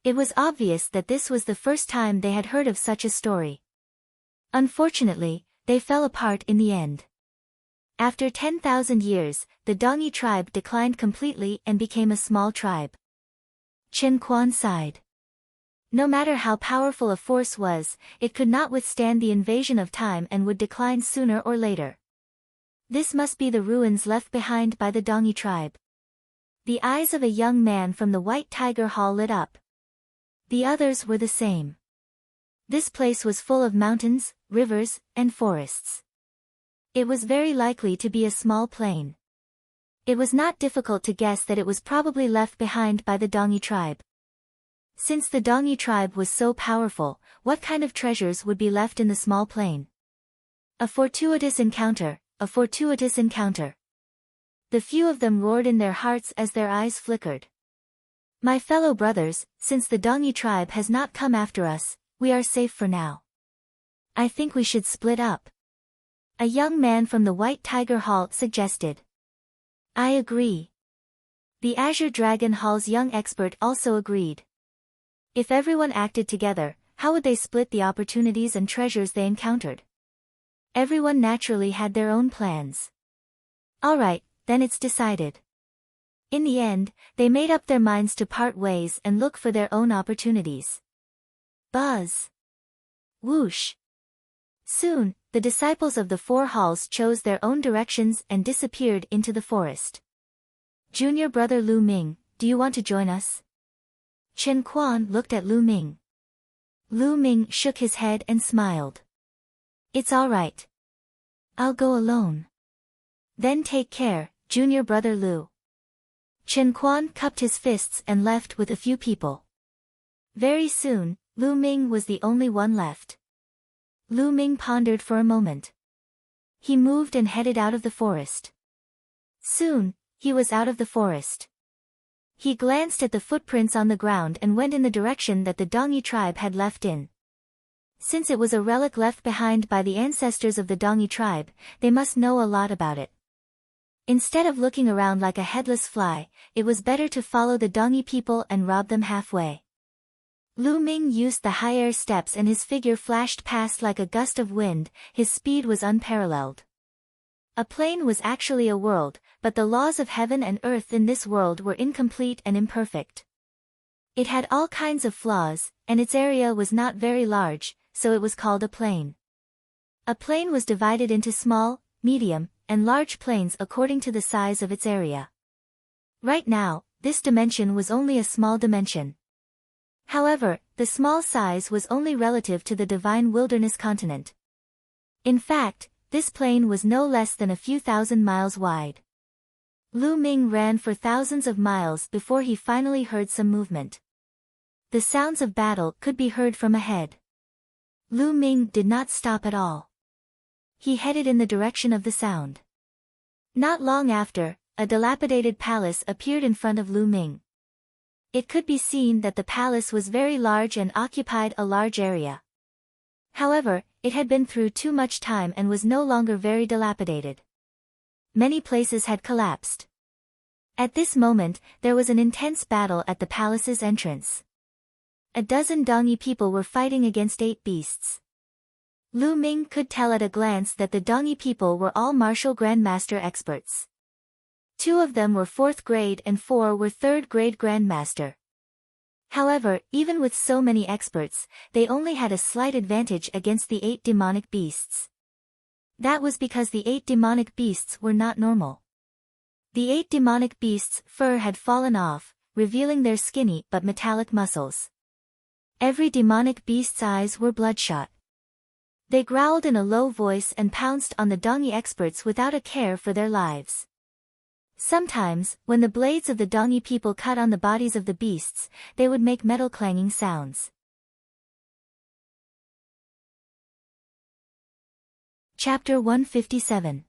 A: It was obvious that this was the first time they had heard of such a story. Unfortunately, they fell apart in the end. After 10,000 years, the Dongi tribe declined completely and became a small tribe. Chen Quan sighed. No matter how powerful a force was, it could not withstand the invasion of time and would decline sooner or later. This must be the ruins left behind by the Dongi tribe. The eyes of a young man from the White Tiger Hall lit up. The others were the same. This place was full of mountains, rivers, and forests. It was very likely to be a small plain. It was not difficult to guess that it was probably left behind by the Dongi tribe. Since the Dongi tribe was so powerful, what kind of treasures would be left in the small plain? A fortuitous encounter, a fortuitous encounter. The few of them roared in their hearts as their eyes flickered. My fellow brothers, since the Dongi tribe has not come after us, we are safe for now. I think we should split up. A young man from the White Tiger Hall suggested. I agree. The Azure Dragon Hall's young expert also agreed. If everyone acted together, how would they split the opportunities and treasures they encountered? Everyone naturally had their own plans. Alright, then it's decided. In the end, they made up their minds to part ways and look for their own opportunities. Buzz. Whoosh. Soon, the disciples of the 4 halls chose their own directions and disappeared into the forest. Junior brother Lu Ming, do you want to join us? Chen Quan looked at Lu Ming. Lu Ming shook his head and smiled. It's all right. I'll go alone. Then take care, junior brother Lu. Chen Quan cupped his fists and left with a few people. Very soon, Lu Ming was the only one left. Lu Ming pondered for a moment. He moved and headed out of the forest. Soon, he was out of the forest. He glanced at the footprints on the ground and went in the direction that the Dongi tribe had left in. Since it was a relic left behind by the ancestors of the Dongi tribe, they must know a lot about it. Instead of looking around like a headless fly, it was better to follow the Dongi people and rob them halfway. Lu Ming used the high air steps and his figure flashed past like a gust of wind, his speed was unparalleled. A plane was actually a world, but the laws of heaven and earth in this world were incomplete and imperfect. It had all kinds of flaws, and its area was not very large, so it was called a plane. A plane was divided into small, medium, and large planes according to the size of its area. Right now, this dimension was only a small dimension. However, the small size was only relative to the divine wilderness continent. In fact, this plane was no less than a few thousand miles wide. Lu Ming ran for thousands of miles before he finally heard some movement. The sounds of battle could be heard from ahead. Lu Ming did not stop at all. He headed in the direction of the sound. Not long after, a dilapidated palace appeared in front of Lu Ming. It could be seen that the palace was very large and occupied a large area. However, it had been through too much time and was no longer very dilapidated. Many places had collapsed. At this moment, there was an intense battle at the palace's entrance. A dozen Dongi people were fighting against 8 beasts. Lu Ming could tell at a glance that the Dongi people were all martial grandmaster experts. 2 of them were 4th grade and 4 were 3rd grade grandmaster. However, even with so many experts, they only had a slight advantage against the 8 demonic beasts. That was because the 8 demonic beasts were not normal. The 8 demonic beasts' fur had fallen off, revealing their skinny but metallic muscles. Every demonic beast's eyes were bloodshot. They growled in a low voice and pounced on the Dongi experts without a care for their lives. Sometimes, when the blades of the Dongi people cut on the bodies of the beasts, they would make metal clanging sounds. Chapter 157.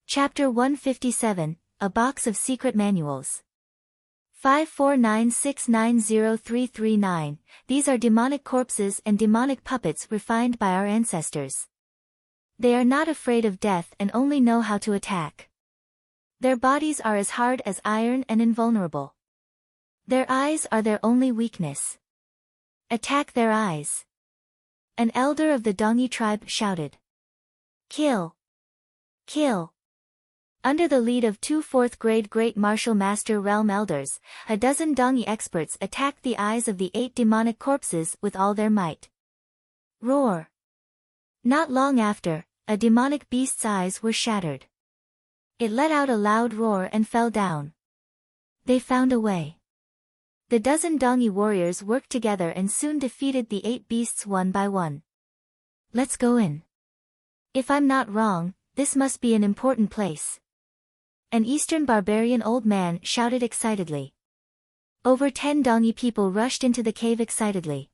A: Chapter 157, A Box of Secret Manuals. 549690339, these are demonic corpses and demonic puppets refined by our ancestors. They are not afraid of death and only know how to attack. Their bodies are as hard as iron and invulnerable. Their eyes are their only weakness. Attack their eyes. An elder of the Dongi tribe shouted. Kill! Kill! Under the lead of 2 4th grade Great Martial Master Realm Elders, a dozen Dongi experts attacked the eyes of the 8 demonic corpses with all their might. Roar! Not long after, a demonic beast's eyes were shattered. It let out a loud roar and fell down. They found a way. The dozen Dongi warriors worked together and soon defeated the 8 beasts one by one. Let's go in. If I'm not wrong, this must be an important place. An Eastern barbarian old man shouted excitedly. Over 10 Dongi people rushed into the cave excitedly.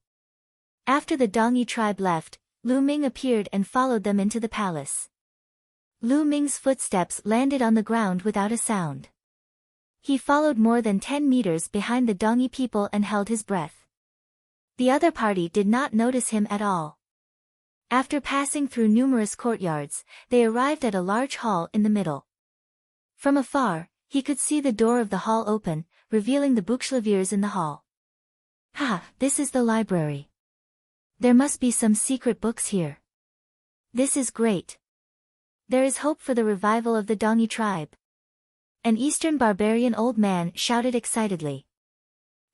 A: After the Dongi tribe left, Lu Ming appeared and followed them into the palace. Lu Ming's footsteps landed on the ground without a sound. He followed more than 10 meters behind the Dongi people and held his breath. The other party did not notice him at all. After passing through numerous courtyards, they arrived at a large hall in the middle. From afar, he could see the door of the hall open, revealing the bookshelves in the hall. Ha! This is the library. There must be some secret books here. This is great. There is hope for the revival of the Dongi tribe. An Eastern barbarian old man shouted excitedly.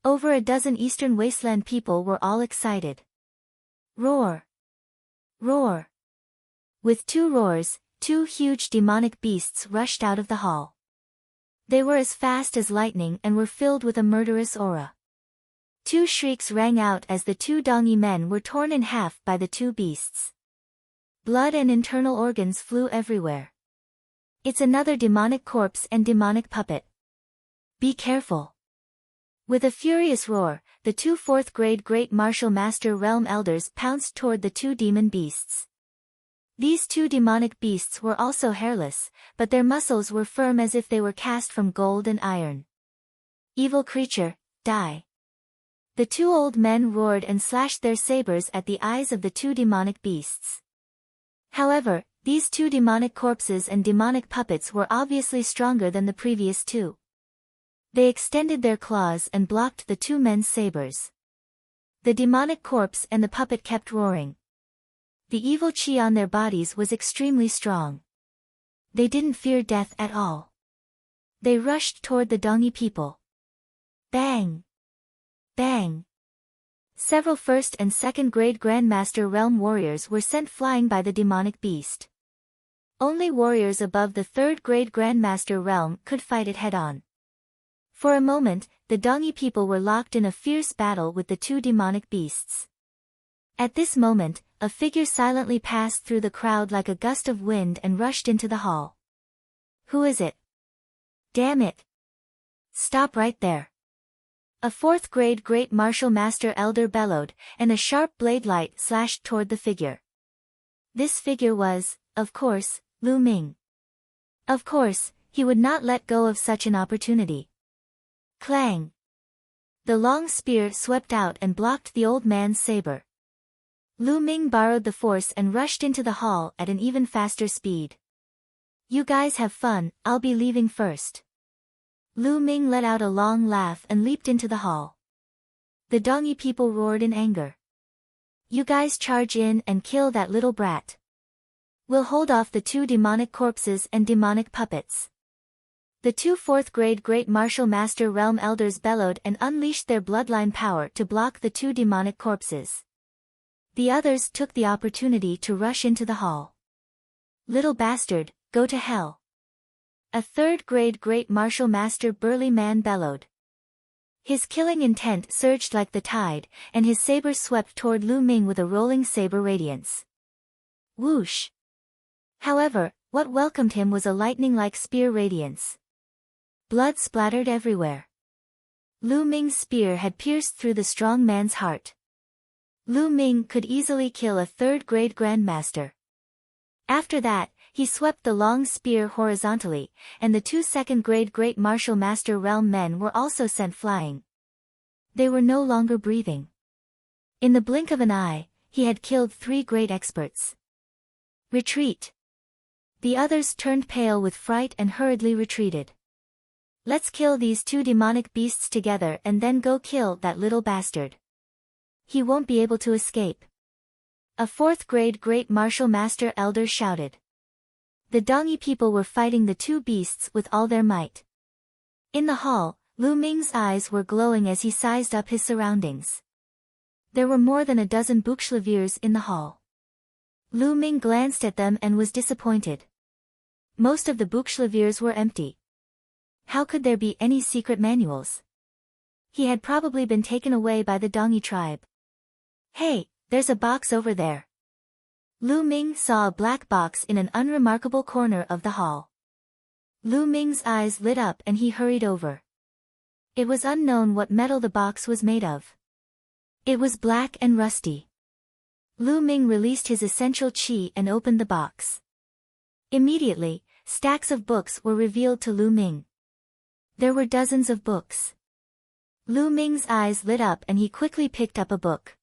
A: Over a dozen Eastern wasteland people were all excited. Roar! Roar! With 2 roars, 2 huge demonic beasts rushed out of the hall. They were as fast as lightning and were filled with a murderous aura. 2 shrieks rang out as the 2 Dongi men were torn in half by the 2 beasts. Blood and internal organs flew everywhere. It's another demonic corpse and demonic puppet. Be careful. With a furious roar, the 2 4th grade Great Martial Master Realm Elders pounced toward the 2 demon beasts. These 2 demonic beasts were also hairless, but their muscles were firm as if they were cast from gold and iron. Evil creature, die. The 2 old men roared and slashed their sabers at the eyes of the 2 demonic beasts. However, these 2 demonic corpses and demonic puppets were obviously stronger than the previous 2. They extended their claws and blocked the 2 men's sabers. The demonic corpse and the puppet kept roaring. The evil chi on their bodies was extremely strong. They didn't fear death at all. They rushed toward the Dongi people. Bang! Bang! Several 1st and 2nd grade Grandmaster Realm warriors were sent flying by the demonic beast. Only warriors above the 3rd grade Grandmaster Realm could fight it head-on. For a moment, the Dongi people were locked in a fierce battle with the 2 demonic beasts. At this moment, a figure silently passed through the crowd like a gust of wind and rushed into the hall. Who is it? Damn it! Stop right there. A fourth grade Great Martial Master Elder bellowed, and a sharp blade light slashed toward the figure. This figure was, of course, Lu Ming. Of course, he would not let go of such an opportunity. Clang! The long spear swept out and blocked the old man's saber. Lu Ming borrowed the force and rushed into the hall at an even faster speed. You guys have fun, I'll be leaving first. Lu Ming let out a long laugh and leaped into the hall. The Dongyi people roared in anger. You guys charge in and kill that little brat. We'll hold off the two demonic corpses and demonic puppets. The two fourth-grade Great Martial Master Realm Elders bellowed and unleashed their bloodline power to block the two demonic corpses. The others took the opportunity to rush into the hall. Little bastard, go to hell. A third-grade Great Martial Master Burly Man bellowed. His killing intent surged like the tide, and his saber swept toward Lu Ming with a rolling saber radiance. Whoosh! However, what welcomed him was a lightning-like spear radiance. Blood splattered everywhere. Lu Ming's spear had pierced through the strong man's heart. Lu Ming could easily kill a third-grade Grandmaster. After that, he swept the long spear horizontally, and the two second-grade Great Martial Master Realm men were also sent flying. They were no longer breathing. In the blink of an eye, he had killed 3 great experts. Retreat! The others turned pale with fright and hurriedly retreated. Let's kill these 2 demonic beasts together and then go kill that little bastard. He won't be able to escape. A fourth-grade Great Martial Master Elder shouted. The Dongyi people were fighting the 2 beasts with all their might. In the hall, Lu Ming's eyes were glowing as he sized up his surroundings. There were more than a dozen bookshelves in the hall. Lu Ming glanced at them and was disappointed. Most of the bookshelves were empty. How could there be any secret manuals? He had probably been taken away by the Dongyi tribe. Hey, there's a box over there. Lu Ming saw a black box in an unremarkable corner of the hall. Lu Ming's eyes lit up and he hurried over. It was unknown what metal the box was made of. It was black and rusty. Lu Ming released his essential qi and opened the box. Immediately, stacks of books were revealed to Lu Ming. There were dozens of books. Lu Ming's eyes lit up and he quickly picked up a book.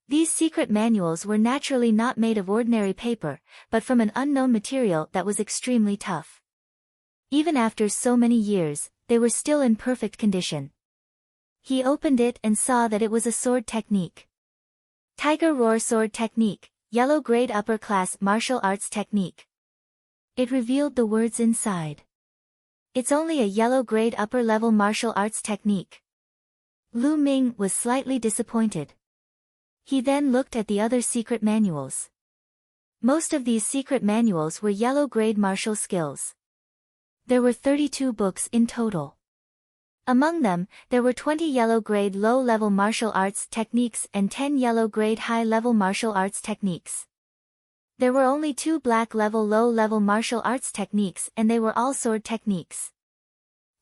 A: These secret manuals were naturally not made of ordinary paper, but from an unknown material that was extremely tough. Even after so many years, they were still in perfect condition. He opened it and saw that it was a sword technique. Tiger Roar Sword Technique, Yellow Grade Upper Class Martial Arts Technique. It revealed the words inside. It's only a yellow grade upper level martial arts technique. Lu Ming was slightly disappointed. He then looked at the other secret manuals. Most of these secret manuals were yellow grade martial skills. There were 32 books in total. Among them, there were 20 yellow grade low-level martial arts techniques and 10 yellow grade high-level martial arts techniques. There were only 2 black-level low-level martial arts techniques and they were all sword techniques.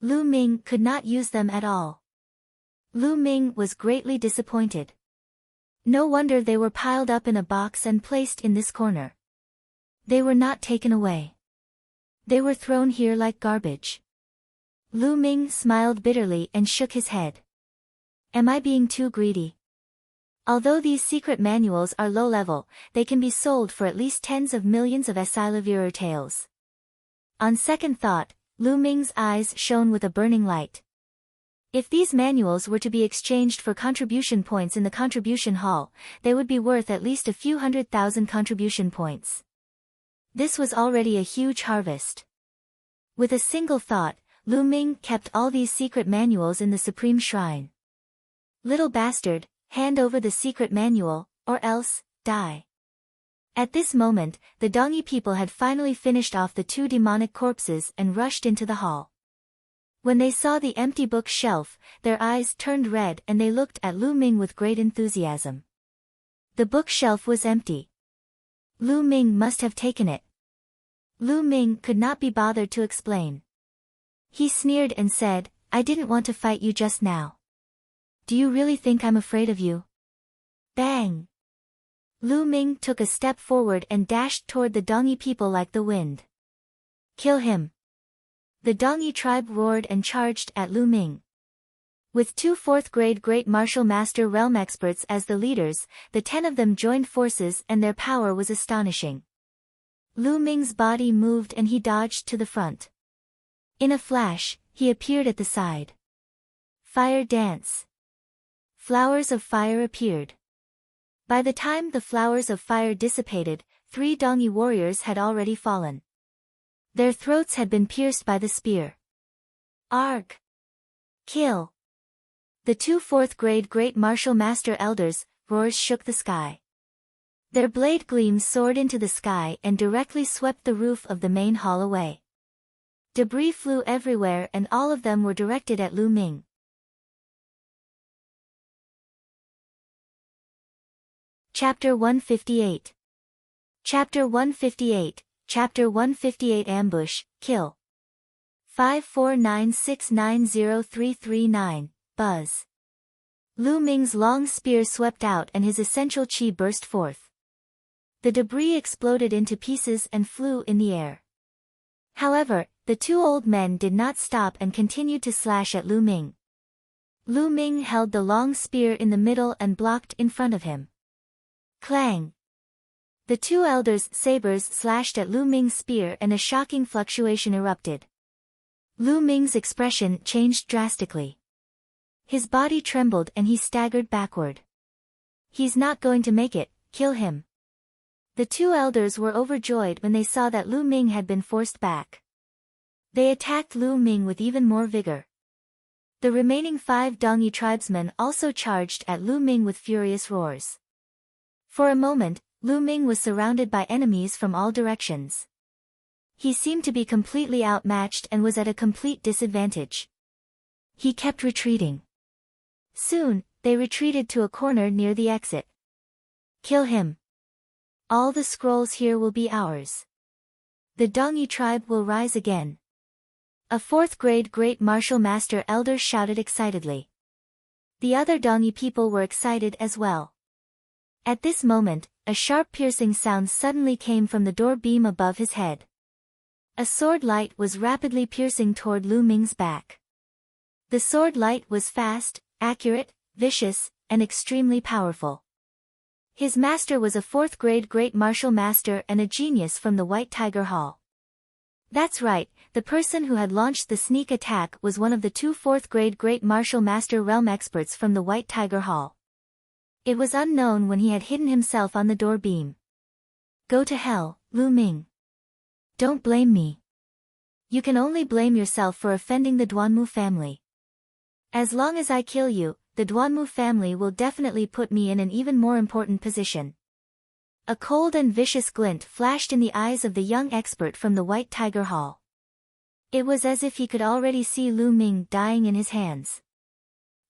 A: Lu Ming could not use them at all. Lu Ming was greatly disappointed. No wonder they were piled up in a box and placed in this corner. They were not taken away. They were thrown here like garbage. Lu Ming smiled bitterly and shook his head. Am I being too greedy? Although these secret manuals are low-level, they can be sold for at least tens of millions of Esilavir taels. On second thought, Lu Ming's eyes shone with a burning light. If these manuals were to be exchanged for contribution points in the contribution hall, they would be worth at least a few 100,000 contribution points. This was already a huge harvest. With a single thought, Lu Ming kept all these secret manuals in the Supreme Shrine. Little bastard, hand over the secret manual, or else, die. At this moment, the Dongyi people had finally finished off the 2 demonic corpses and rushed into the hall. When they saw the empty bookshelf, their eyes turned red and they looked at Lu Ming with great enthusiasm. The bookshelf was empty. Lu Ming must have taken it. Lu Ming could not be bothered to explain. He sneered and said, I didn't want to fight you just now. do you really think I'm afraid of you? Bang! Lu Ming took a step forward and dashed toward the Dongi people like the wind. Kill him! The Dongi tribe roared and charged at Lu Ming. With 2 4th-grade Great Martial Master Realm experts as the leaders, the 10 of them joined forces and their power was astonishing. Lu Ming's body moved and he dodged to the front. In a flash, he appeared at the side. Fire dance. Flowers of fire appeared. By the time the flowers of fire dissipated, 3 Dongi warriors had already fallen. Their throats had been pierced by the spear. Arg! Kill! The 2 4th-grade Great Martial Master Elders' roars shook the sky. Their blade gleams soared into the sky and directly swept the roof of the main hall away. Debris flew everywhere and all of them were directed at Lu Ming. Chapter 158. Chapter 158, Chapter 158 Ambush, Kill. 549690339, Buzz. Lu Ming's long spear swept out and his essential chi burst forth. The debris exploded into pieces and flew in the air. However, the 2 old men did not stop and continued to slash at Lu Ming. Lu Ming held the long spear in the middle and blocked in front of him. Clang! The 2 elders' sabers slashed at Lu Ming's spear and a shocking fluctuation erupted. Lu Ming's expression changed drastically. His body trembled and he staggered backward. He's not going to make it, kill him. The 2 elders were overjoyed when they saw that Lu Ming had been forced back. They attacked Lu Ming with even more vigor. The remaining 5 Dongi tribesmen also charged at Lu Ming with furious roars. For a moment, Lu Ming was surrounded by enemies from all directions. He seemed to be completely outmatched and was at a complete disadvantage. He kept retreating. Soon, they retreated to a corner near the exit. Kill him. All the scrolls here will be ours. The Dongi tribe will rise again. A 4th-grade Great Martial Master Elder shouted excitedly. The other Dongi people were excited as well. At this moment, a sharp piercing sound suddenly came from the door beam above his head. A sword light was rapidly piercing toward Lu Ming's back. The sword light was fast, accurate, vicious, and extremely powerful. His master was a 4th-grade Great Martial Master and a genius from the White Tiger Hall. That's right, the person who had launched the sneak attack was one of the 2 4th-grade Great Martial Master Realm experts from the White Tiger Hall. It was unknown when he had hidden himself on the door beam. Go to hell, Lu Ming. Don't blame me. You can only blame yourself for offending the Duanmu family. As long as I kill you, the Duanmu family will definitely put me in an even more important position. A cold and vicious glint flashed in the eyes of the young expert from the White Tiger Hall. It was as if he could already see Lu Ming dying in his hands.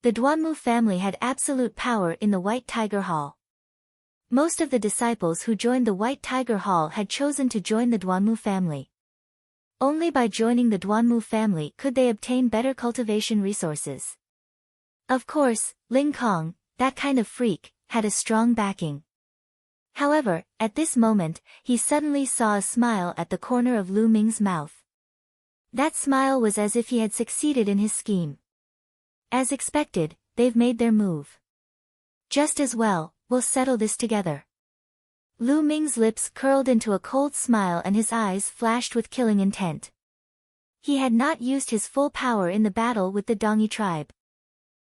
A: The Duanmu family had absolute power in the White Tiger Hall. Most of the disciples who joined the White Tiger Hall had chosen to join the Duanmu family. Only by joining the Duanmu family could they obtain better cultivation resources. Of course, Ling Kong, that kind of freak, had a strong backing. However, at this moment, he suddenly saw a smile at the corner of Lu Ming's mouth. That smile was as if he had succeeded in his scheme. As expected, they've made their move. Just as well, we'll settle this together. Lu Ming's lips curled into a cold smile and his eyes flashed with killing intent. He had not used his full power in the battle with the Dongi tribe.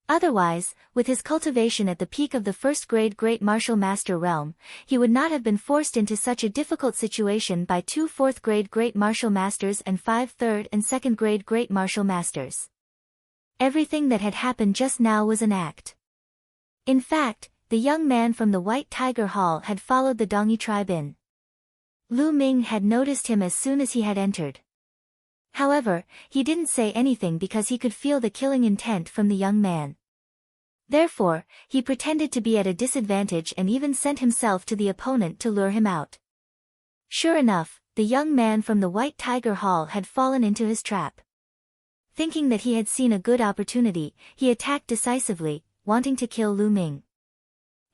A: Otherwise, with his cultivation at the peak of the 1st-grade Great Martial Master realm, he would not have been forced into such a difficult situation by 2 4th-grade Great Martial Masters and 5 3rd and 2nd-grade Great Martial Masters. Everything that had happened just now was an act. In fact, the young man from the White Tiger Hall had followed the Dongi tribe in. Lu Ming had noticed him as soon as he had entered. However, he didn't say anything because he could feel the killing intent from the young man. Therefore, he pretended to be at a disadvantage and even sent himself to the opponent to lure him out. Sure enough, the young man from the White Tiger Hall had fallen into his trap. Thinking that he had seen a good opportunity, he attacked decisively, wanting to kill Lu Ming.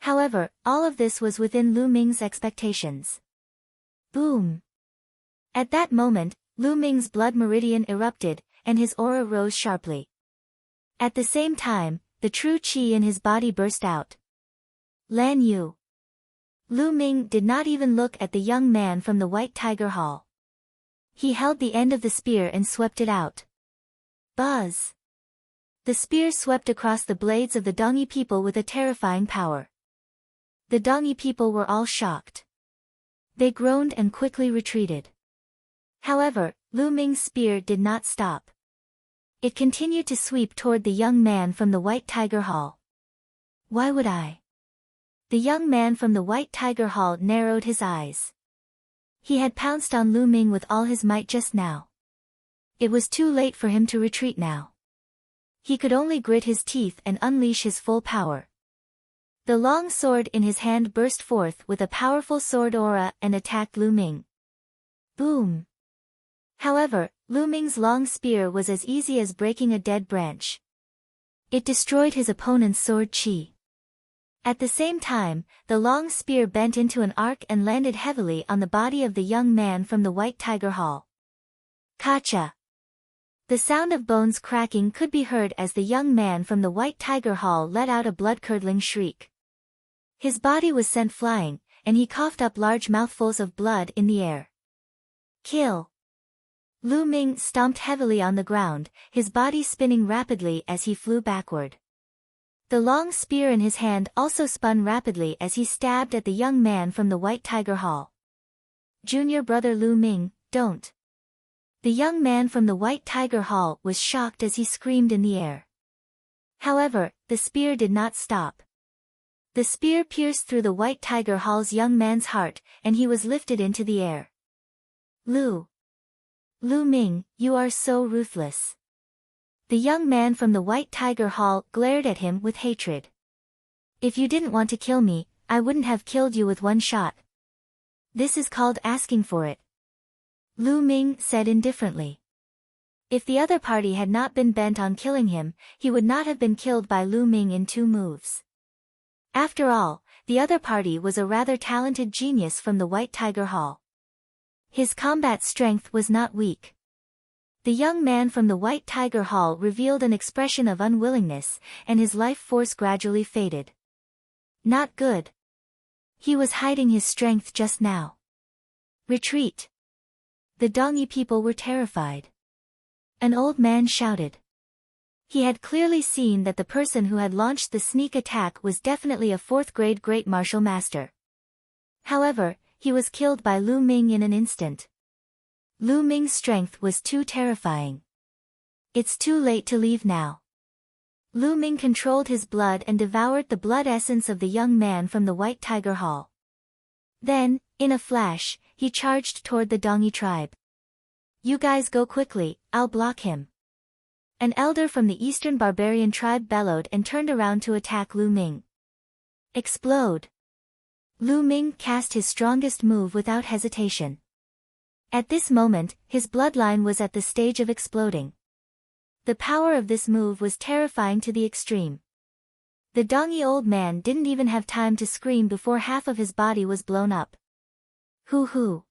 A: However, all of this was within Lu Ming's expectations. Boom! At that moment, Lu Ming's blood meridian erupted, and his aura rose sharply. At the same time, the true qi in his body burst out. Lan Yu. Lu Ming did not even look at the young man from the White Tiger Hall. He held the end of the spear and swept it out. Buzz! The spear swept across the blades of the Dongi people with a terrifying power. The Dongi people were all shocked. They groaned and quickly retreated. However, Lu Ming's spear did not stop. It continued to sweep toward the young man from the White Tiger Hall. Why would I? The young man from the White Tiger Hall narrowed his eyes. He had pounced on Lu Ming with all his might just now. It was too late for him to retreat now. He could only grit his teeth and unleash his full power. The long sword in his hand burst forth with a powerful sword aura and attacked Lu Ming. Boom! However, Lu Ming's long spear was as easy as breaking a dead branch. It destroyed his opponent's sword qi. At the same time, the long spear bent into an arc and landed heavily on the body of the young man from the White Tiger Hall. Kacha! The sound of bones cracking could be heard as the young man from the White Tiger Hall let out a blood-curdling shriek. His body was sent flying, and he coughed up large mouthfuls of blood in the air. Kill! Lu Ming stomped heavily on the ground, his body spinning rapidly as he flew backward. The long spear in his hand also spun rapidly as he stabbed at the young man from the White Tiger Hall. Junior brother Lu Ming, don't! The young man from the White Tiger Hall was shocked as he screamed in the air. However, the spear did not stop. The spear pierced through the White Tiger Hall's young man's heart, and he was lifted into the air. Lu Ming, you are so ruthless. The young man from the White Tiger Hall glared at him with hatred. If you didn't want to kill me, I wouldn't have killed you with one shot. This is called asking for it. Lu Ming said indifferently. If the other party had not been bent on killing him, he would not have been killed by Lu Ming in 2 moves. After all, the other party was a rather talented genius from the White Tiger Hall. His combat strength was not weak. The young man from the White Tiger Hall revealed an expression of unwillingness, and his life force gradually faded. Not good. He was hiding his strength just now. Retreat! The Dongi people were terrified. An old man shouted. He had clearly seen that the person who had launched the sneak attack was definitely a 4th-grade great martial master. However, he was killed by Lu Ming in an instant. Lu Ming's strength was too terrifying. It's too late to leave now. Lu Ming controlled his blood and devoured the blood essence of the young man from the White Tiger Hall. Then, in a flash, he charged toward the Dongi tribe. You guys go quickly, I'll block him. An elder from the Eastern Barbarian tribe bellowed and turned around to attack Lu Ming. Explode! Lu Ming cast his strongest move without hesitation. At this moment, his bloodline was at the stage of exploding. The power of this move was terrifying to the extreme. The Dongi old man didn't even have time to scream before half of his body was blown up. Hoo!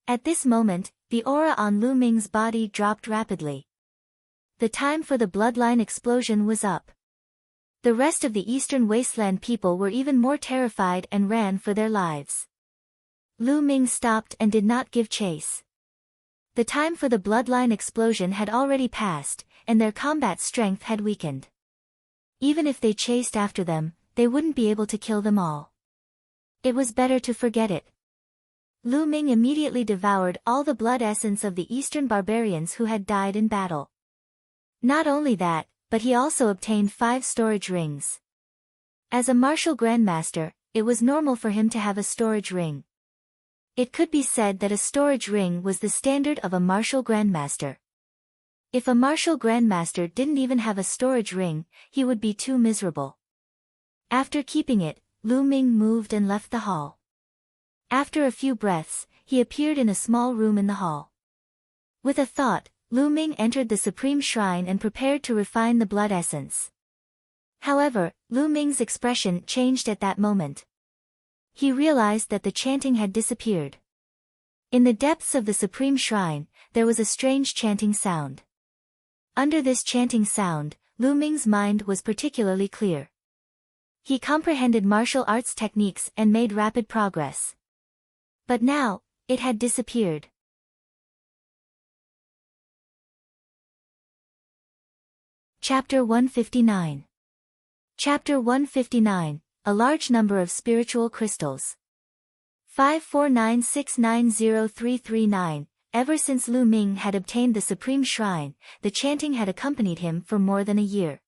A: At this moment, the aura on Lu Ming's body dropped rapidly. The time for the bloodline explosion was up. The rest of the Eastern Wasteland people were even more terrified and ran for their lives. Lu Ming stopped and did not give chase. The time for the bloodline explosion had already passed, and their combat strength had weakened. Even if they chased after them, they wouldn't be able to kill them all. It was better to forget it. Lu Ming immediately devoured all the blood essence of the Eastern barbarians who had died in battle. Not only that, but he also obtained 5 storage rings. As a martial grandmaster, it was normal for him to have a storage ring. It could be said that a storage ring was the standard of a martial grandmaster. If a martial grandmaster didn't even have a storage ring, he would be too miserable. After keeping it, Lu Ming moved and left the hall. After a few breaths, he appeared in a small room in the hall. With a thought, Lu Ming entered the Supreme Shrine and prepared to refine the blood essence. However, Lu Ming's expression changed at that moment. He realized that the chanting had disappeared. In the depths of the Supreme Shrine, there was a strange chanting sound. Under this chanting sound, Lu Ming's mind was particularly clear. He comprehended martial arts techniques and made rapid progress. But now, it had disappeared. Chapter 159. Chapter 159, A Large Number of Spiritual Crystals. 549690339. Ever since Lu Ming had obtained the Supreme Shrine, the chanting had accompanied him for more than a year.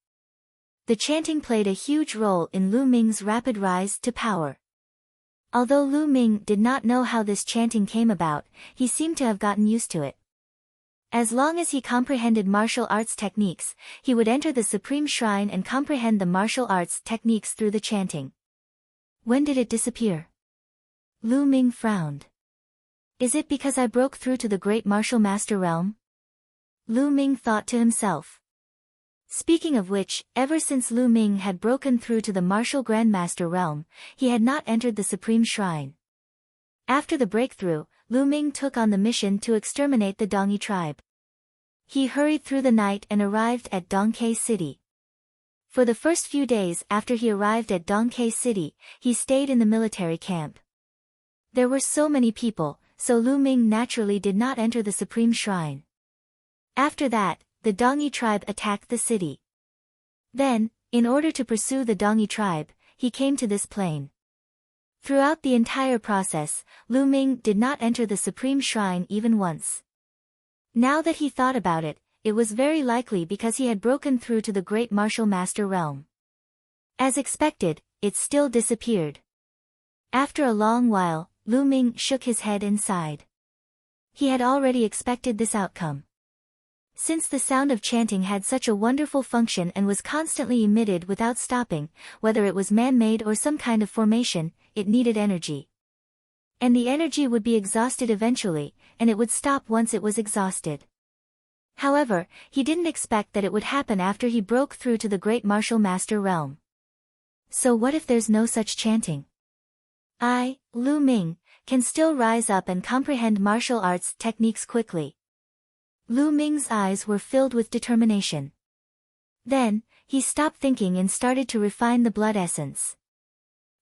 A: The chanting played a huge role in Lu Ming's rapid rise to power. Although Lu Ming did not know how this chanting came about, he seemed to have gotten used to it. As long as he comprehended martial arts techniques, he would enter the Supreme Shrine and comprehend the martial arts techniques through the chanting. When did it disappear? Lu Ming frowned. Is it because I broke through to the Great Martial Master realm? Lu Ming thought to himself. Speaking of which, ever since Lu Ming had broken through to the Martial Grandmaster realm, he had not entered the Supreme Shrine. After the breakthrough, Lu Ming took on the mission to exterminate the Dongi tribe. He hurried through the night and arrived at Dongke City. For the first few days after he arrived at Dongke City, he stayed in the military camp. There were so many people, so Lu Ming naturally did not enter the Supreme Shrine. After that, the Dongi tribe attacked the city. Then, in order to pursue the Dongi tribe, he came to this plain. Throughout the entire process, Lu Ming did not enter the Supreme Shrine even once. Now that he thought about it, it was very likely because he had broken through to the Great Martial Master realm. As expected, it still disappeared. After a long while, Lu Ming shook his head and sighed. He had already expected this outcome. Since the sound of chanting had such a wonderful function and was constantly emitted without stopping, whether it was man-made or some kind of formation, it needed energy. And the energy would be exhausted eventually, and it would stop once it was exhausted. However, he didn't expect that it would happen after he broke through to the Great Martial Master realm. So what if there's no such chanting? I, Lu Ming, can still rise up and comprehend martial arts techniques quickly. Lu Ming's eyes were filled with determination. Then, he stopped thinking and started to refine the blood essence.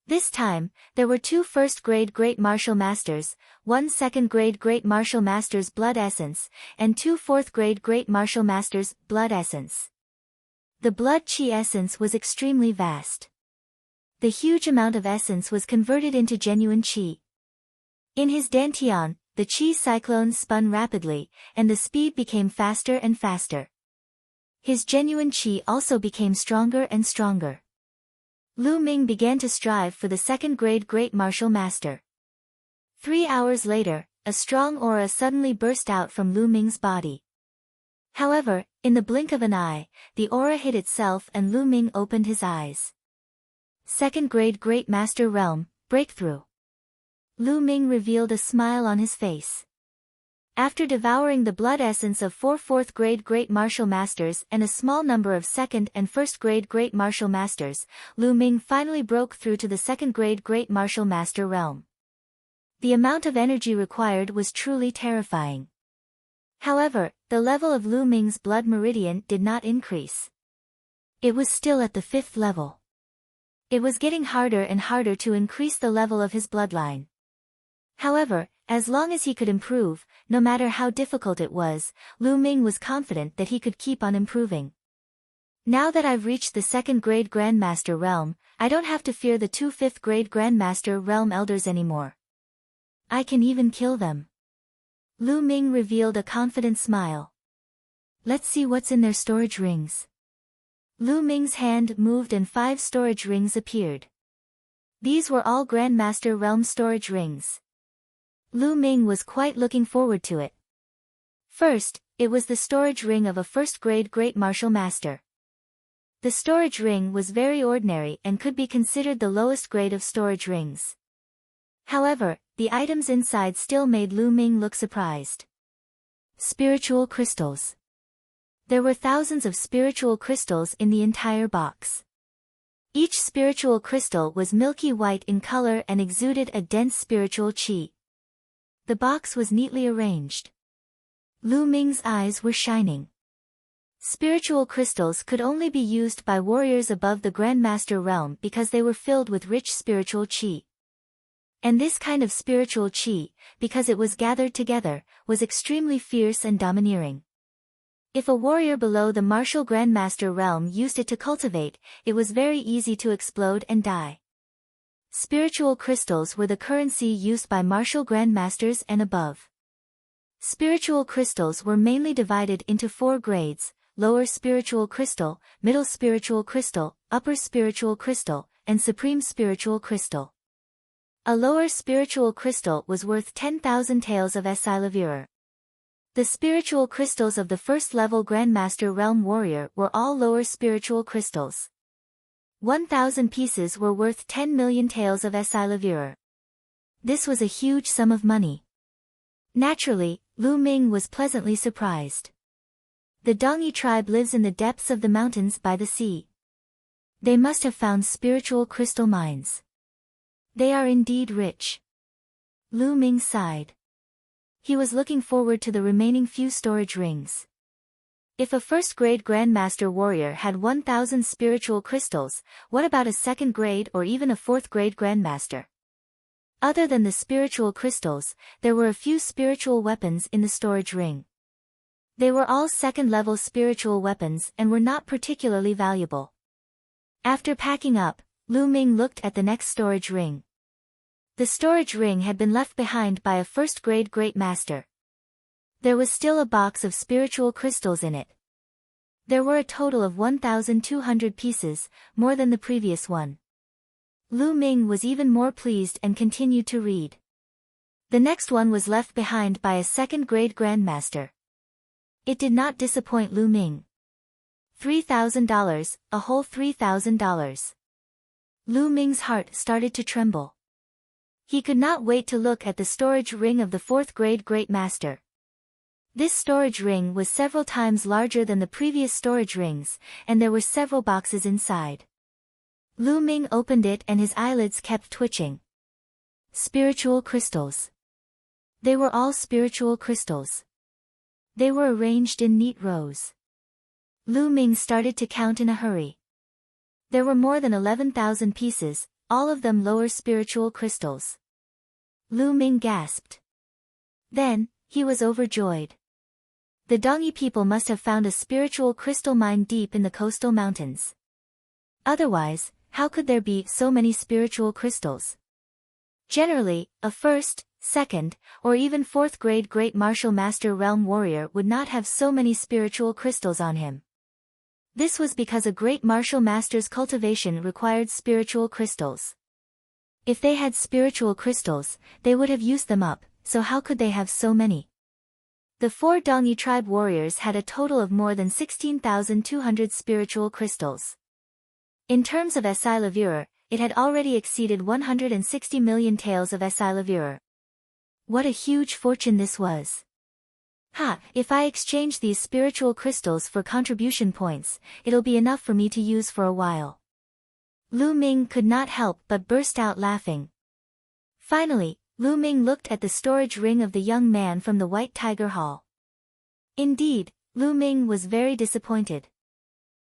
A: This time, there were 2 first-grade Great Martial Masters, 1 second-grade Great Martial Master's blood essence, and 2 fourth-grade Great Martial Master's blood essence. The blood chi essence was extremely vast. The huge amount of essence was converted into genuine chi. In his dantian, the chi cyclone spun rapidly, and the speed became faster and faster. His genuine chi also became stronger and stronger. Lu Ming began to strive for the second-grade Great Martial Master. 3 hours later, a strong aura suddenly burst out from Lu Ming's body. However, in the blink of an eye, the aura hid itself and Lu Ming opened his eyes. Second-grade Great Master Realm, Breakthrough. Lu Ming revealed a smile on his face. After devouring the blood essence of 4 fourth-grade Great Martial Masters and a small number of second- and first-grade Great Martial Masters, Lu Ming finally broke through to the second-grade Great Martial Master realm. The amount of energy required was truly terrifying. However, the level of Lu Ming's blood meridian did not increase. It was still at the 5th level. It was getting harder and harder to increase the level of his bloodline. However, as long as he could improve, no matter how difficult it was, Lu Ming was confident that he could keep on improving. Now that I've reached the second-grade Grandmaster realm, I don't have to fear the 2 fifth-grade Grandmaster realm elders anymore. I can even kill them. Lu Ming revealed a confident smile. Let's see what's in their storage rings. Lu Ming's hand moved and 5 storage rings appeared. These were all Grandmaster realm storage rings. Lu Ming was quite looking forward to it. First, it was the storage ring of a first-grade Great Martial Master. The storage ring was very ordinary and could be considered the lowest grade of storage rings. However, the items inside still made Lu Ming look surprised. Spiritual crystals. There were thousands of spiritual crystals in the entire box. Each spiritual crystal was milky white in color and exuded a dense spiritual qi. The box was neatly arranged. Lu Ming's eyes were shining. Spiritual crystals could only be used by warriors above the Grandmaster realm because they were filled with rich spiritual qi. And this kind of spiritual qi, because it was gathered together, was extremely fierce and domineering. If a warrior below the martial Grandmaster realm used it to cultivate, it was very easy to explode and die. Spiritual crystals were the currency used by martial Grandmasters and above. Spiritual crystals were mainly divided into 4 grades: lower spiritual crystal, middle spiritual crystal, upper spiritual crystal, and supreme spiritual crystal. A lower spiritual crystal was worth 10,000 taels of Esilavir. The spiritual crystals of the first-level Grandmaster Realm Warrior were all lower spiritual crystals. 1,000 pieces were worth 10 million taels of Esilavir. This was a huge sum of money. Naturally, Lu Ming was pleasantly surprised. The Dongyi tribe lives in the depths of the mountains by the sea. They must have found spiritual crystal mines. They are indeed rich. Lu Ming sighed. He was looking forward to the remaining few storage rings. If a first-grade Grandmaster Warrior had 1,000 spiritual crystals, what about a second-grade or even a fourth-grade Grandmaster? Other than the spiritual crystals, there were a few spiritual weapons in the storage ring. They were all second-level spiritual weapons and were not particularly valuable. After packing up, Lu Ming looked at the next storage ring. The storage ring had been left behind by a first-grade Great Master. There was still a box of spiritual crystals in it. There were a total of 1,200 pieces, more than the previous one. Lu Ming was even more pleased and continued to read. The next one was left behind by a second-grade Grandmaster. It did not disappoint Lu Ming. $3,000, a whole $3,000. Lu Ming's heart started to tremble. He could not wait to look at the storage ring of the fourth-grade Great Master. This storage ring was several times larger than the previous storage rings, and there were several boxes inside. Lu Ming opened it and his eyelids kept twitching. Spiritual crystals. They were all spiritual crystals. They were arranged in neat rows. Lu Ming started to count in a hurry. There were more than 11,000 pieces, all of them lower spiritual crystals. Lu Ming gasped. Then, he was overjoyed. The Dongyi people must have found a spiritual crystal mine deep in the coastal mountains. Otherwise, how could there be so many spiritual crystals? Generally, a first, second, or even fourth-grade Great Martial Master Realm Warrior would not have so many spiritual crystals on him. This was because a Great Martial Master's cultivation required spiritual crystals. If they had spiritual crystals, they would have used them up, so how could they have so many? The 4 Dongyi tribe warriors had a total of more than 16,200 spiritual crystals. In terms of Esilavir, it had already exceeded 160 million taels of Esilavir. What a huge fortune this was! Ha, if I exchange these spiritual crystals for contribution points, it'll be enough for me to use for a while. Lu Ming could not help but burst out laughing. Finally, Lu Ming looked at the storage ring of the young man from the White Tiger Hall. Indeed, Lu Ming was very disappointed.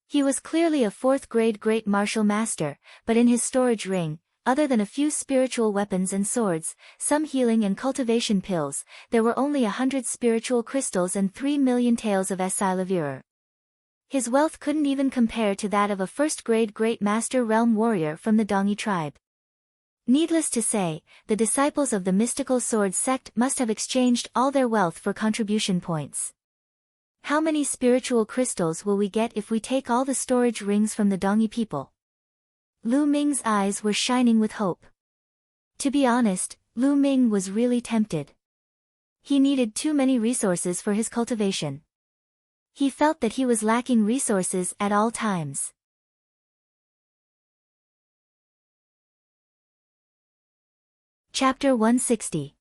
A: He was clearly a fourth-grade Great Martial Master, but in his storage ring, other than a few spiritual weapons and swords, some healing and cultivation pills, there were only 100 spiritual crystals and 3 million taels of Esilavir. His wealth couldn't even compare to that of a first-grade Great Master Realm Warrior from the Dongyi tribe. Needless to say, the disciples of the mystical sword sect must have exchanged all their wealth for contribution points. How many spiritual crystals will we get if we take all the storage rings from the Dongyi people? Lu Ming's eyes were shining with hope. To be honest, Lu Ming was really tempted. He needed too many resources for his cultivation. He felt that he was lacking resources at all times. Chapter 160.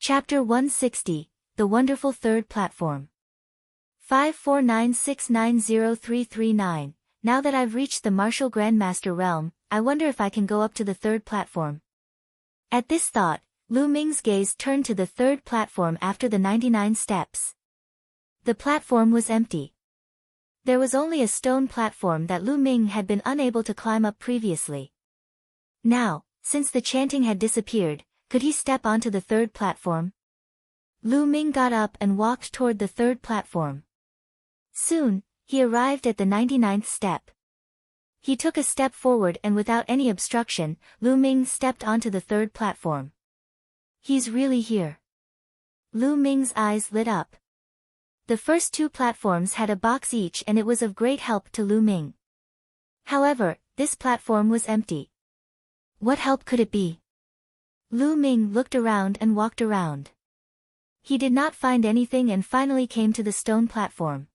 A: Chapter 160, The Wonderful Third Platform. 549690339, now that I've reached the martial grandmaster realm, I wonder if I can go up to the third platform. At this thought, Lu Ming's gaze turned to the third platform after the 99 steps. The platform was empty. There was only a stone platform that Lu Ming had been unable to climb up previously. Now, since the chanting had disappeared, could he step onto the third platform? Lu Ming got up and walked toward the third platform. Soon, he arrived at the 99th step. He took a step forward and without any obstruction, Lu Ming stepped onto the third platform. He's really here. Lu Ming's eyes lit up. The first two platforms had a box each and it was of great help to Lu Ming. However, this platform was empty. What help could it be? Lu Ming looked around and walked around. He did not find anything and finally came to the stone platform.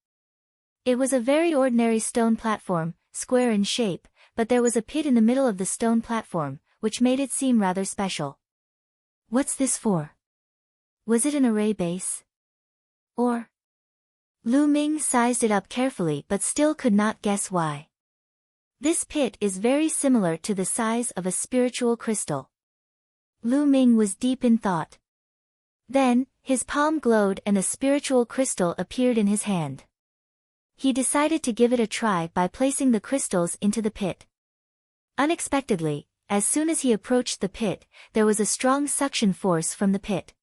A: It was a very ordinary stone platform, square in shape, but there was a pit in the middle of the stone platform, which made it seem rather special. What's this for? Was it an array base? Or? Lu Ming sized it up carefully but still could not guess why. This pit is very similar to the size of a spiritual crystal. Lu Ming was deep in thought. Then, his palm glowed and a spiritual crystal appeared in his hand. He decided to give it a try by placing the crystals into the pit. Unexpectedly, as soon as he approached the pit, there was a strong suction force from the pit.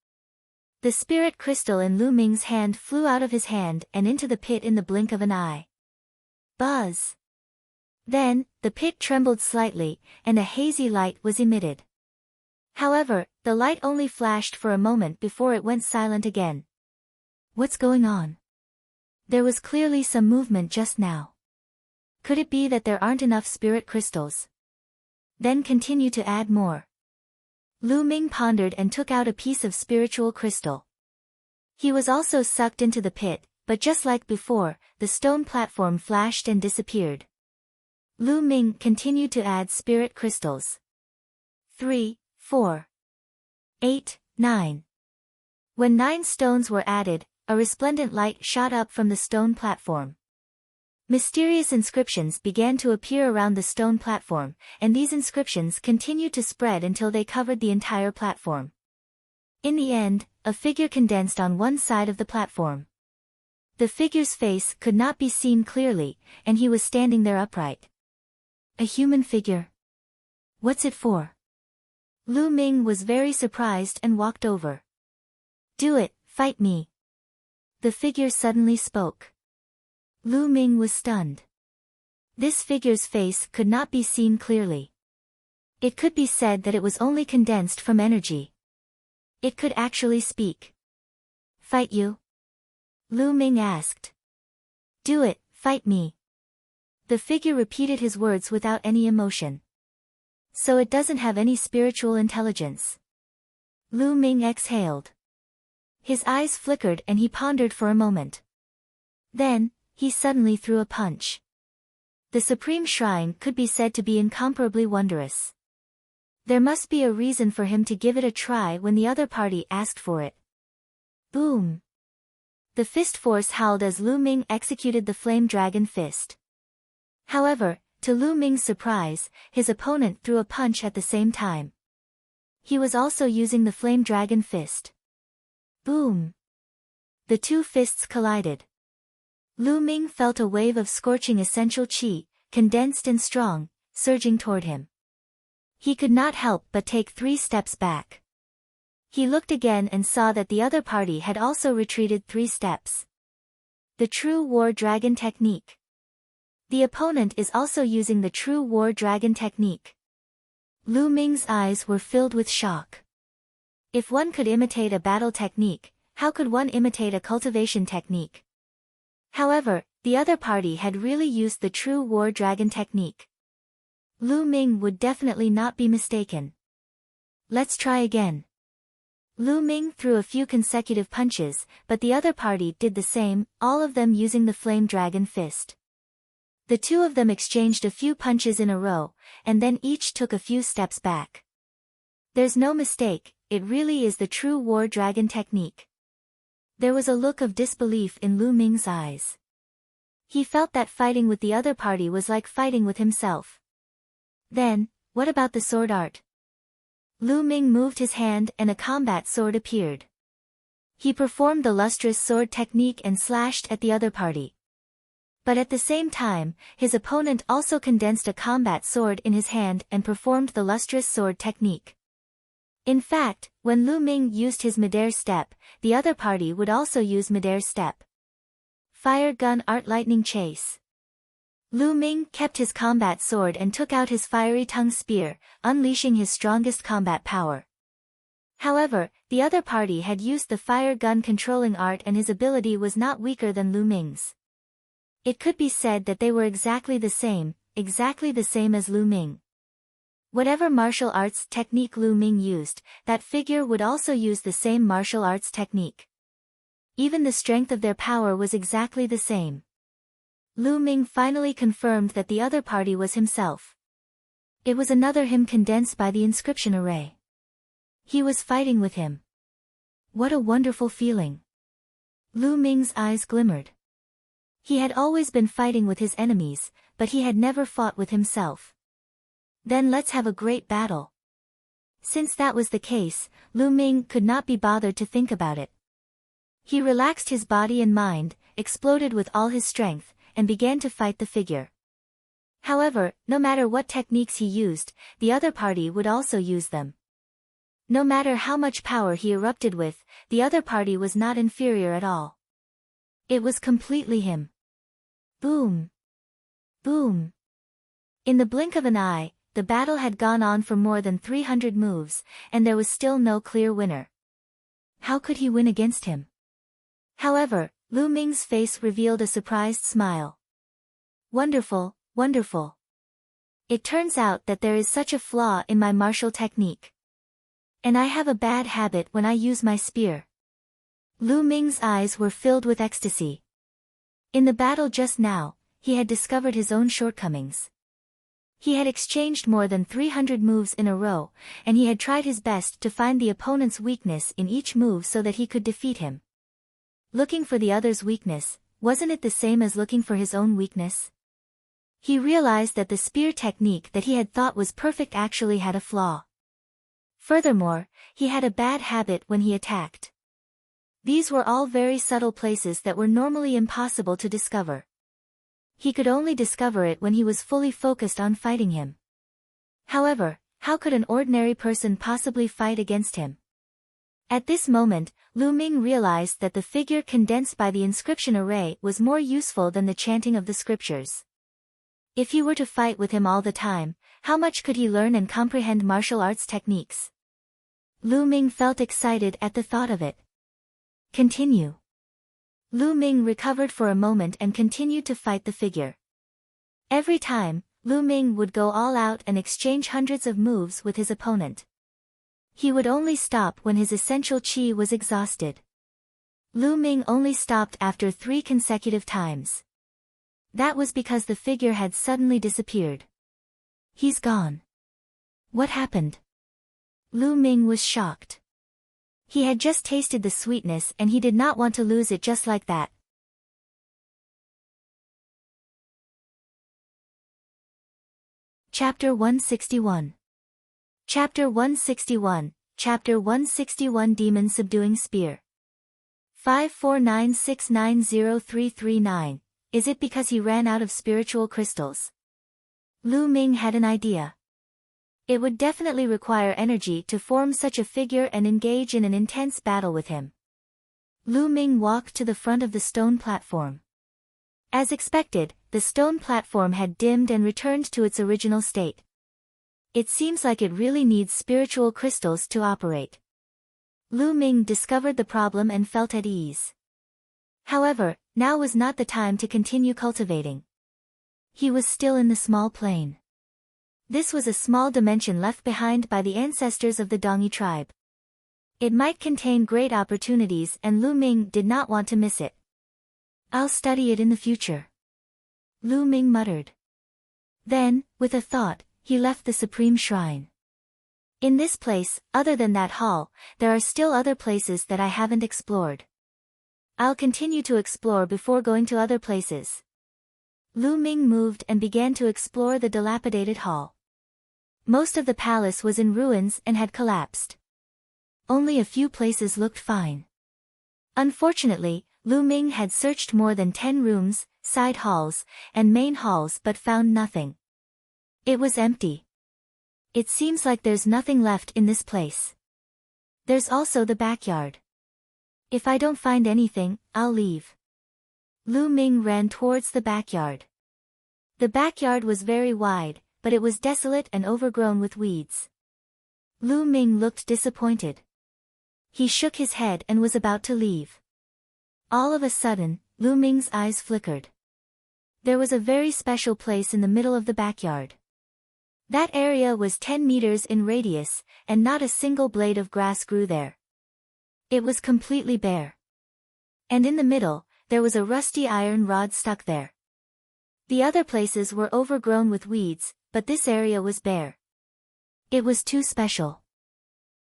A: The spirit crystal in Lu Ming's hand flew out of his hand and into the pit in the blink of an eye. Buzz! Then, the pit trembled slightly, and a hazy light was emitted. However, the light only flashed for a moment before it went silent again. What's going on? There was clearly some movement just now. Could it be that there aren't enough spirit crystals? Then continue to add more. Lu Ming pondered and took out a piece of spiritual crystal. He was also sucked into the pit, but just like before, the stone platform flashed and disappeared. Lu Ming continued to add spirit crystals. 3, 4, 8, 9. When 9 stones were added, a resplendent light shot up from the stone platform. Mysterious inscriptions began to appear around the stone platform, and these inscriptions continued to spread until they covered the entire platform. In the end, a figure condensed on one side of the platform. The figure's face could not be seen clearly, and he was standing there upright. A human figure? What's it for? Lu Ming was very surprised and walked over. Do it, fight me. The figure suddenly spoke. Lu Ming was stunned. This figure's face could not be seen clearly. It could be said that it was only condensed from energy. It could actually speak. Fight you? Lu Ming asked. Do it, fight me. The figure repeated his words without any emotion. So it doesn't have any spiritual intelligence. Lu Ming exhaled. His eyes flickered and he pondered for a moment. Then, he suddenly threw a punch. The Supreme Shrine could be said to be incomparably wondrous. There must be a reason for him to give it a try when the other party asked for it. Boom! The fist force howled as Lu Ming executed the Flame Dragon Fist. However, to Lu Ming's surprise, his opponent threw a punch at the same time. He was also using the Flame Dragon Fist. Boom! The two fists collided. Lu Ming felt a wave of scorching essential qi, condensed and strong, surging toward him. He could not help but take 3 steps back. He looked again and saw that the other party had also retreated 3 steps. The True War Dragon Technique. The opponent is also using the True War Dragon Technique. Lu Ming's eyes were filled with shock. If one could imitate a battle technique, how could one imitate a cultivation technique? However, the other party had really used the True War Dragon Technique. Lu Ming would definitely not be mistaken. Let's try again. Lu Ming threw a few consecutive punches, but the other party did the same, all of them using the Flame Dragon Fist. The two of them exchanged a few punches in a row, and then each took a few steps back. There's no mistake, it really is the True War Dragon Technique. There was a look of disbelief in Lu Ming's eyes. He felt that fighting with the other party was like fighting with himself. Then, what about the sword art? Lu Ming moved his hand and a combat sword appeared. He performed the lustrous sword technique and slashed at the other party. But at the same time, his opponent also condensed a combat sword in his hand and performed the lustrous sword technique. In fact, when Lu Ming used his midair step, the other party would also use midair step. Fire gun art lightning chase. Lu Ming kept his combat sword and took out his fiery tongue spear, unleashing his strongest combat power. However, the other party had used the fire gun controlling art and his ability was not weaker than Lu Ming's. It could be said that they were exactly the same as Lu Ming. Whatever martial arts technique Lu Ming used, that figure would also use the same martial arts technique. Even the strength of their power was exactly the same. Lu Ming finally confirmed that the other party was himself. It was another him condensed by the inscription array. He was fighting with him. What a wonderful feeling. Lu Ming's eyes glimmered. He had always been fighting with his enemies, but he had never fought with himself. Then let's have a great battle. Since that was the case, Lu Ming could not be bothered to think about it. He relaxed his body and mind, exploded with all his strength, and began to fight the figure. However, no matter what techniques he used, the other party would also use them. No matter how much power he erupted with, the other party was not inferior at all. It was completely him. Boom! Boom! In the blink of an eye, the battle had gone on for more than 300 moves, and there was still no clear winner. How could he win against him? However, Lu Ming's face revealed a surprised smile. Wonderful, wonderful. It turns out that there is such a flaw in my martial technique. And I have a bad habit when I use my spear. Lu Ming's eyes were filled with ecstasy. In the battle just now, he had discovered his own shortcomings. He had exchanged more than 300 moves in a row, and he had tried his best to find the opponent's weakness in each move so that he could defeat him. Looking for the other's weakness, wasn't it the same as looking for his own weakness? He realized that the spear technique that he had thought was perfect actually had a flaw. Furthermore, he had a bad habit when he attacked. These were all very subtle places that were normally impossible to discover. He could only discover it when he was fully focused on fighting him. However, how could an ordinary person possibly fight against him? At this moment, Lu Ming realized that the figure condensed by the inscription array was more useful than the chanting of the scriptures. If he were to fight with him all the time, how much could he learn and comprehend martial arts techniques? Lu Ming felt excited at the thought of it. Continue. Lu Ming recovered for a moment and continued to fight the figure. Every time, Lu Ming would go all out and exchange hundreds of moves with his opponent. He would only stop when his essential qi was exhausted. Lu Ming only stopped after 3 consecutive times. That was because the figure had suddenly disappeared. He's gone. What happened? Lu Ming was shocked. He had just tasted the sweetness and he did not want to lose it just like that. Chapter 161. Chapter 161, Chapter 161 Demon Subduing Spear. 549690339, is it because he ran out of spiritual crystals? Lu Ming had an idea. It would definitely require energy to form such a figure and engage in an intense battle with him. Lu Ming walked to the front of the stone platform. As expected, the stone platform had dimmed and returned to its original state. It seems like it really needs spiritual crystals to operate. Lu Ming discovered the problem and felt at ease. However, now was not the time to continue cultivating. He was still in the small plane. This was a small dimension left behind by the ancestors of the Dongi tribe. It might contain great opportunities and Lu Ming did not want to miss it. I'll study it in the future. Lu Ming muttered. Then, with a thought, he left the Supreme Shrine. In this place, other than that hall, there are still other places that I haven't explored. I'll continue to explore before going to other places. Lu Ming moved and began to explore the dilapidated hall. Most of the palace was in ruins and had collapsed. Only a few places looked fine. Unfortunately, Lu Ming had searched more than 10 rooms, side halls, and main halls but found nothing. It was empty. It seems like there's nothing left in this place. There's also the backyard. If I don't find anything, I'll leave. Lu Ming ran towards the backyard. The backyard was very wide, but it was desolate and overgrown with weeds. Lu Ming looked disappointed. He shook his head and was about to leave. All of a sudden, Lu Ming's eyes flickered. There was a very special place in the middle of the backyard. That area was 10 meters in radius, and not a single blade of grass grew there. It was completely bare. And in the middle, there was a rusty iron rod stuck there. The other places were overgrown with weeds, but this area was bare. It was too special.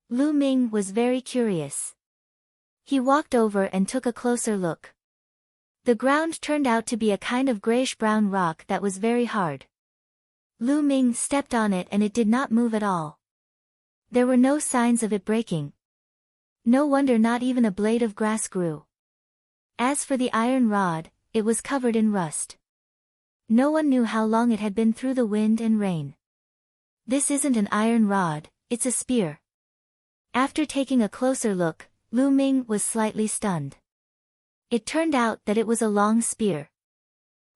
A: Lu Ming was very curious. He walked over and took a closer look. The ground turned out to be a kind of grayish-brown rock that was very hard. Lu Ming stepped on it and it did not move at all. There were no signs of it breaking. No wonder not even a blade of grass grew. As for the iron rod, it was covered in rust. No one knew how long it had been through the wind and rain. This isn't an iron rod, it's a spear. After taking a closer look, Lu Ming was slightly stunned. It turned out that it was a long spear.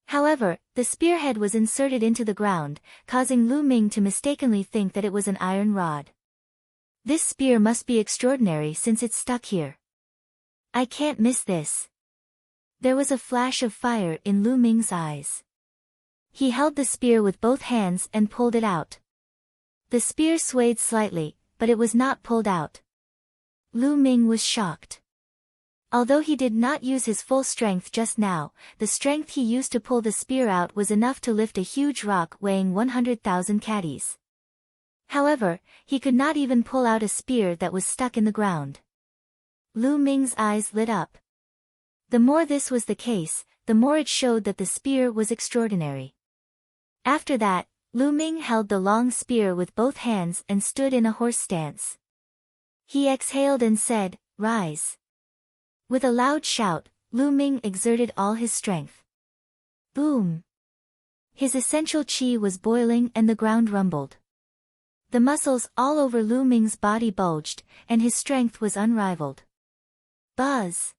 A: However, the spearhead was inserted into the ground, causing Lu Ming to mistakenly think that it was an iron rod. This spear must be extraordinary since it's stuck here. I can't miss this. There was a flash of fire in Lu Ming's eyes. He held the spear with both hands and pulled it out. The spear swayed slightly, but it was not pulled out. Lu Ming was shocked. Although he did not use his full strength just now, the strength he used to pull the spear out was enough to lift a huge rock weighing 100,000 caddies. However, he could not even pull out a spear that was stuck in the ground. Lu Ming's eyes lit up. The more this was the case, the more it showed that the spear was extraordinary. After that, Lu Ming held the long spear with both hands and stood in a horse stance. He exhaled and said, "Rise." With a loud shout, Lu Ming exerted all his strength. Boom! His essential qi was boiling and the ground rumbled. The muscles all over Lu Ming's body bulged, and his strength was unrivaled. Buzz!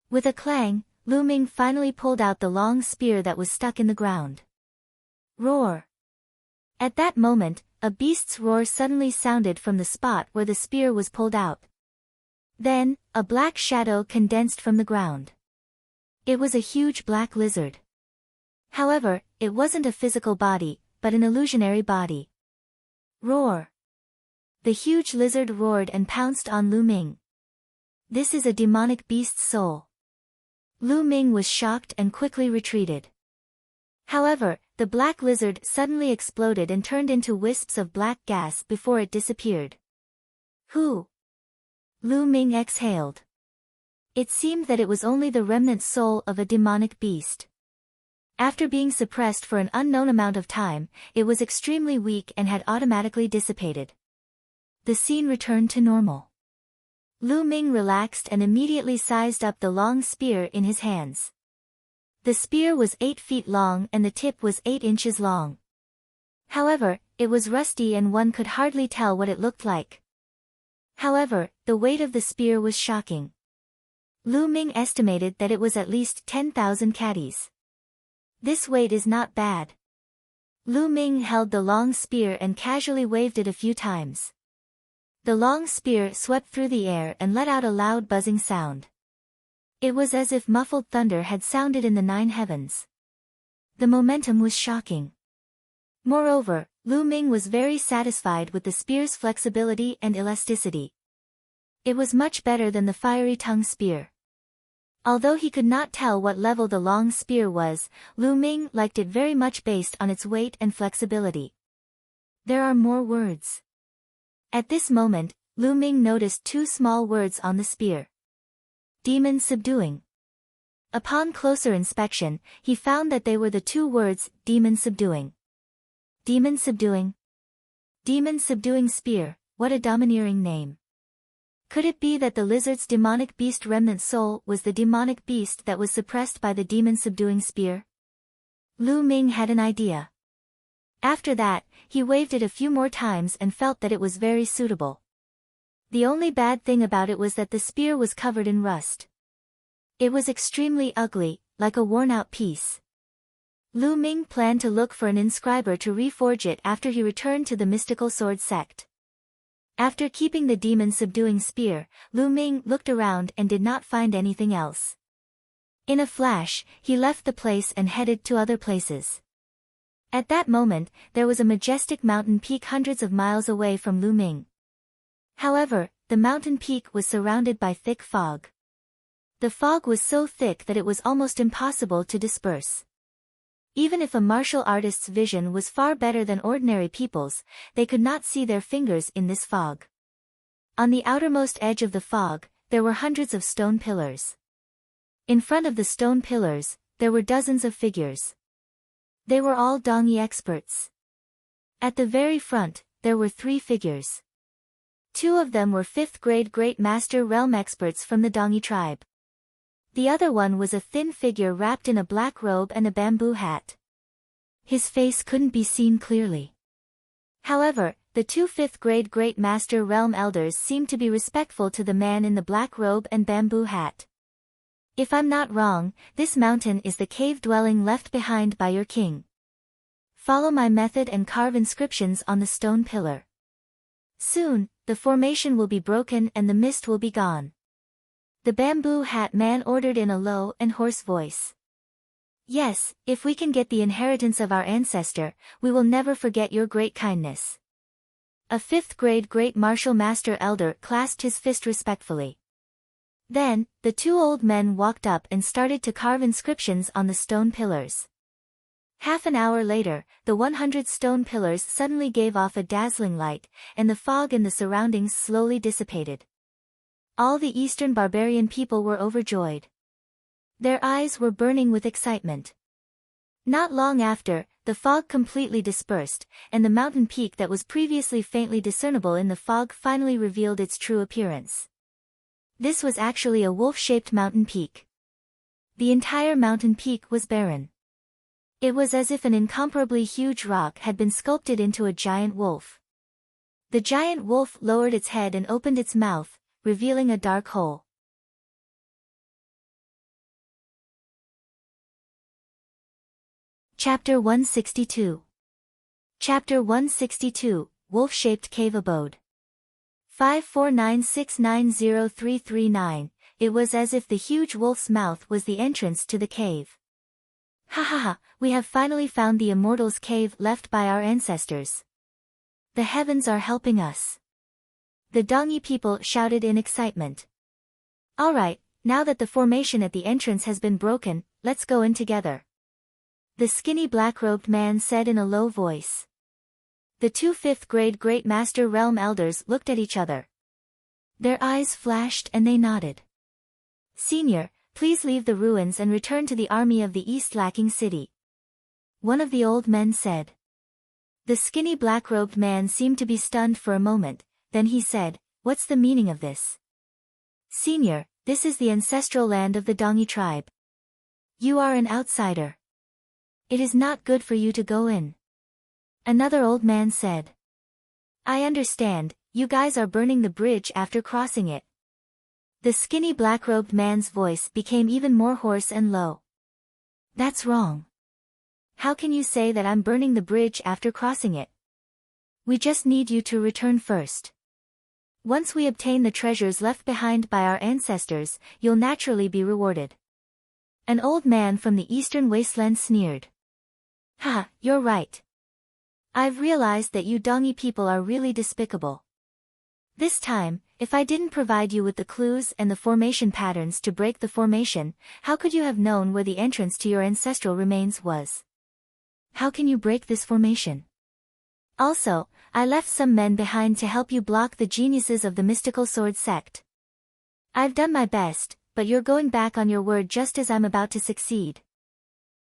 A: With a clang, Lu Ming finally pulled out the long spear that was stuck in the ground. Roar! At that moment, a beast's roar suddenly sounded from the spot where the spear was pulled out. Then, a black shadow condensed from the ground. It was a huge black lizard. However, it wasn't a physical body, but an illusionary body. Roar! The huge lizard roared and pounced on Lu Ming. This is a demonic beast's soul. Lu Ming was shocked and quickly retreated. However, the black lizard suddenly exploded and turned into wisps of black gas before it disappeared. Who? Lu Ming exhaled. It seemed that it was only the remnant soul of a demonic beast. After being suppressed for an unknown amount of time, it was extremely weak and had automatically dissipated. The scene returned to normal. Lu Ming relaxed and immediately sized up the long spear in his hands. The spear was 8 feet long and the tip was 8 inches long. However, it was rusty and one could hardly tell what it looked like. However, the weight of the spear was shocking. Lu Ming estimated that it was at least 10,000 caddies. This weight is not bad. Lu Ming held the long spear and casually waved it a few times. The long spear swept through the air and let out a loud buzzing sound. It was as if muffled thunder had sounded in the 9 heavens. The momentum was shocking. Moreover, Lu Ming was very satisfied with the spear's flexibility and elasticity. It was much better than the fiery tongue spear. Although he could not tell what level the long spear was, Lu Ming liked it very much based on its weight and flexibility. There are more words. At this moment, Lu Ming noticed 2 small words on the spear. Demon subduing. Upon closer inspection, he found that they were the two words, demon subduing. Demon subduing? Demon subduing spear, what a domineering name. Could it be that the lizard's demonic beast remnant soul was the demonic beast that was suppressed by the demon subduing spear? Lu Ming had an idea. After that, he waved it a few more times and felt that it was very suitable. The only bad thing about it was that the spear was covered in rust. It was extremely ugly, like a worn-out piece. Lu Ming planned to look for an inscriber to reforge it after he returned to the mystical sword sect. After keeping the demon-subduing spear, Lu Ming looked around and did not find anything else. In a flash, he left the place and headed to other places. At that moment, there was a majestic mountain peak hundreds of miles away from Lu Ming. However, the mountain peak was surrounded by thick fog. The fog was so thick that it was almost impossible to disperse. Even if a martial artist's vision was far better than ordinary people's, they could not see their fingers in this fog. On the outermost edge of the fog, there were hundreds of stone pillars. In front of the stone pillars, there were dozens of figures. They were all Dongyi experts. At the very front, there were 3 figures. 2 of them were 5th grade Great Master Realm experts from the Dongyi tribe. The other one was a thin figure wrapped in a black robe and a bamboo hat. His face couldn't be seen clearly. However, the 2 5th grade Great Master Realm elders seemed to be respectful to the man in the black robe and bamboo hat. If I'm not wrong, this mountain is the cave dwelling left behind by your king. Follow my method and carve inscriptions on the stone pillar. Soon, the formation will be broken and the mist will be gone. The bamboo hat man ordered in a low and hoarse voice. Yes, if we can get the inheritance of our ancestor, we will never forget your great kindness. A 5th grade Great Martial Master Elder clasped his fist respectfully. Then, the 2 old men walked up and started to carve inscriptions on the stone pillars. Half an hour later, the 100 stone pillars suddenly gave off a dazzling light, and the fog in the surroundings slowly dissipated. All the Eastern barbarian people were overjoyed. Their eyes were burning with excitement. Not long after, the fog completely dispersed, and the mountain peak that was previously faintly discernible in the fog finally revealed its true appearance. This was actually a wolf-shaped mountain peak. The entire mountain peak was barren. It was as if an incomparably huge rock had been sculpted into a giant wolf. The giant wolf lowered its head and opened its mouth, revealing a dark hole. Chapter 162. Chapter 162, Wolf-Shaped Cave Abode. 549690339, it was as if the huge wolf's mouth was the entrance to the cave. Ha ha ha, we have finally found the immortals' cave left by our ancestors. The heavens are helping us. The Dongyi people shouted in excitement. Alright, now that the formation at the entrance has been broken, let's go in together. The skinny black-robed man said in a low voice. The 2 5th grade Great Master Realm elders looked at each other. Their eyes flashed and they nodded. Senior, please leave the ruins and return to the army of the East Lacking City. One of the old men said. The skinny black-robed man seemed to be stunned for a moment. Then he said, what's the meaning of this? Senior, this is the ancestral land of the Dongyi tribe. You are an outsider. It is not good for you to go in. Another old man said. I understand, you guys are burning the bridge after crossing it. The skinny black-robed man's voice became even more hoarse and low. That's wrong. How can you say that I'm burning the bridge after crossing it? We just need you to return first. Once we obtain the treasures left behind by our ancestors, you'll naturally be rewarded. An old man from the eastern wasteland sneered. Ha, you're right. I've realized that you Dongyi people are really despicable. This time, if I didn't provide you with the clues and the formation patterns to break the formation, how could you have known where the entrance to your ancestral remains was? How can you break this formation? Also, I left some men behind to help you block the geniuses of the mystical sword sect. I've done my best, but you're going back on your word just as I'm about to succeed.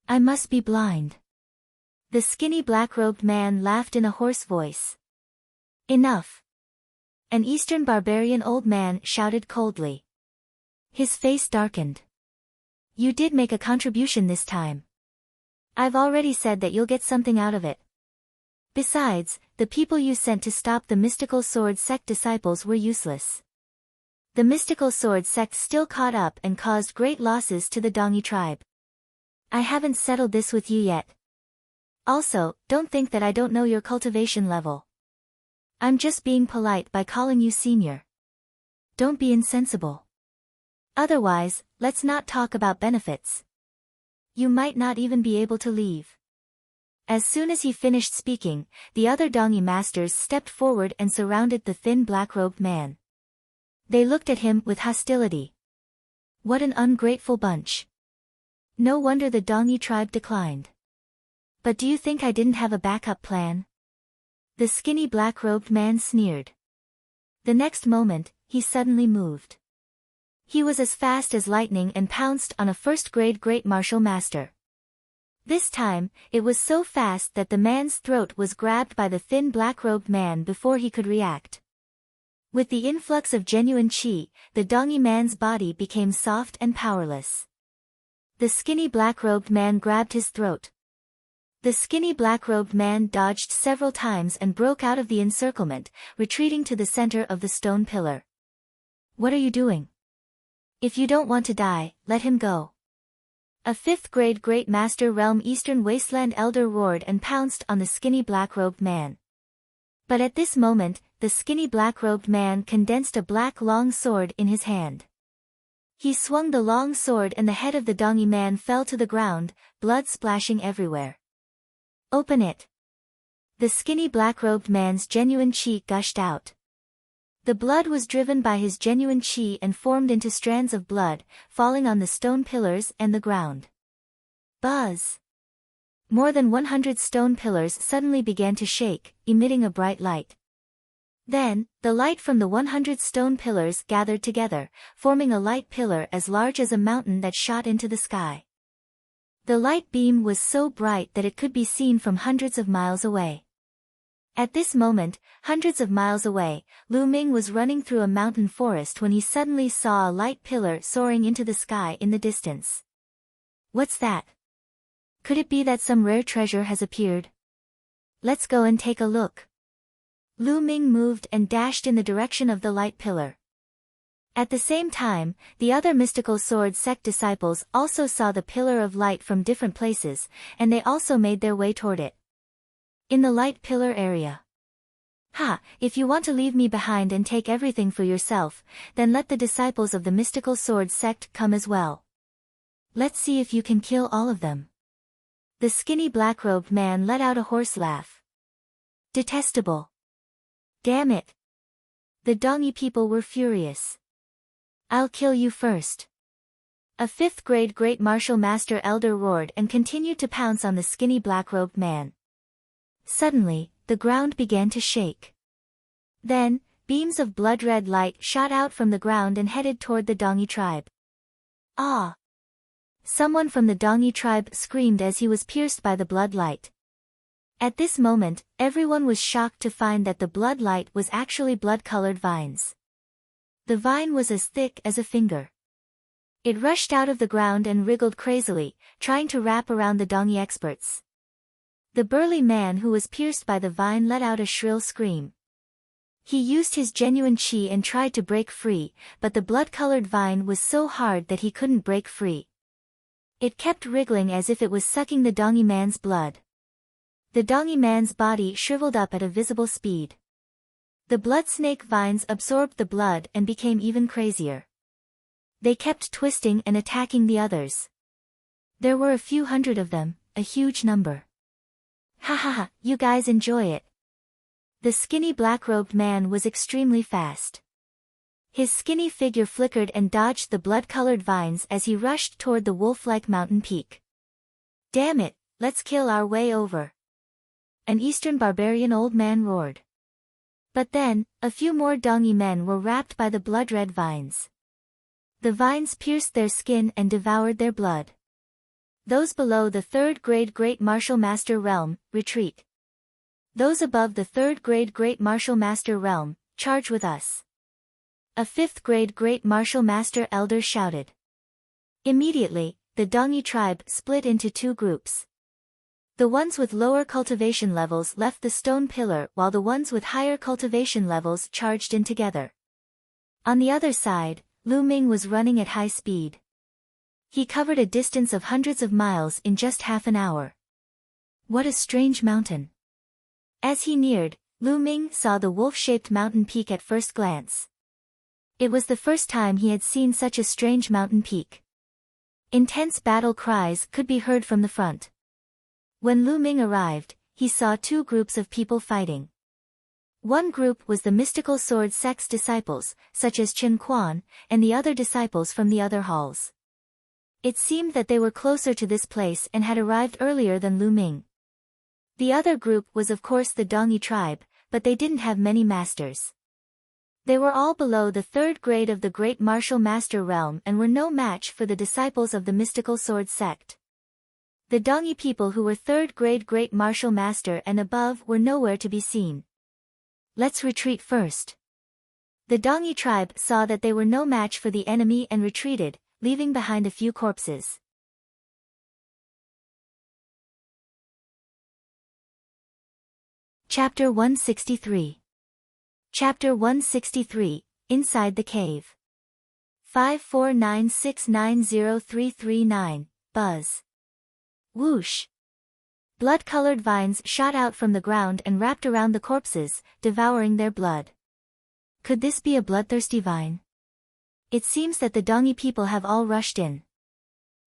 A: I must be blind. The skinny black-robed man laughed in a hoarse voice. Enough. An Eastern barbarian old man shouted coldly. His face darkened. You did make a contribution this time. I've already said that you'll get something out of it. Besides, the people you sent to stop the mystical sword sect disciples were useless. The mystical sword sect still caught up and caused great losses to the Dongi tribe. I haven't settled this with you yet. Also, don't think that I don't know your cultivation level. I'm just being polite by calling you senior. Don't be insensible. Otherwise, let's not talk about benefits. You might not even be able to leave. As soon as he finished speaking, the other Dongi masters stepped forward and surrounded the thin black-robed man. They looked at him with hostility. What an ungrateful bunch. No wonder the Dongi tribe declined. But do you think I didn't have a backup plan? The skinny black-robed man sneered. The next moment, he suddenly moved. He was as fast as lightning and pounced on a first-grade great martial master. This time, it was so fast that the man's throat was grabbed by the thin black-robed man before he could react. With the influx of genuine chi, the Dongi man's body became soft and powerless. The skinny black-robed man grabbed his throat. The skinny black-robed man dodged several times and broke out of the encirclement, retreating to the center of the stone pillar. What are you doing? If you don't want to die, let him go. A fifth-grade Great Master Realm Eastern Wasteland Elder roared and pounced on the skinny black-robed man. But at this moment, the skinny black-robed man condensed a black long sword in his hand. He swung the long sword and the head of the Dongi man fell to the ground, blood splashing everywhere. Open it. The skinny black-robed man's genuine chi gushed out. The blood was driven by his genuine chi and formed into strands of blood, falling on the stone pillars and the ground. Buzz! More than 100 stone pillars suddenly began to shake, emitting a bright light. Then, the light from the 100 stone pillars gathered together, forming a light pillar as large as a mountain that shot into the sky. The light beam was so bright that it could be seen from hundreds of miles away. At this moment, hundreds of miles away, Lu Ming was running through a mountain forest when he suddenly saw a light pillar soaring into the sky in the distance. What's that? Could it be that some rare treasure has appeared? Let's go and take a look. Lu Ming moved and dashed in the direction of the light pillar. At the same time, the other mystical sword sect disciples also saw the pillar of light from different places, and they also made their way toward it. In the light pillar area. Ha, if you want to leave me behind and take everything for yourself, then let the disciples of the mystical sword sect come as well. Let's see if you can kill all of them. The skinny black-robed man let out a hoarse laugh. Detestable. Damn it. The Dongi people were furious. I'll kill you first. A fifth-grade Great Martial Master Elder roared and continued to pounce on the skinny black-robed man. Suddenly, the ground began to shake. Then, beams of blood-red light shot out from the ground and headed toward the Dongi tribe. Ah! Someone from the Dongi tribe screamed as he was pierced by the blood light. At this moment, everyone was shocked to find that the blood light was actually blood-colored vines. The vine was as thick as a finger. It rushed out of the ground and wriggled crazily, trying to wrap around the Dongi experts. The burly man who was pierced by the vine let out a shrill scream. He used his genuine chi and tried to break free, but the blood-colored vine was so hard that he couldn't break free. It kept wriggling as if it was sucking the Dongi man's blood. The Dongi man's body shriveled up at a visible speed. The blood snake vines absorbed the blood and became even crazier. They kept twisting and attacking the others. There were a few hundred of them, a huge number. Ha ha ha, you guys enjoy it. The skinny black-robed man was extremely fast. His skinny figure flickered and dodged the blood-colored vines as he rushed toward the wolf-like mountain peak. Damn it, let's kill our way over. An Eastern barbarian old man roared. But then, a few more Dongi men were wrapped by the blood-red vines. The vines pierced their skin and devoured their blood. Those below the third grade Great Martial Master Realm, retreat. Those above the third grade Great Martial Master Realm, charge with us. A fifth grade Great Martial Master Elder shouted. Immediately, the Dongi tribe split into two groups. The ones with lower cultivation levels left the stone pillar while the ones with higher cultivation levels charged in together. On the other side, Lu Ming was running at high speed. He covered a distance of hundreds of miles in just half an hour. What a strange mountain. As he neared, Lu Ming saw the wolf-shaped mountain peak at first glance. It was the first time he had seen such a strange mountain peak. Intense battle cries could be heard from the front. When Lu Ming arrived, he saw two groups of people fighting. One group was the mystical sword sect's disciples, such as Chen Quan, and the other disciples from the other halls. It seemed that they were closer to this place and had arrived earlier than Lu Ming. The other group was of course the Dongi tribe, but they didn't have many masters. They were all below the third grade of the Great Martial Master Realm and were no match for the disciples of the mystical sword sect. The Dongi people who were third grade Great Martial Master and above were nowhere to be seen. Let's retreat first. The Dongi tribe saw that they were no match for the enemy and retreated, leaving behind a few corpses. Chapter 163. Chapter 163, Inside the Cave. 549690339, Buzz. Whoosh! Blood-colored vines shot out from the ground and wrapped around the corpses, devouring their blood. Could this be a bloodthirsty vine? It seems that the Dongi people have all rushed in.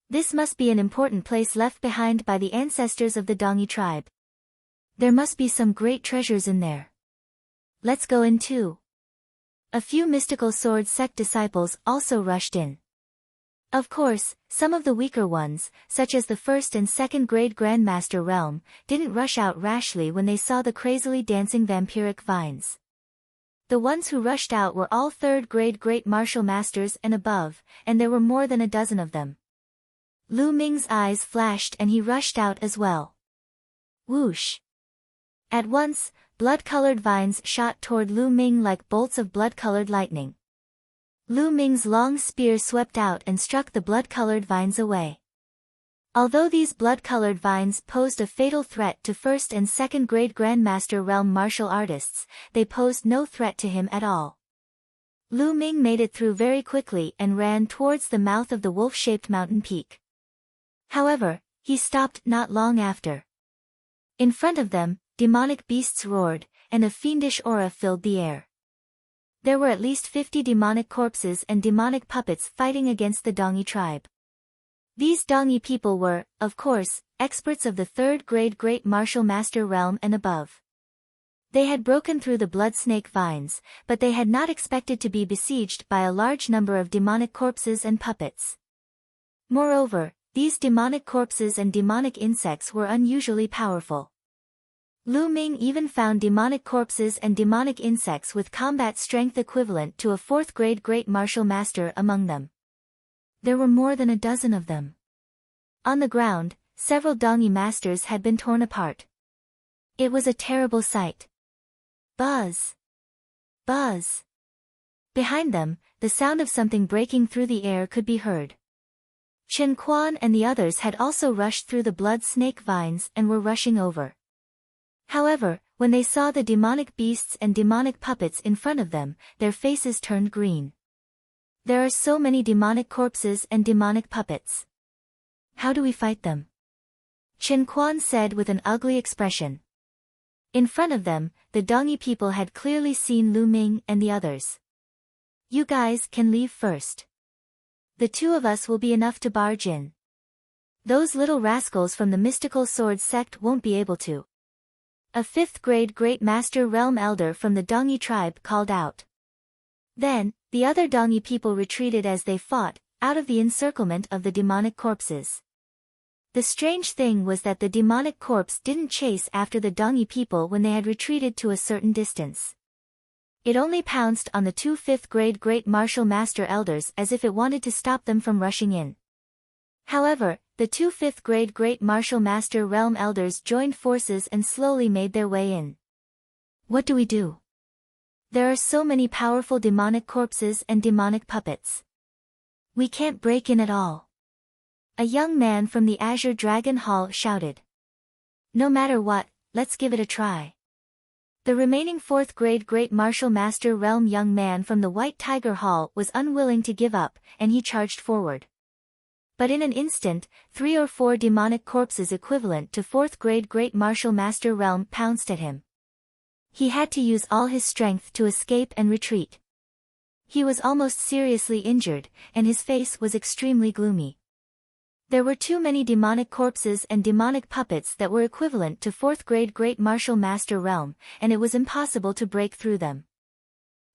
A: This must be an important place left behind by the ancestors of the Dongi tribe. There must be some great treasures in there. Let's go in too. A few mystical sword sect disciples also rushed in. Of course, some of the weaker ones, such as the first and second grade Grandmaster Realm, didn't rush out rashly when they saw the crazily dancing vampiric vines. The ones who rushed out were all third grade Great Martial Masters and above, and there were more than a dozen of them. Lu Ming's eyes flashed and he rushed out as well. Whoosh! At once, blood-colored vines shot toward Lu Ming like bolts of blood-colored lightning. Lu Ming's long spear swept out and struck the blood-colored vines away. Although these blood-colored vines posed a fatal threat to first and second grade Grandmaster Realm martial artists, they posed no threat to him at all. Lu Ming made it through very quickly and ran towards the mouth of the wolf-shaped mountain peak. However, he stopped not long after. In front of them, demonic beasts roared, and a fiendish aura filled the air. There were at least 50 demonic corpses and demonic puppets fighting against the Dongi tribe. These Dongi people were, of course, experts of the third grade Great Martial Master Realm and above. They had broken through the blood snake vines, but they had not expected to be besieged by a large number of demonic corpses and puppets. Moreover, these demonic corpses and demonic insects were unusually powerful. Lu Ming even found demonic corpses and demonic insects with combat strength equivalent to a fourth grade Great Martial Master among them. There were more than a dozen of them. On the ground, several Dongi masters had been torn apart. It was a terrible sight. Buzz! Buzz! Behind them, the sound of something breaking through the air could be heard. Chen Quan and the others had also rushed through the blood snake vines and were rushing over. However, when they saw the demonic beasts and demonic puppets in front of them, their faces turned green. There are so many demonic corpses and demonic puppets. How do we fight them? Chen Quan said with an ugly expression. In front of them, the Dongi people had clearly seen Lu Ming and the others. You guys can leave first. The two of us will be enough to barge in. Those little rascals from the mystical sword sect won't be able to. A fifth grade Great Master Realm Elder from the Dongi tribe called out. Then, the other Dongi people retreated as they fought, out of the encirclement of the demonic corpses. The strange thing was that the demonic corpse didn't chase after the Dongi people when they had retreated to a certain distance. It only pounced on the two fifth-grade Great Martial Master Elders as if it wanted to stop them from rushing in. However, the two fifth-grade Great Martial Master Realm Elders joined forces and slowly made their way in. What do we do? There are so many powerful demonic corpses and demonic puppets. We can't break in at all. A young man from the Azure Dragon Hall shouted. No matter what, let's give it a try. The remaining fourth-grade Great Martial Master Realm young man from the White Tiger Hall was unwilling to give up, and he charged forward. But in an instant, 3 or 4 demonic corpses equivalent to fourth-grade Great Martial Master Realm pounced at him. He had to use all his strength to escape and retreat. He was almost seriously injured, and his face was extremely gloomy. There were too many demonic corpses and demonic puppets that were equivalent to fourth-grade Great Martial Master Realm, and it was impossible to break through them.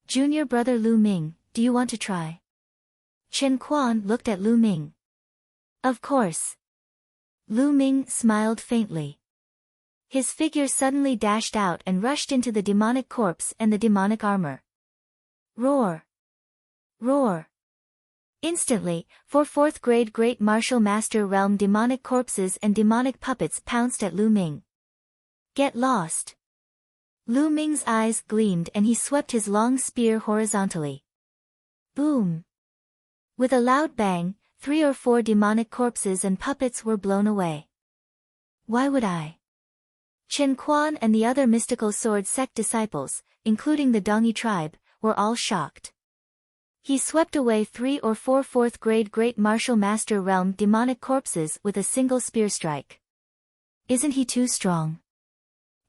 A: Junior brother Lu Ming, do you want to try? Chen Quan looked at Lu Ming. Of course. Lu Ming smiled faintly. His figure suddenly dashed out and rushed into the demonic corpse and the demonic armor. Roar! Roar! Instantly, 4 fourth-grade Great Martial Master Realm demonic corpses and demonic puppets pounced at Lu Ming. Get lost! Lu Ming's eyes gleamed and he swept his long spear horizontally. Boom! With a loud bang, 3 or 4 demonic corpses and puppets were blown away. Why would I? Chen Quan and the other mystical sword sect disciples, including the Dongyi tribe, were all shocked. He swept away 3 or 4 fourth-grade Great Martial Master Realm demonic corpses with a single spear strike. Isn't he too strong?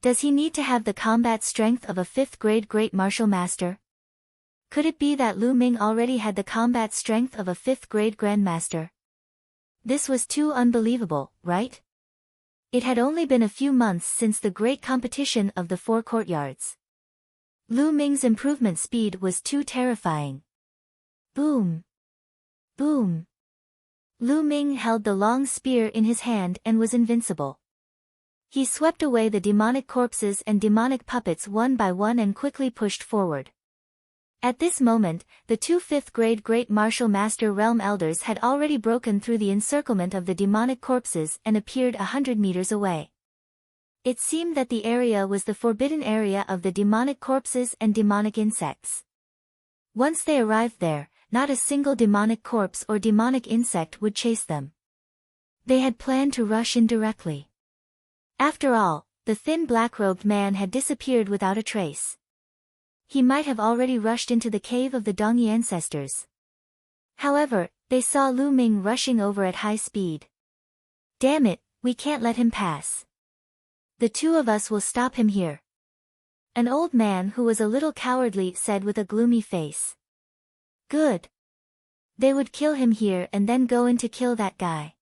A: Does he need to have the combat strength of a 5th-grade Great Martial Master? Could it be that Lu Ming already had the combat strength of a 5th-grade Grandmaster? This was too unbelievable, right? It had only been a few months since the great competition of the 4 courtyards. Lu Ming's improvement speed was too terrifying. Boom! Boom! Lu Ming held the long spear in his hand and was invincible. He swept away the demonic corpses and demonic puppets one by one and quickly pushed forward. At this moment, the 2 5th-grade Great Martial Master Realm Elders had already broken through the encirclement of the demonic corpses and appeared 100 meters away. It seemed that the area was the forbidden area of the demonic corpses and demonic insects. Once they arrived there, not a single demonic corpse or demonic insect would chase them. They had planned to rush in directly. After all, the thin black-robed man had disappeared without a trace. He might have already rushed into the cave of the Dongyi ancestors. However, they saw Lu Ming rushing over at high speed. Damn it, we can't let him pass. The 2 of us will stop him here. An old man who was a little cowardly said with a gloomy face. Good. They would kill him here and then go in to kill that guy.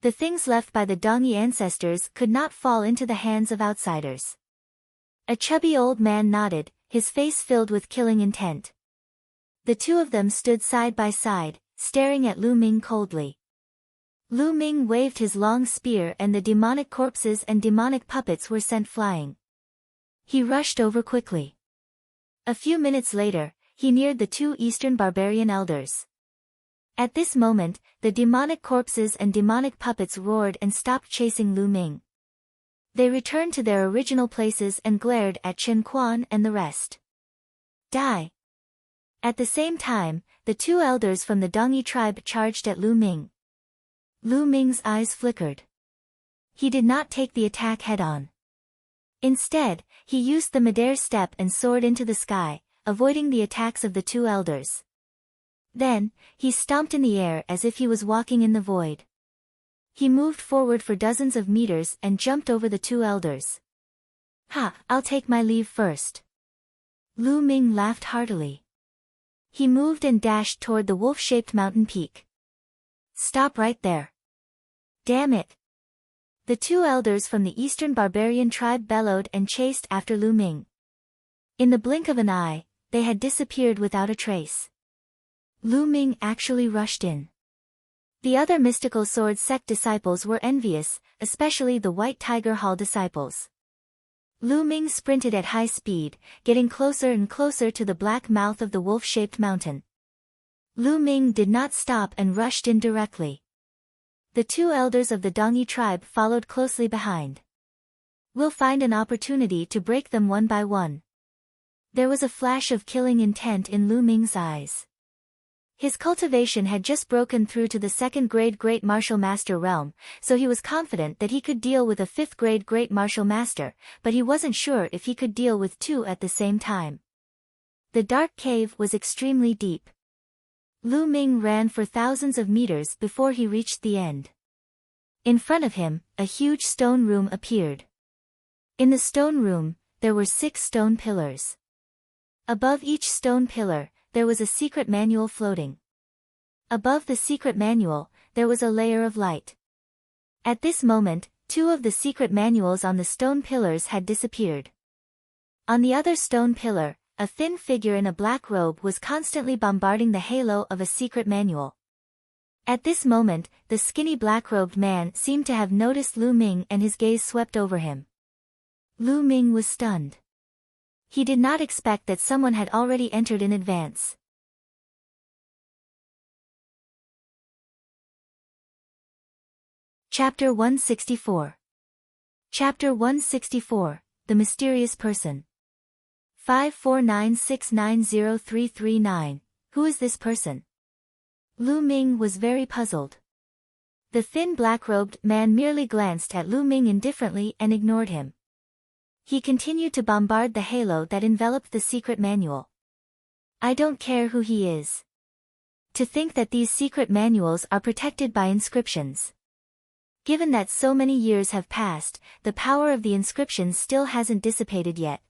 A: The things left by the Dongyi ancestors could not fall into the hands of outsiders. A chubby old man nodded, his face filled with killing intent. The 2 of them stood side by side, staring at Lu Ming coldly. Lu Ming waved his long spear and the demonic corpses and demonic puppets were sent flying. He rushed over quickly. A few minutes later, he neared the 2 Eastern Barbarian Elders. At this moment, the demonic corpses and demonic puppets roared and stopped chasing Lu Ming. They returned to their original places and glared at Chen Quan and the rest. Die! At the same time, the 2 elders from the Dongyi tribe charged at Lu Ming. Lu Ming's eyes flickered. He did not take the attack head-on. Instead, he used the midair step and soared into the sky, avoiding the attacks of the 2 elders. Then, he stomped in the air as if he was walking in the void. He moved forward for dozens of meters and jumped over the 2 elders. Ha, I'll take my leave first. Lu Ming laughed heartily. He moved and dashed toward the wolf-shaped mountain peak. Stop right there. Damn it. The 2 elders from the Eastern Barbarian tribe bellowed and chased after Lu Ming. In the blink of an eye, they had disappeared without a trace. Lu Ming actually rushed in. The other mystical sword sect disciples were envious, especially the White Tiger Hall disciples. Lu Ming sprinted at high speed, getting closer and closer to the black mouth of the wolf-shaped mountain. Lu Ming did not stop and rushed in directly. The two elders of the Dongi tribe followed closely behind. We'll find an opportunity to break them one by one. There was a flash of killing intent in Lu Ming's eyes. His cultivation had just broken through to the second-grade Great Martial Master realm, so he was confident that he could deal with a fifth-grade Great Martial Master, but he wasn't sure if he could deal with two at the same time. The dark cave was extremely deep. Lu Ming ran for thousands of meters before he reached the end. In front of him, a huge stone room appeared. In the stone room, there were 6 stone pillars. Above each stone pillar, there was a secret manual floating. Above the secret manual, there was a layer of light. At this moment, 2 of the secret manuals on the stone pillars had disappeared. On the other stone pillar, a thin figure in a black robe was constantly bombarding the halo of a secret manual. At this moment, the skinny black-robed man seemed to have noticed Lu Ming and his gaze swept over him. Lu Ming was stunned. He did not expect that someone had already entered in advance. Chapter 164. Chapter 164, The Mysterious Person. 549690339, who is this person? Lu Ming was very puzzled. The thin black-robed man merely glanced at Lu Ming indifferently and ignored him. He continued to bombard the halo that enveloped the secret manual. I don't care who he is. To think that these secret manuals are protected by inscriptions. Given that so many years have passed, the power of the inscriptions still hasn't dissipated yet.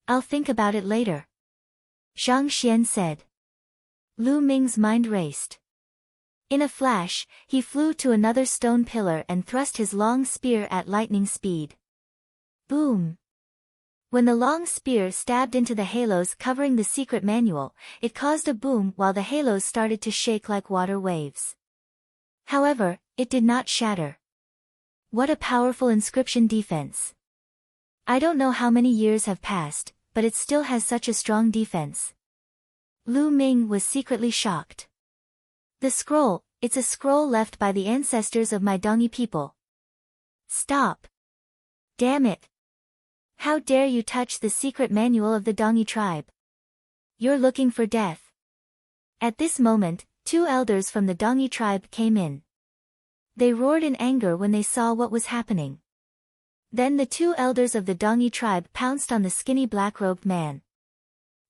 A: I'll think about it later. Zhang Xian said. Lu Ming's mind raced. In a flash, he flew to another stone pillar and thrust his long spear at lightning speed. Boom! When the long spear stabbed into the halos covering the secret manual, it caused a boom while the halos started to shake like water waves. However, it did not shatter. What a powerful inscription defense! I don't know how many years have passed, but it still has such a strong defense. Lu Ming was secretly shocked. The scroll, it's a scroll left by the ancestors of my Dongi people. Stop! Damn it! How dare you touch the secret manual of the Dongi tribe? You're looking for death. At this moment, 2 elders from the Dongi tribe came in. They roared in anger when they saw what was happening. Then the 2 elders of the Dongi tribe pounced on the skinny black-robed man.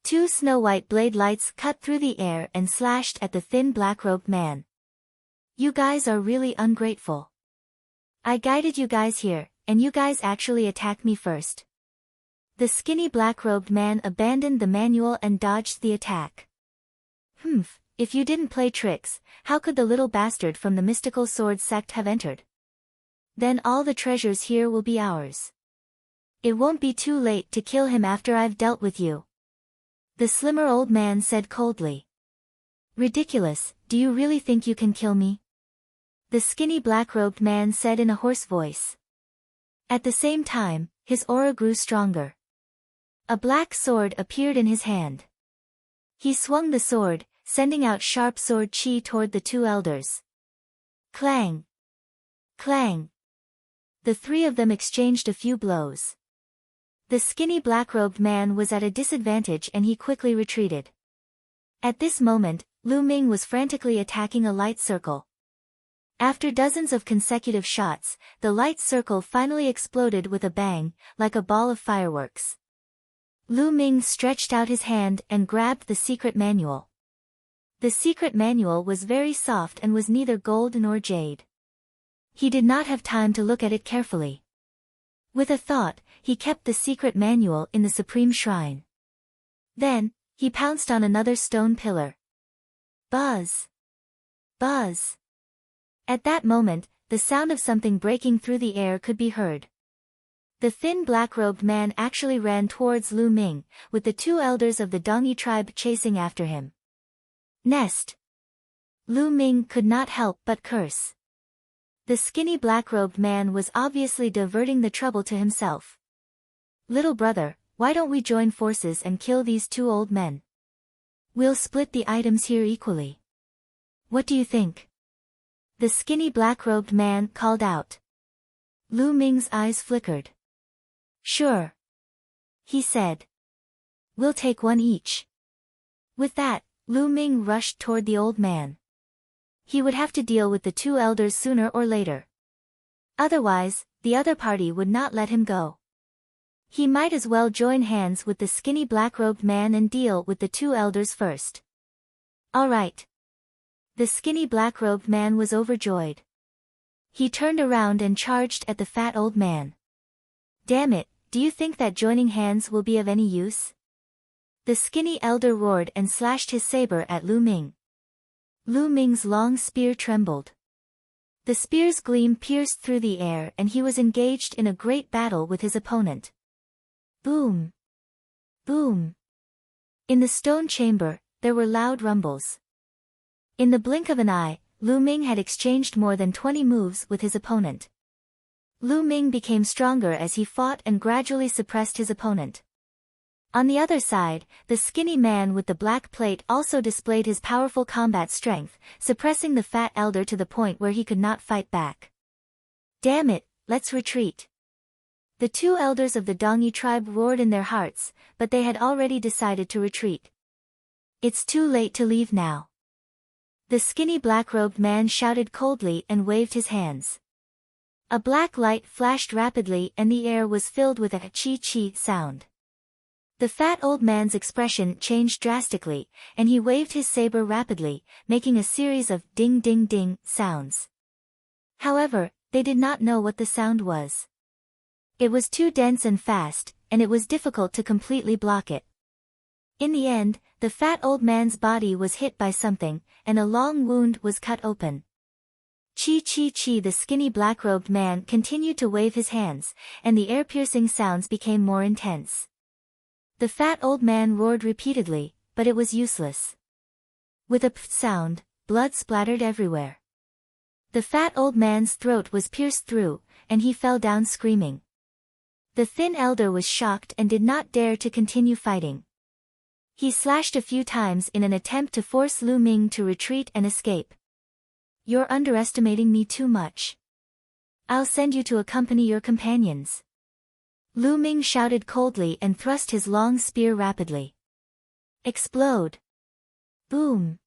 A: 2 snow-white blade lights cut through the air and slashed at the thin black-robed man. You guys are really ungrateful. I guided you guys here, and you guys actually attacked me first. The skinny black-robed man abandoned the manual and dodged the attack. If you didn't play tricks, how could the little bastard from the mystical sword sect have entered? Then all the treasures here will be ours. It won't be too late to kill him after I've dealt with you. The slimmer old man said coldly. Ridiculous, do you really think you can kill me? The skinny black-robed man said in a hoarse voice. At the same time, his aura grew stronger. A black sword appeared in his hand. He swung the sword, sending out sharp sword chi toward the 2 elders. Clang! Clang! The 3 of them exchanged a few blows. The skinny black-robed man was at a disadvantage and he quickly retreated. At this moment, Lu Ming was frantically attacking a light circle. After dozens of consecutive shots, the light circle finally exploded with a bang, like a ball of fireworks. Lu Ming stretched out his hand and grabbed the secret manual. The secret manual was very soft and was neither gold nor jade. He did not have time to look at it carefully. With a thought, he kept the secret manual in the supreme shrine. Then, he pounced on another stone pillar. Buzz! Buzz! At that moment, the sound of something breaking through the air could be heard. The thin black-robed man actually ran towards Lu Ming, with the 2 elders of the Dongi tribe chasing after him. Nest! Lu Ming could not help but curse. The skinny black-robed man was obviously diverting the trouble to himself. Little brother, why don't we join forces and kill these two old men? We'll split the items here equally. What do you think? The skinny black-robed man called out. Lu Ming's eyes flickered. Sure, he said. We'll take one each. With that, Lu Ming rushed toward the old man. He would have to deal with the two elders sooner or later. Otherwise, the other party would not let him go. He might as well join hands with the skinny black-robed man and deal with the two elders first. All right. The skinny black-robed man was overjoyed. He turned around and charged at the fat old man. Damn it, do you think that joining hands will be of any use? The skinny elder roared and slashed his saber at Lu Ming. Lu Ming's long spear trembled. The spear's gleam pierced through the air and he was engaged in a great battle with his opponent. Boom! Boom! In the stone chamber, there were loud rumbles. In the blink of an eye, Lu Ming had exchanged more than 20 moves with his opponent. Lu Ming became stronger as he fought and gradually suppressed his opponent. On the other side, the skinny man with the black plate also displayed his powerful combat strength, suppressing the fat elder to the point where he could not fight back. Damn it, let's retreat. The two elders of the Dongyi tribe roared in their hearts, but they had already decided to retreat. It's too late to leave now. The skinny black-robed man shouted coldly and waved his hands. A black light flashed rapidly and the air was filled with a chi-chi sound. The fat old man's expression changed drastically, and he waved his saber rapidly, making a series of ding-ding-ding sounds. However, they did not know what the sound was. It was too dense and fast, and it was difficult to completely block it. In the end, the fat old man's body was hit by something, and a long wound was cut open. Chi-chi-chi, the skinny black-robed man continued to wave his hands, and the air-piercing sounds became more intense. The fat old man roared repeatedly, but it was useless. With a pft sound, blood splattered everywhere. The fat old man's throat was pierced through, and he fell down screaming. The thin elder was shocked and did not dare to continue fighting. He slashed a few times in an attempt to force Lu Ming to retreat and escape. You're underestimating me too much. I'll send you to accompany your companions. Lu Ming shouted coldly and thrust his long spear rapidly. Explode! Boom!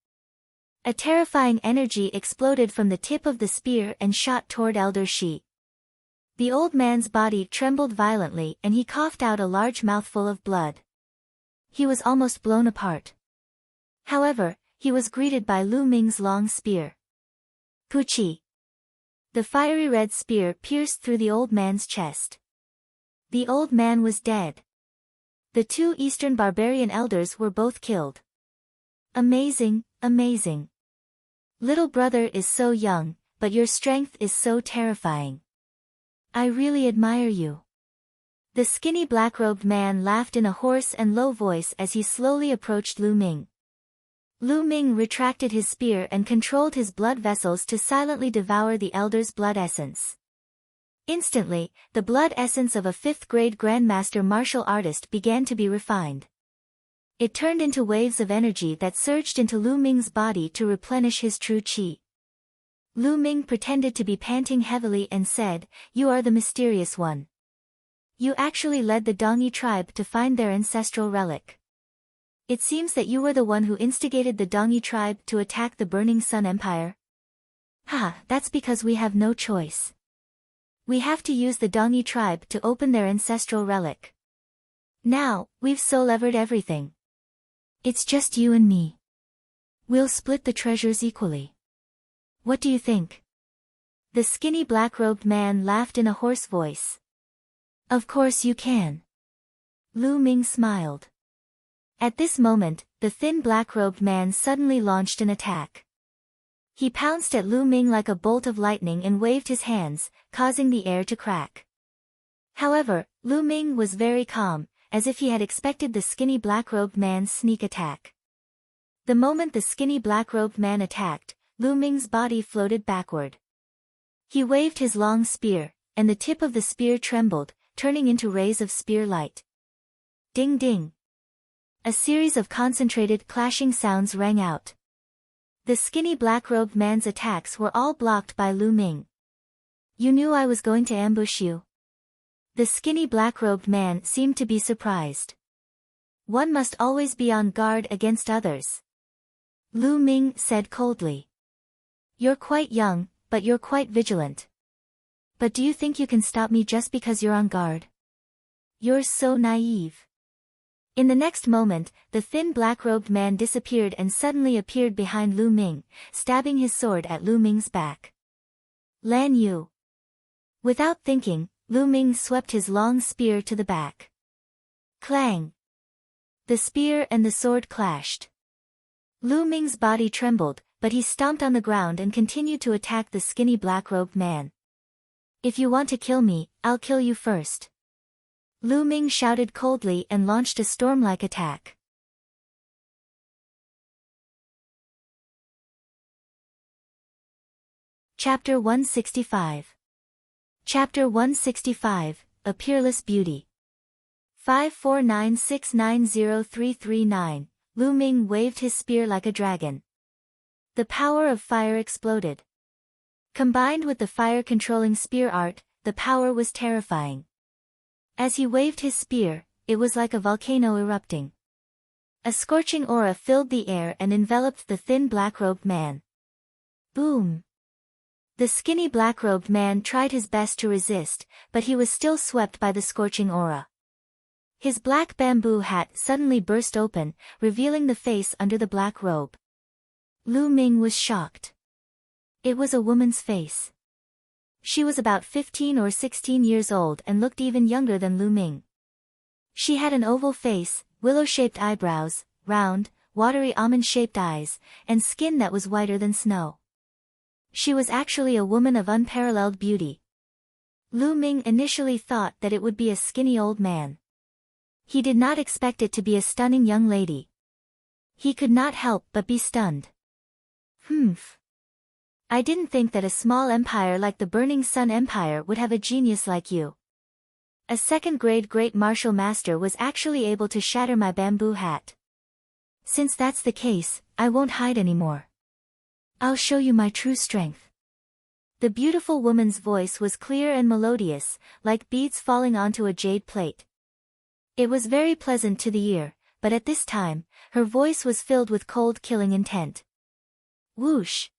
A: A terrifying energy exploded from the tip of the spear and shot toward Elder Shi. The old man's body trembled violently and he coughed out a large mouthful of blood. He was almost blown apart. However, he was greeted by Lu Ming's long spear. Puchi! The fiery red spear pierced through the old man's chest. The old man was dead. The two Eastern barbarian elders were both killed. Amazing, amazing. Little brother is so young, but your strength is so terrifying. I really admire you. The skinny black-robed man laughed in a hoarse and low voice as he slowly approached Lu Ming. Lu Ming retracted his spear and controlled his blood vessels to silently devour the elder's blood essence. Instantly, the blood essence of a 5th-grade grandmaster martial artist began to be refined. It turned into waves of energy that surged into Lu Ming's body to replenish his true qi. Lu Ming pretended to be panting heavily and said, "You are the mysterious one. You actually led the Dongyi tribe to find their ancestral relic. It seems that you were the one who instigated the Dongyi tribe to attack the Burning Sun Empire." "Ha, that's because we have no choice. We have to use the Dongyi tribe to open their ancestral relic. Now, we've so levered everything. It's just you and me. We'll split the treasures equally. What do you think?" The skinny black-robed man laughed in a hoarse voice. "Of course you can." Lu Ming smiled. At this moment, the thin black-robed man suddenly launched an attack. He pounced at Lu Ming like a bolt of lightning and waved his hands, causing the air to crack. However, Lu Ming was very calm, as if he had expected the skinny black-robed man's sneak attack. The moment the skinny black-robed man attacked, Lu Ming's body floated backward. He waved his long spear, and the tip of the spear trembled, turning into rays of spear light. Ding ding. A series of concentrated clashing sounds rang out. The skinny black-robed man's attacks were all blocked by Lu Ming. You knew I was going to ambush you? The skinny black-robed man seemed to be surprised. One must always be on guard against others. Lu Ming said coldly. You're quite young, but you're quite vigilant. But do you think you can stop me just because you're on guard? You're so naive. In the next moment, the thin black-robed man disappeared and suddenly appeared behind Lu Ming, stabbing his sword at Lu Ming's back. Lan Yu. Without thinking, Lu Ming swept his long spear to the back. Clang. The spear and the sword clashed. Lu Ming's body trembled, but he stomped on the ground and continued to attack the skinny black-robed man. If you want to kill me, I'll kill you first. Lu Ming shouted coldly and launched a storm-like attack. Chapter 165. Chapter 165, A Peerless Beauty. 549690339, Lu Ming waved his spear like a dragon. The power of fire exploded. Combined with the fire-controlling spear art, the power was terrifying. As he waved his spear, it was like a volcano erupting. A scorching aura filled the air and enveloped the thin black-robed man. Boom! The skinny black-robed man tried his best to resist, but he was still swept by the scorching aura. His black bamboo hat suddenly burst open, revealing the face under the black robe. Lu Ming was shocked. It was a woman's face. She was about 15 or 16 years old and looked even younger than Lu Ming. She had an oval face, willow-shaped eyebrows, round, watery almond-shaped eyes, and skin that was whiter than snow. She was actually a woman of unparalleled beauty. Lu Ming initially thought that it would be a skinny old man. He did not expect it to be a stunning young lady. He could not help but be stunned. Humph. I didn't think that a small empire like the Burning Sun Empire would have a genius like you. A second-grade Great Martial Master was actually able to shatter my bamboo hat. Since that's the case, I won't hide anymore. I'll show you my true strength. The beautiful woman's voice was clear and melodious, like beads falling onto a jade plate. It was very pleasant to the ear, but at this time, her voice was filled with cold killing intent. Whoosh!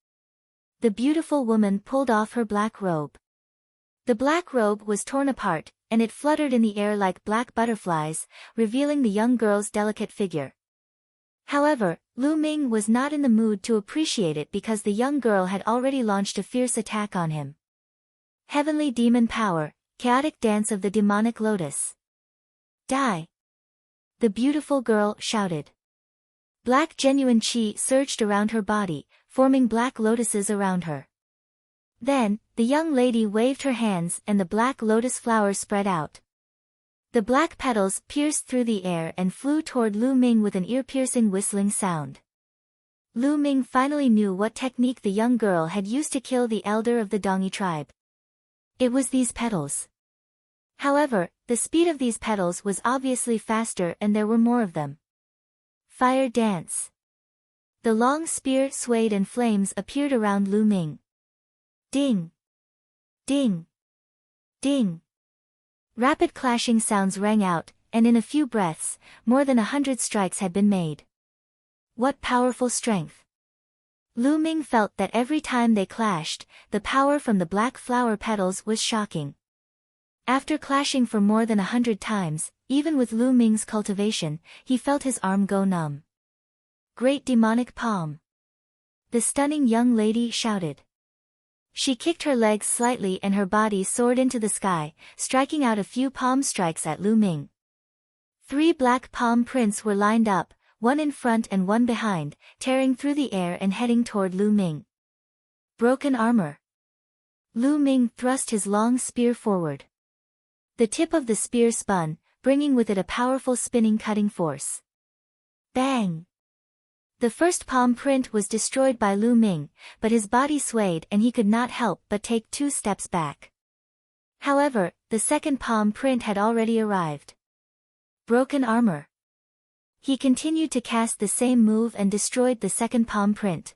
A: The beautiful woman pulled off her black robe. The black robe was torn apart, and it fluttered in the air like black butterflies, revealing the young girl's delicate figure. However, Lu Ming was not in the mood to appreciate it because the young girl had already launched a fierce attack on him. Heavenly demon power, chaotic dance of the demonic lotus. Die! The beautiful girl shouted. Black genuine qi surged around her body, forming black lotuses around her. Then, the young lady waved her hands and the black lotus flower spread out. The black petals pierced through the air and flew toward Lu Ming with an ear-piercing whistling sound. Lu Ming finally knew what technique the young girl had used to kill the elder of the Dongi tribe. It was these petals. However, the speed of these petals was obviously faster and there were more of them. Fire dance. The long spear swayed and flames appeared around Lu Ming. Ding! Ding! Ding! Rapid clashing sounds rang out, and in a few breaths, more than 100 strikes had been made. What powerful strength! Lu Ming felt that every time they clashed, the power from the black flower petals was shocking. After clashing for more than 100 times, even with Lu Ming's cultivation, he felt his arm go numb. Great demonic palm! The stunning young lady shouted. She kicked her legs slightly and her body soared into the sky, striking out a few palm strikes at Lu Ming. 3 black palm prints were lined up, one in front and one behind, tearing through the air and heading toward Lu Ming. Broken armor. Lu Ming thrust his long spear forward. The tip of the spear spun, bringing with it a powerful spinning cutting force. Bang! The first palm print was destroyed by Lu Ming, but his body swayed and he could not help but take 2 steps back. However, the second palm print had already arrived. Broken armor. He continued to cast the same move and destroyed the second palm print.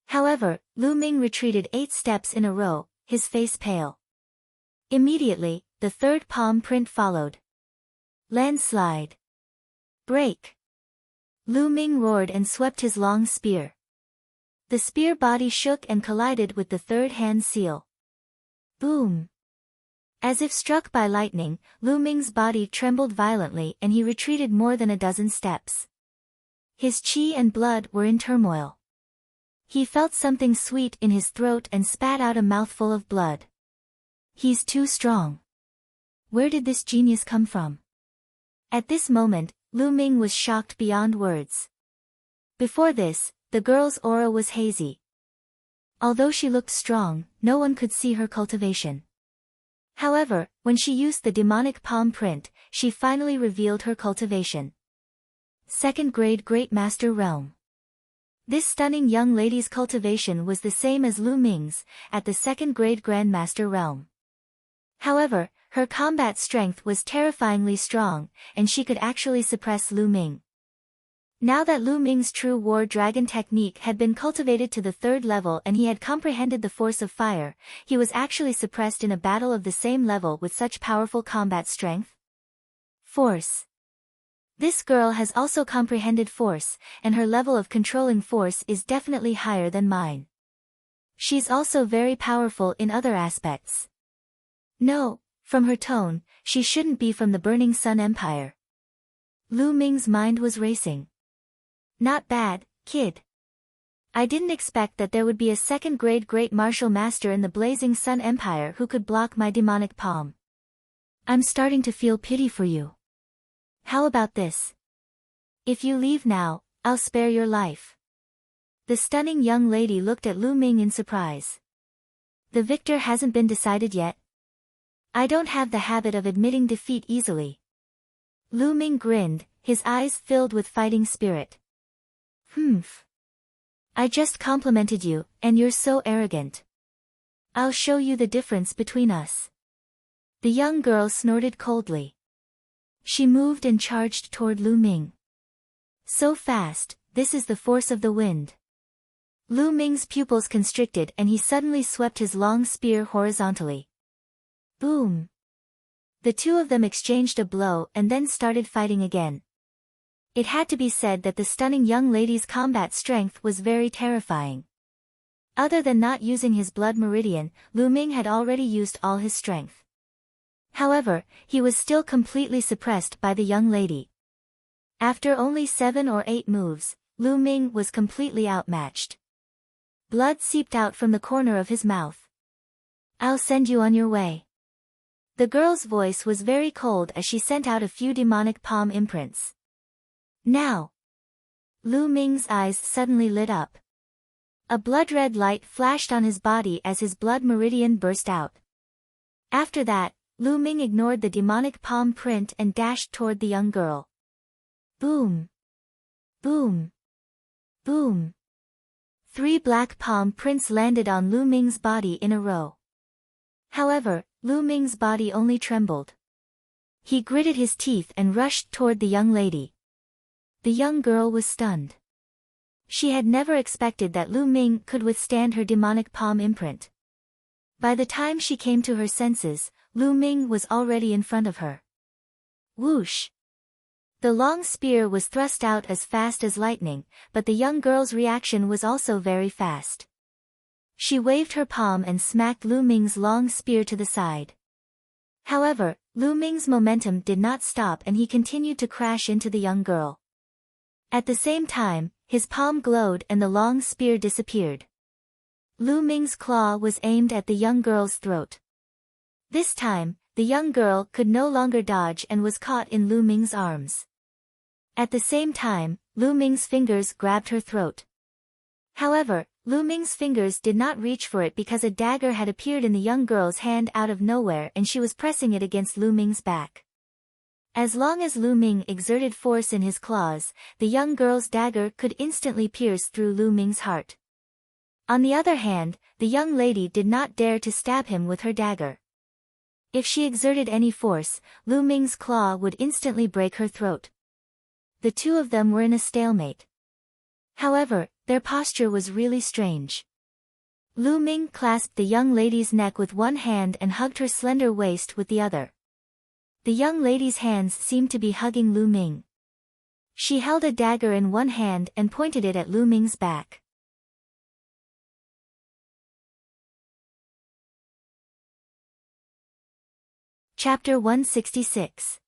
A: However, Lu Ming retreated 8 steps in a row, his face pale. Immediately, the third palm print followed. Landslide. Break. Lu Ming roared and swept his long spear. The spear body shook and collided with the third hand seal. Boom. As if struck by lightning, Lu Ming's body trembled violently and he retreated more than a dozen steps. His qi and blood were in turmoil. He felt something sweet in his throat and spat out a mouthful of blood. He's too strong. Where did this genius come from? At this moment, Lu Ming was shocked beyond words. Before this, the girl's aura was hazy. Although she looked strong, no one could see her cultivation. However, when she used the demonic palm print, she finally revealed her cultivation. Second grade Great Master Realm. This stunning young lady's cultivation was the same as Lu Ming's, at the second grade Grandmaster Realm. However, her combat strength was terrifyingly strong, and she could actually suppress Lu Ming. Now that Lu Ming's true war dragon technique had been cultivated to the 3rd level and he had comprehended the force of fire, he was actually suppressed in a battle of the same level with such powerful combat strength. Force. This girl has also comprehended force, and her level of controlling force is definitely higher than mine. She's also very powerful in other aspects. No, from her tone, she shouldn't be from the Burning Sun Empire. Lu Ming's mind was racing. Not bad, kid. I didn't expect that there would be a second-grade Great Martial Master in the Blazing Sun Empire who could block my demonic palm. I'm starting to feel pity for you. How about this? If you leave now, I'll spare your life. The stunning young lady looked at Lu Ming in surprise. The victor hasn't been decided yet. I don't have the habit of admitting defeat easily. Lu Ming grinned, his eyes filled with fighting spirit. Humph. I just complimented you, and you're so arrogant. I'll show you the difference between us. The young girl snorted coldly. She moved and charged toward Lu Ming. So fast, this is the force of the wind. Lu Ming's pupils constricted and he suddenly swept his long spear horizontally. Boom. The two of them exchanged a blow and then started fighting again. It had to be said that the stunning young lady's combat strength was very terrifying. Other than not using his blood meridian, Lu Ming had already used all his strength. However, he was still completely suppressed by the young lady. After only 7 or 8 moves, Lu Ming was completely outmatched. Blood seeped out from the corner of his mouth. I'll send you on your way. The girl's voice was very cold as she sent out a few demonic palm imprints. Now. Lu Ming's eyes suddenly lit up. A blood-red light flashed on his body as his blood meridian burst out. After that, Lu Ming ignored the demonic palm print and dashed toward the young girl. Boom. Boom. Boom. 3 black palm prints landed on Lu Ming's body in a row. However, Lu Ming's body only trembled. He gritted his teeth and rushed toward the young lady. The young girl was stunned. She had never expected that Lu Ming could withstand her demonic palm imprint. By the time she came to her senses, Lu Ming was already in front of her. Whoosh! The long spear was thrust out as fast as lightning, but the young girl's reaction was also very fast. She waved her palm and smacked Lu Ming's long spear to the side. However, Lu Ming's momentum did not stop and he continued to crash into the young girl. At the same time, his palm glowed and the long spear disappeared. Lu Ming's claw was aimed at the young girl's throat. This time, the young girl could no longer dodge and was caught in Lu Ming's arms. At the same time, Lu Ming's fingers grabbed her throat. However, Lu Ming's fingers did not reach for it because a dagger had appeared in the young girl's hand out of nowhere and she was pressing it against Lu Ming's back. As long as Lu Ming exerted force in his claws, the young girl's dagger could instantly pierce through Lu Ming's heart. On the other hand, the young lady did not dare to stab him with her dagger. If she exerted any force, Lu Ming's claw would instantly break her throat. The two of them were in a stalemate. However, their posture was really strange. Lu Ming clasped the young lady's neck with one hand and hugged her slender waist with the other. The young lady's hands seemed to be hugging Lu Ming. She held a dagger in one hand and pointed it at Lu Ming's back. Chapter 166.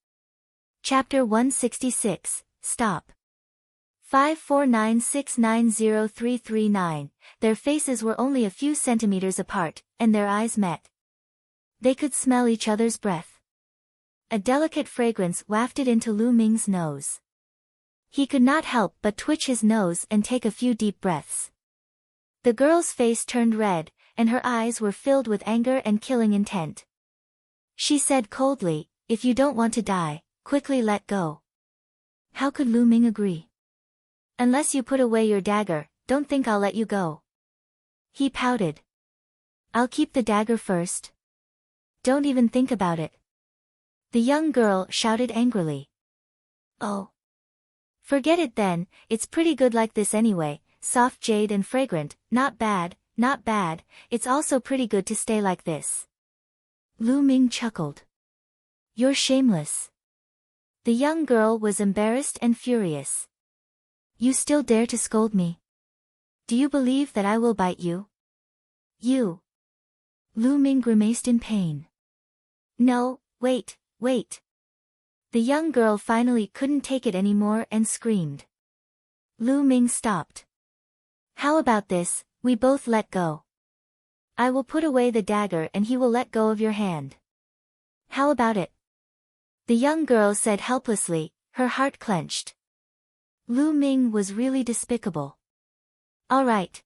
A: Chapter 166, Stop. 549690339, their faces were only a few centimeters apart, and their eyes met. They could smell each other's breath. A delicate fragrance wafted into Lu Ming's nose. He could not help but twitch his nose and take a few deep breaths. The girl's face turned red, and her eyes were filled with anger and killing intent. She said coldly, "If you don't want to die, quickly let go." How could Lu Ming agree? "Unless you put away your dagger, don't think I'll let you go." He pouted. "I'll keep the dagger first. Don't even think about it." The young girl shouted angrily. "Oh. Forget it then, it's pretty good like this anyway, soft jade and fragrant, not bad, not bad, it's also pretty good to stay like this." Lu Ming chuckled. "You're shameless." The young girl was embarrassed and furious. "You still dare to scold me? Do you believe that I will bite you?" "You." Lu Ming grimaced in pain. "No, wait, wait." The young girl finally couldn't take it anymore and screamed. Lu Ming stopped. "How about this, we both let go. I will put away the dagger and he will let go of your hand. How about it?" The young girl said helplessly, her heart clenched. Lu Ming was really despicable. "All right."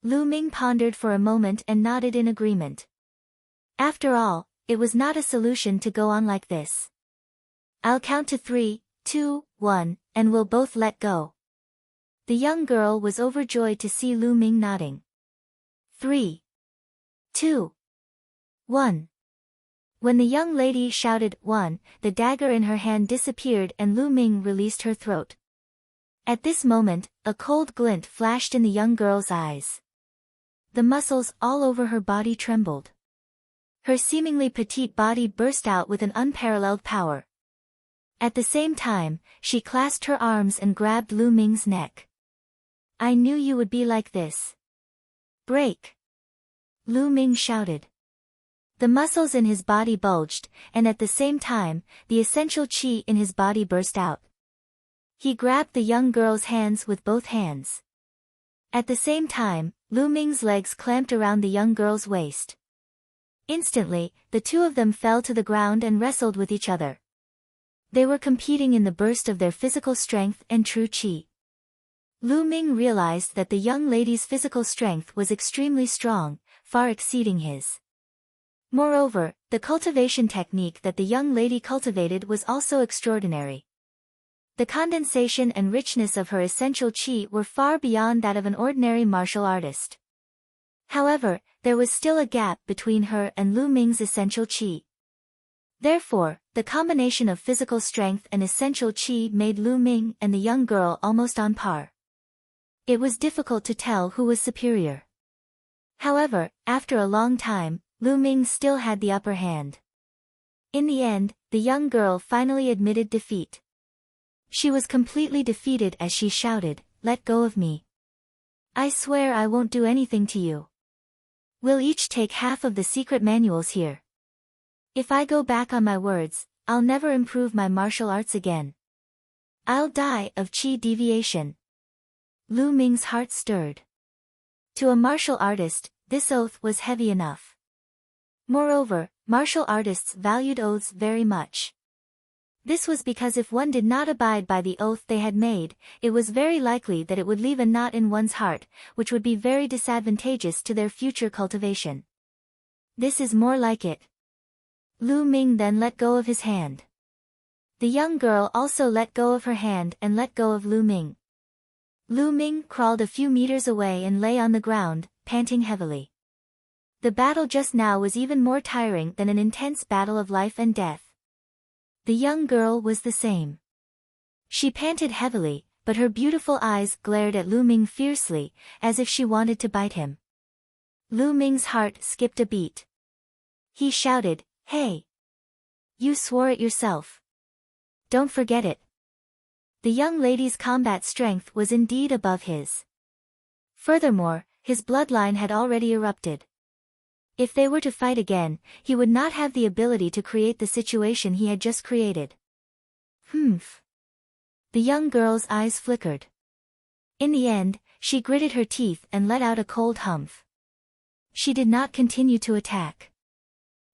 A: Lu Ming pondered for a moment and nodded in agreement. After all, it was not a solution to go on like this. "I'll count to 3, 2, 1, and we'll both let go." The young girl was overjoyed to see Lu Ming nodding. 3, 2, 1. When the young lady shouted 1, the dagger in her hand disappeared and Lu Ming released her throat. At this moment, a cold glint flashed in the young girl's eyes. The muscles all over her body trembled. Her seemingly petite body burst out with an unparalleled power. At the same time, she clasped her arms and grabbed Lu Ming's neck. "I knew you would be like this. Break!" Lu Ming shouted. The muscles in his body bulged, and at the same time, the essential qi in his body burst out. He grabbed the young girl's hands with both hands. At the same time, Lu Ming's legs clamped around the young girl's waist. Instantly, the two of them fell to the ground and wrestled with each other. They were competing in the burst of their physical strength and true qi. Lu Ming realized that the young lady's physical strength was extremely strong, far exceeding his. Moreover, the cultivation technique that the young lady cultivated was also extraordinary. The condensation and richness of her essential qi were far beyond that of an ordinary martial artist. However, there was still a gap between her and Lu Ming's essential qi. Therefore, the combination of physical strength and essential qi made Lu Ming and the young girl almost on par. It was difficult to tell who was superior. However, after a long time, Lu Ming still had the upper hand. In the end, the young girl finally admitted defeat. She was completely defeated as she shouted, "Let go of me. I swear I won't do anything to you. We'll each take half of the secret manuals here. If I go back on my words, I'll never improve my martial arts again. I'll die of qi deviation." Lu Ming's heart stirred. To a martial artist, this oath was heavy enough. Moreover, martial artists valued oaths very much. This was because if one did not abide by the oath they had made, it was very likely that it would leave a knot in one's heart, which would be very disadvantageous to their future cultivation. This is more like it. Lu Ming then let go of his hand. The young girl also let go of her hand and let go of Lu Ming. Lu Ming crawled a few meters away and lay on the ground, panting heavily. The battle just now was even more tiring than an intense battle of life and death. The young girl was the same. She panted heavily, but her beautiful eyes glared at Lu Ming fiercely, as if she wanted to bite him. Lu Ming's heart skipped a beat. He shouted, "Hey! You swore it yourself. Don't forget it." The young lady's combat strength was indeed above his. Furthermore, his bloodline had already erupted. If they were to fight again, he would not have the ability to create the situation he had just created. Humph. The young girl's eyes flickered. In the end, she gritted her teeth and let out a cold humph. She did not continue to attack.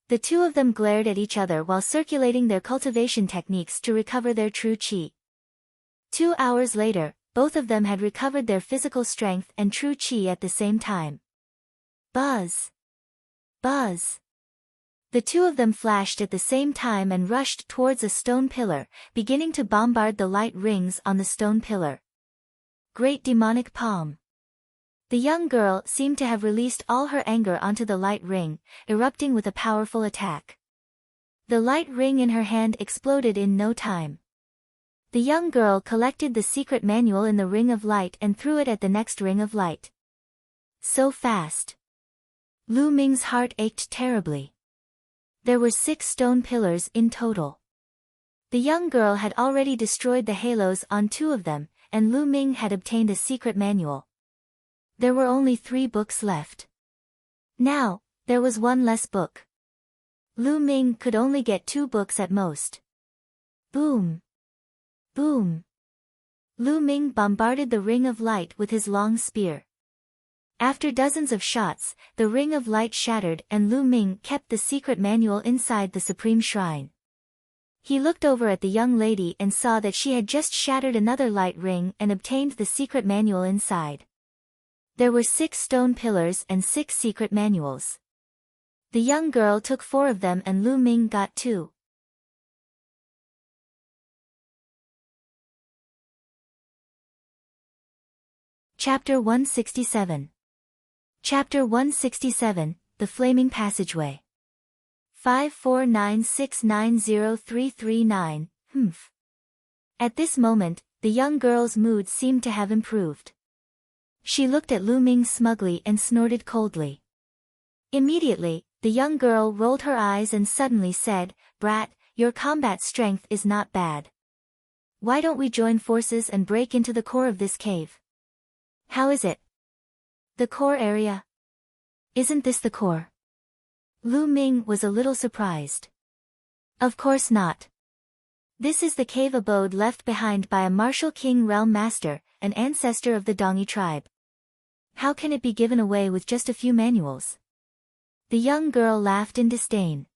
A: The two of them glared at each other while circulating their cultivation techniques to recover their true qi. 2 hours later, both of them had recovered their physical strength and true qi at the same time. Buzz! Buzz! The two of them flashed at the same time and rushed towards a stone pillar, beginning to bombard the light rings on the stone pillar. Great demonic palm! The young girl seemed to have released all her anger onto the light ring, erupting with a powerful attack. The light ring in her hand exploded in no time. The young girl collected the secret manual in the ring of light and threw it at the next ring of light. So fast! Lu Ming's heart ached terribly. There were 6 stone pillars in total. The young girl had already destroyed the halos on 2 of them, and Lu Ming had obtained a secret manual. There were only 3 books left. Now, there was 1 less book. Lu Ming could only get 2 books at most. Boom! Boom! Lu Ming bombarded the ring of light with his long spear. After dozens of shots, the ring of light shattered and Lu Ming kept the secret manual inside the supreme shrine. He looked over at the young lady and saw that she had just shattered another light ring and obtained the secret manual inside. There were 6 stone pillars and 6 secret manuals. The young girl took 4 of them and Lu Ming got 2. Chapter 167. Chapter 167, The Flaming Passageway. 549690339, humph. At this moment, the young girl's mood seemed to have improved. She looked at Lu Ming smugly and snorted coldly. Immediately, the young girl rolled her eyes and suddenly said, "Brat, your combat strength is not bad. Why don't we join forces and break into the core of this cave?" "How is it? The core area? Isn't this the core?" Lu Ming was a little surprised. "Of course not. This is the cave abode left behind by a martial king realm master, an ancestor of the Dongi tribe. How can it be given away with just a few manuals?" The young girl laughed in disdain.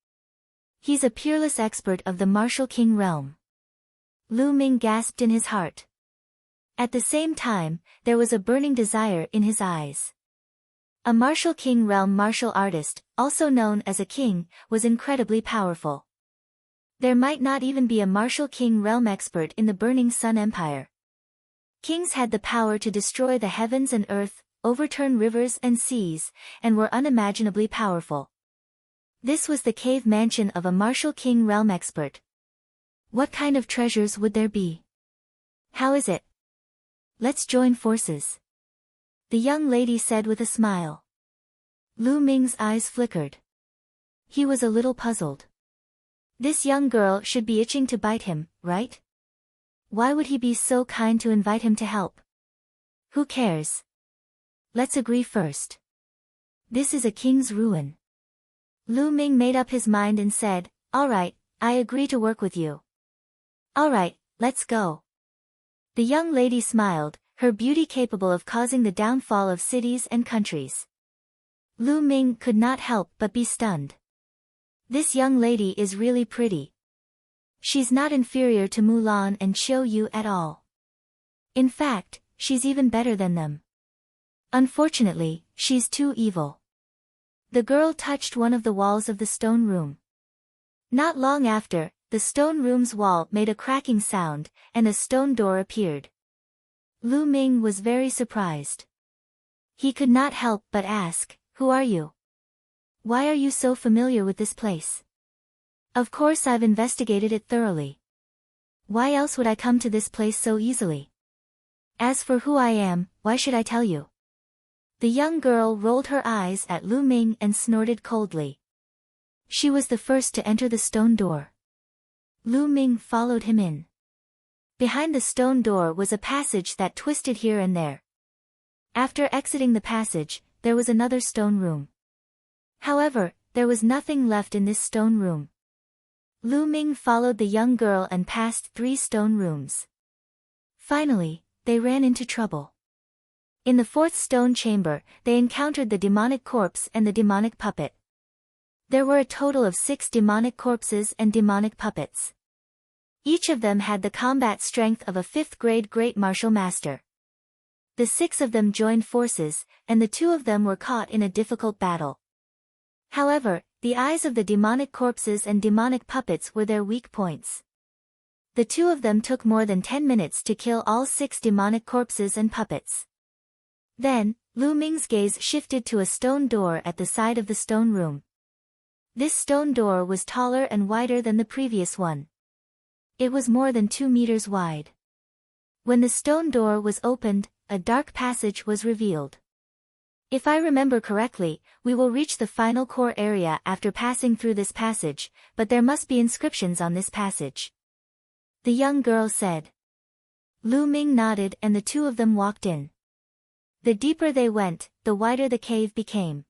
A: "He's a peerless expert of the martial king realm." Lu Ming gasped in his heart. At the same time, there was a burning desire in his eyes. A martial king realm martial artist, also known as a king, was incredibly powerful. There might not even be a martial king realm expert in the Burning Sun Empire. Kings had the power to destroy the heavens and earth, overturn rivers and seas, and were unimaginably powerful. This was the cave mansion of a martial king realm expert. What kind of treasures would there be? "How is it? Let's join forces," the young lady said with a smile. Lu Ming's eyes flickered. He was a little puzzled. This young girl should be itching to bite him, right? Why would he be so kind to invite him to help? Who cares? Let's agree first. This is a king's ruin. Lu Ming made up his mind and said, "All right, I agree to work with you." "All right, let's go." The young lady smiled, her beauty capable of causing the downfall of cities and countries. Lu Ming could not help but be stunned. This young lady is really pretty. She's not inferior to Mulan and Qiu Yu at all. In fact, she's even better than them. Unfortunately, she's too evil. The girl touched one of the walls of the stone room. Not long after, the stone room's wall made a cracking sound, and a stone door appeared. Lu Ming was very surprised. He could not help but ask, "Who are you?" Why are you so familiar with this place? Of course I've investigated it thoroughly. Why else would I come to this place so easily? As for who I am, why should I tell you? The young girl rolled her eyes at Lu Ming and snorted coldly. She was the first to enter the stone door. Lu Ming followed him in. Behind the stone door was a passage that twisted here and there. After exiting the passage, there was another stone room. However, there was nothing left in this stone room. Lu Ming followed the young girl and passed 3 stone rooms. Finally, they ran into trouble. In the 4th stone chamber, they encountered the demonic corpse and the demonic puppet. There were a total of 6 demonic corpses and demonic puppets. Each of them had the combat strength of a 5th grade great martial master. The 6 of them joined forces, and the 2 of them were caught in a difficult battle. However, the eyes of the demonic corpses and demonic puppets were their weak points. The 2 of them took more than 10 minutes to kill all 6 demonic corpses and puppets. Then, Lu Ming's gaze shifted to a stone door at the side of the stone room. This stone door was taller and wider than the previous one. It was more than 2 meters wide. When the stone door was opened, a dark passage was revealed. If I remember correctly, we will reach the final core area after passing through this passage, but there must be inscriptions on this passage. The young girl said. Lu Ming nodded and the 2 of them walked in. The deeper they went, the wider the cave became.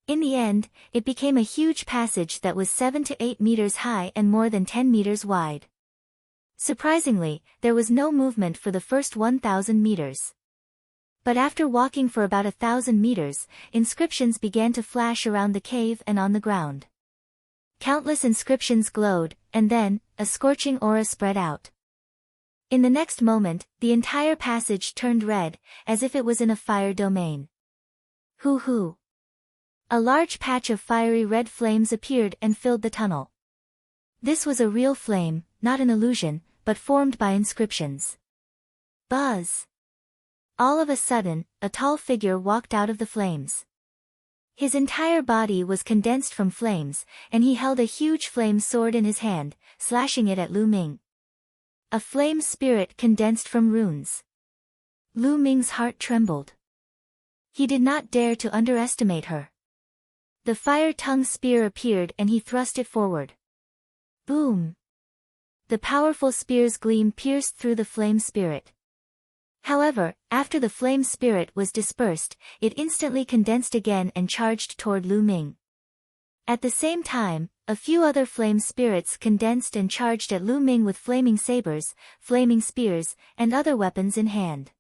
A: In the end, it became a huge passage that was 7 to 8 meters high and more than 10 meters wide. Surprisingly, there was no movement for the first 1,000 meters. But after walking for about 1,000 meters, inscriptions began to flash around the cave and on the ground. Countless inscriptions glowed, and then, a scorching aura spread out. In the next moment, the entire passage turned red, as if it was in a fire domain. Hoo! A large patch of fiery red flames appeared and filled the tunnel. This was a real flame, not an illusion, but formed by inscriptions. Buzz! All of a sudden, a tall figure walked out of the flames. His entire body was condensed from flames, and he held a huge flame sword in his hand, slashing it at Lu Ming. A flame spirit condensed from runes. Lu Ming's heart trembled. He did not dare to underestimate her. The fire-tongue spear appeared and he thrust it forward. Boom! The powerful spear's gleam pierced through the flame spirit. However, after the flame spirit was dispersed, it instantly condensed again and charged toward Lu Ming. At the same time, a few other flame spirits condensed and charged at Lu Ming with flaming sabers, flaming spears, and other weapons in hand.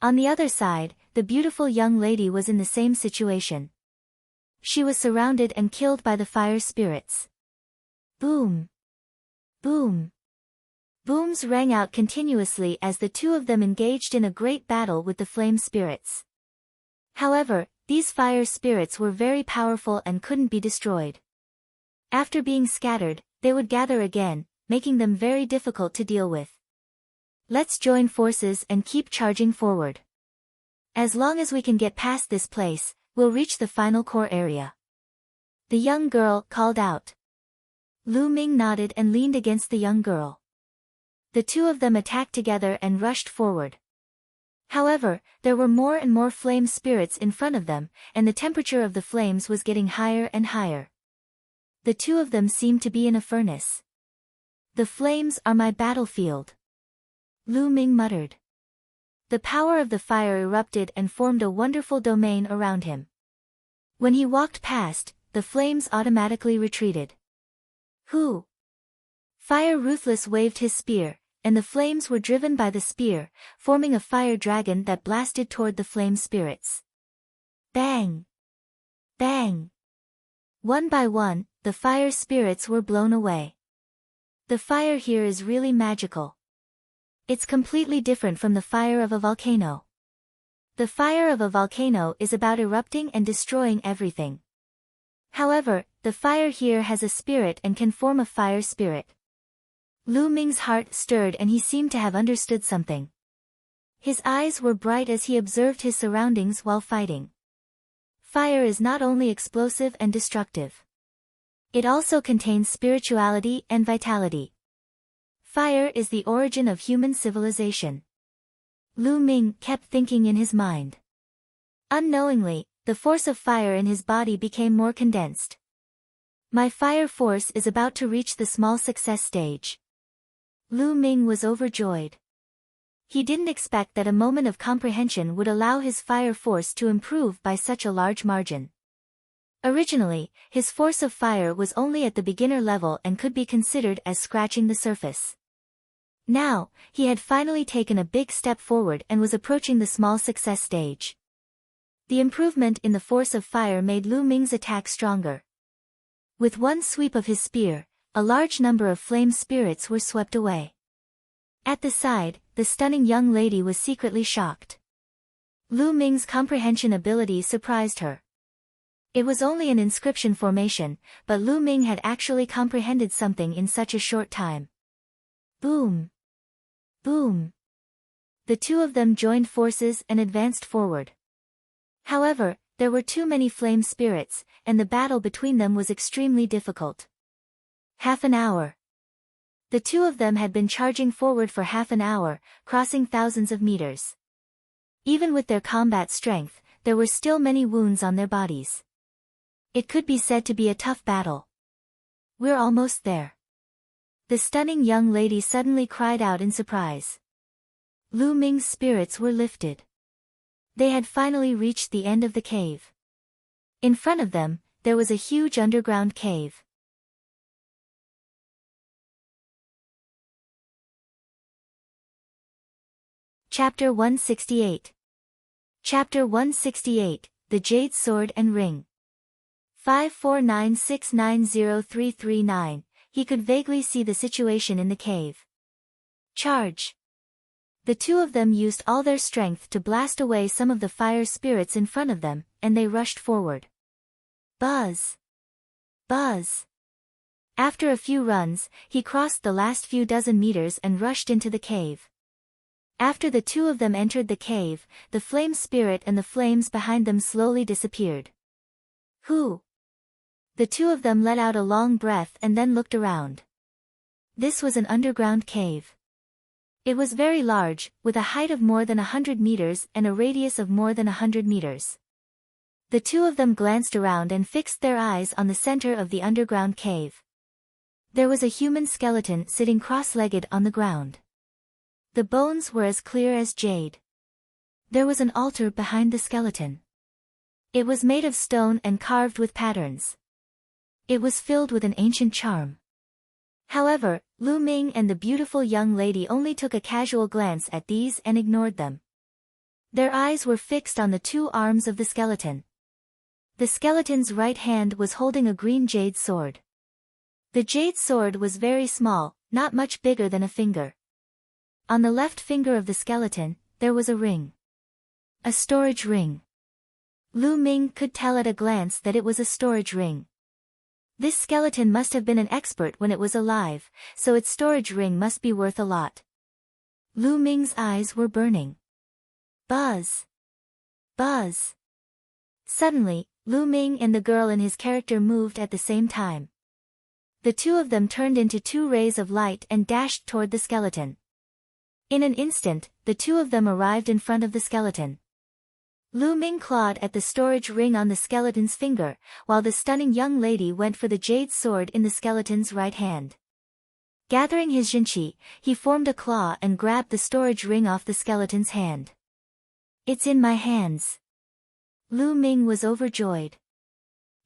A: On the other side, the beautiful young lady was in the same situation. She was surrounded and killed by the fire spirits. Boom! Boom! Booms rang out continuously as the 2 of them engaged in a great battle with the flame spirits. However, these fire spirits were very powerful and couldn't be destroyed. After being scattered, they would gather again, making them very difficult to deal with. Let's join forces and keep charging forward. As long as we can get past this place, we'll reach the final core area. The young girl called out. Lu Ming nodded and leaned against the young girl. The 2 of them attacked together and rushed forward. However, there were more and more flame spirits in front of them, and the temperature of the flames was getting higher and higher. The 2 of them seemed to be in a furnace. The flames are my battlefield. Lu Ming muttered. The power of the fire erupted and formed a wonderful domain around him. When he walked past, the flames automatically retreated. Who? Fire Ruthless waved his spear, and the flames were driven by the spear, forming a fire dragon that blasted toward the flame spirits. Bang! Bang! One by one, the fire spirits were blown away. The fire here is really magical. It's completely different from the fire of a volcano. The fire of a volcano is about erupting and destroying everything. However, the fire here has a spirit and can form a fire spirit. Lu Ming's heart stirred and he seemed to have understood something. His eyes were bright as he observed his surroundings while fighting. Fire is not only explosive and destructive. It also contains spirituality and vitality. Fire is the origin of human civilization. Lu Ming kept thinking in his mind. Unknowingly, the force of fire in his body became more condensed. My fire force is about to reach the small success stage. Lu Ming was overjoyed. He didn't expect that a moment of comprehension would allow his fire force to improve by such a large margin. Originally, his force of fire was only at the beginner level and could be considered as scratching the surface. Now, he had finally taken a big step forward and was approaching the small success stage. The improvement in the force of fire made Lu Ming's attack stronger. With one sweep of his spear, a large number of flame spirits were swept away. At the side, the stunning young lady was secretly shocked. Lu Ming's comprehension ability surprised her. It was only an inscription formation, but Lu Ming had actually comprehended something in such a short time. Boom! Boom! The two of them joined forces and advanced forward. However, there were too many flame spirits, and the battle between them was extremely difficult. Half an hour. The two of them had been charging forward for half an hour, crossing thousands of meters. Even with their combat strength, there were still many wounds on their bodies. It could be said to be a tough battle. We're almost there. The stunning young lady suddenly cried out in surprise. Lu Ming's spirits were lifted. They had finally reached the end of the cave. In front of them, there was a huge underground cave. Chapter 168. Chapter 168, The Jade Sword and Ring. 549690339, he could vaguely see the situation in the cave. Charge! The two of them used all their strength to blast away some of the fire spirits in front of them, and they rushed forward. Buzz! Buzz! After a few runs, he crossed the last few dozen meters and rushed into the cave. After the two of them entered the cave, the flame spirit and the flames behind them slowly disappeared. Who? The two of them let out a long breath and then looked around. This was an underground cave. It was very large, with a height of more than 100 meters and a radius of more than 100 meters. The two of them glanced around and fixed their eyes on the center of the underground cave. There was a human skeleton sitting cross-legged on the ground. The bones were as clear as jade. There was an altar behind the skeleton. It was made of stone and carved with patterns. It was filled with an ancient charm. However, Lu Ming and the beautiful young lady only took a casual glance at these and ignored them. Their eyes were fixed on the two arms of the skeleton. The skeleton's right hand was holding a green jade sword. The jade sword was very small, not much bigger than a finger. On the left finger of the skeleton, there was a ring. A storage ring. Lu Ming could tell at a glance that it was a storage ring. This skeleton must have been an expert when it was alive, so its storage ring must be worth a lot. Lu Ming's eyes were burning. Buzz! Buzz! Suddenly, Lu Ming and the girl in his character moved at the same time. The two of them turned into two rays of light and dashed toward the skeleton. In an instant, the two of them arrived in front of the skeleton. Lu Ming clawed at the storage ring on the skeleton's finger, while the stunning young lady went for the jade sword in the skeleton's right hand. Gathering his jinqi, he formed a claw and grabbed the storage ring off the skeleton's hand. It's in my hands. Lu Ming was overjoyed.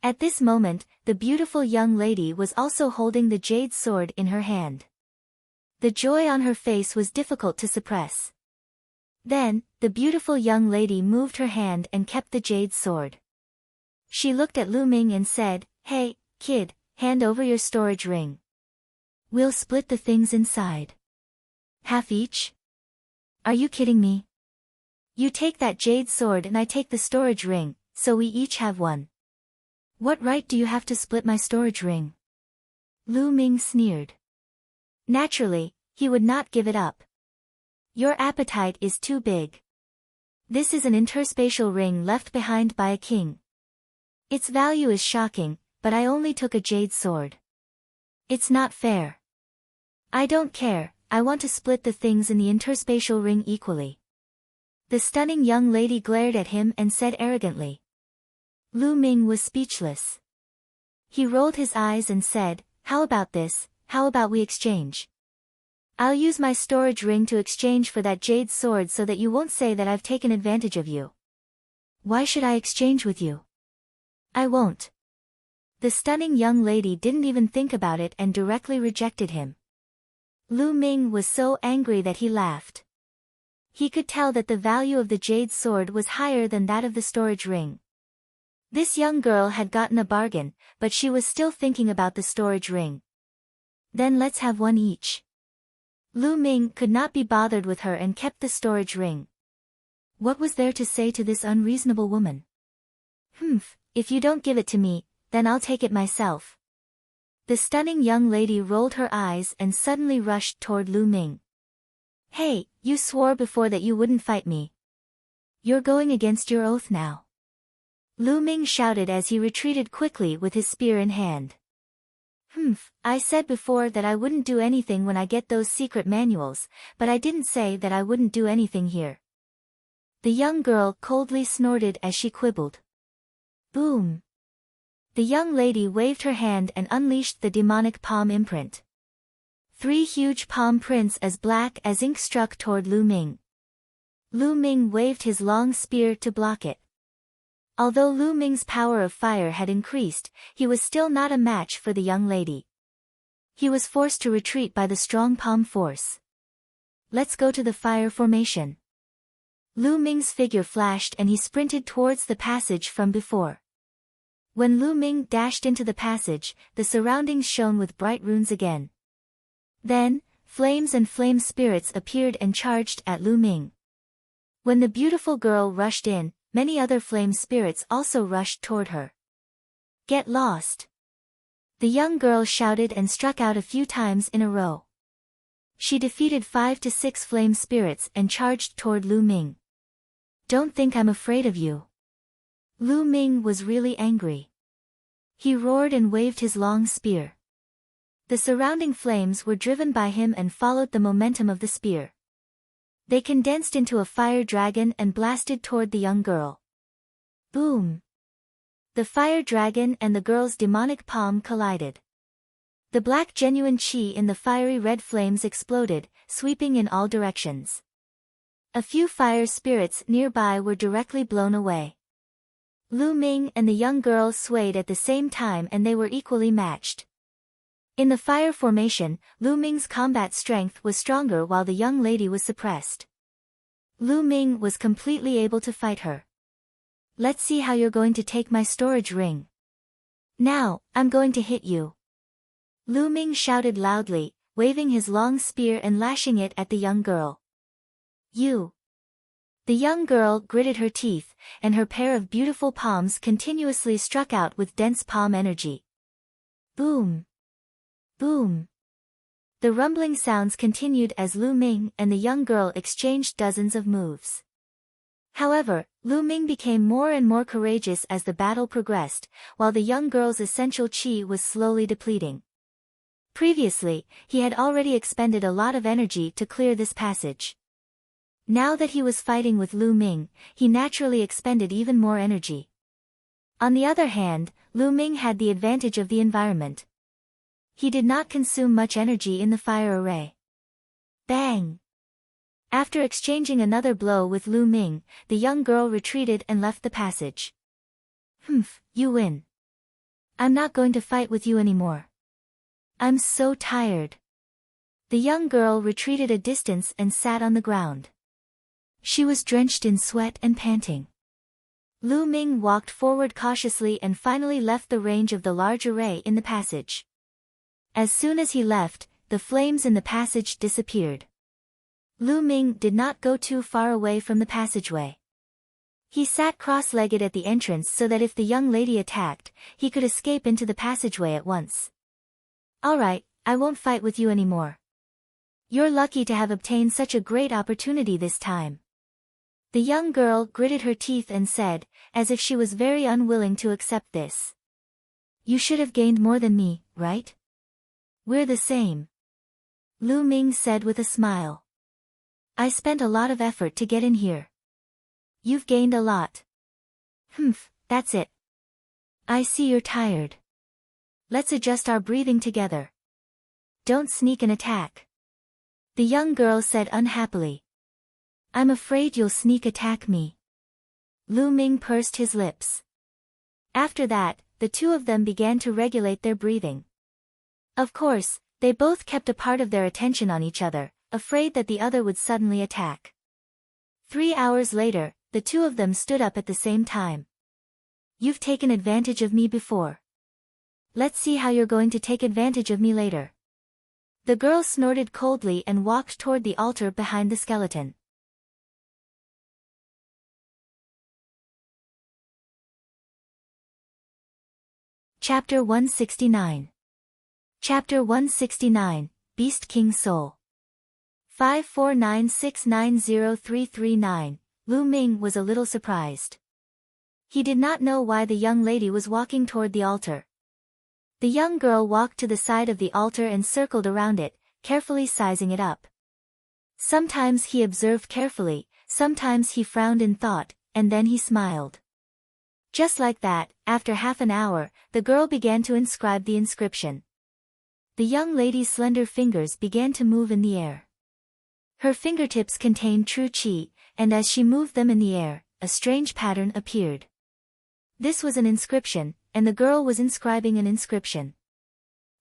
A: At this moment, the beautiful young lady was also holding the jade sword in her hand. The joy on her face was difficult to suppress. Then, the beautiful young lady moved her hand and kept the jade sword. She looked at Lu Ming and said, "Hey, kid, hand over your storage ring. We'll split the things inside. Half each? Are you kidding me? You take that jade sword and I take the storage ring, so we each have one. What right do you have to split my storage ring?" Lu Ming sneered. Naturally, he would not give it up. Your appetite is too big. This is an interspatial ring left behind by a king. Its value is shocking, but I only took a jade sword. It's not fair. I don't care, I want to split the things in the interspatial ring equally. The stunning young lady glared at him and said arrogantly. Lu Ming was speechless. He rolled his eyes and said, how about this, how about we exchange? I'll use my storage ring to exchange for that jade sword so that you won't say that I've taken advantage of you. Why should I exchange with you? I won't. The stunning young lady didn't even think about it and directly rejected him. Lu Ming was so angry that he laughed. He could tell that the value of the jade sword was higher than that of the storage ring. This young girl had gotten a bargain, but she was still thinking about the storage ring. Then let's have one each. Lu Ming could not be bothered with her and kept the storage ring. What was there to say to this unreasonable woman? If you don't give it to me, then I'll take it myself. The stunning young lady rolled her eyes and suddenly rushed toward Lu Ming. Hey, you swore before that you wouldn't fight me. You're going against your oath now. Lu Ming shouted as he retreated quickly with his spear in hand. I said before that I wouldn't do anything when I get those secret manuals, but I didn't say that I wouldn't do anything here. The young girl coldly snorted as she quibbled. Boom! The young lady waved her hand and unleashed the demonic palm imprint. 3 huge palm prints as black as ink struck toward Lu Ming. Lu Ming waved his long spear to block it. Although Lu Ming's power of fire had increased, he was still not a match for the young lady. He was forced to retreat by the strong palm force. Let's go to the fire formation. Lu Ming's figure flashed and he sprinted towards the passage from before. When Lu Ming dashed into the passage, the surroundings shone with bright runes again. Then, flames and flame spirits appeared and charged at Lu Ming. When the beautiful girl rushed in, many other flame spirits also rushed toward her. Get lost! The young girl shouted and struck out a few times in a row. She defeated 5 to 6 flame spirits and charged toward Lu Ming. Don't think I'm afraid of you. Lu Ming was really angry. He roared and waved his long spear. The surrounding flames were driven by him and followed the momentum of the spear. They condensed into a fire dragon and blasted toward the young girl. Boom! The fire dragon and the girl's demonic palm collided. The black genuine chi in the fiery red flames exploded, sweeping in all directions. A few fire spirits nearby were directly blown away. Lu Ming and the young girl swayed at the same time and they were equally matched. In the fire formation, Lu Ming's combat strength was stronger while the young lady was suppressed. Lu Ming was completely able to fight her. Let's see how you're going to take my storage ring. Now, I'm going to hit you. Lu Ming shouted loudly, waving his long spear and lashing it at the young girl. You! The young girl gritted her teeth, and her pair of beautiful palms continuously struck out with dense palm energy. Boom! Boom! The rumbling sounds continued as Lu Ming and the young girl exchanged dozens of moves. However, Lu Ming became more and more courageous as the battle progressed, while the young girl's essential chi was slowly depleting. Previously, he had already expended a lot of energy to clear this passage. Now that he was fighting with Lu Ming, he naturally expended even more energy. On the other hand, Lu Ming had the advantage of the environment. He did not consume much energy in the fire array. Bang! After exchanging another blow with Lu Ming, the young girl retreated and left the passage. You win. I'm not going to fight with you anymore. I'm so tired. The young girl retreated a distance and sat on the ground. She was drenched in sweat and panting. Lu Ming walked forward cautiously and finally left the range of the large array in the passage. As soon as he left, the flames in the passage disappeared. Lu Ming did not go too far away from the passageway. He sat cross-legged at the entrance so that if the young lady attacked, he could escape into the passageway at once. Alright, I won't fight with you anymore. You're lucky to have obtained such a great opportunity this time. The young girl gritted her teeth and said, as if she was very unwilling to accept this. You should have gained more than me, right? We're the same. Lu Ming said with a smile. I spent a lot of effort to get in here. You've gained a lot. Humph, that's it. I see you're tired. Let's adjust our breathing together. Don't sneak an attack. The young girl said unhappily. I'm afraid you'll sneak attack me. Lu Ming pursed his lips. After that, the two of them began to regulate their breathing. Of course, they both kept a part of their attention on each other, afraid that the other would suddenly attack. 3 hours later, the two of them stood up at the same time. You've taken advantage of me before. Let's see how you're going to take advantage of me later. The girl snorted coldly and walked toward the altar behind the skeleton. Chapter 169. Chapter 169, Beast King Soul. 549690339, Lu Ming was a little surprised. He did not know why the young lady was walking toward the altar. The young girl walked to the side of the altar and circled around it, carefully sizing it up. Sometimes he observed carefully, sometimes he frowned in thought, and then he smiled. Just like that, after half an hour, the girl began to inscribe the inscription. The young lady's slender fingers began to move in the air. Her fingertips contained true qi, and as she moved them in the air, a strange pattern appeared. This was an inscription, and the girl was inscribing an inscription.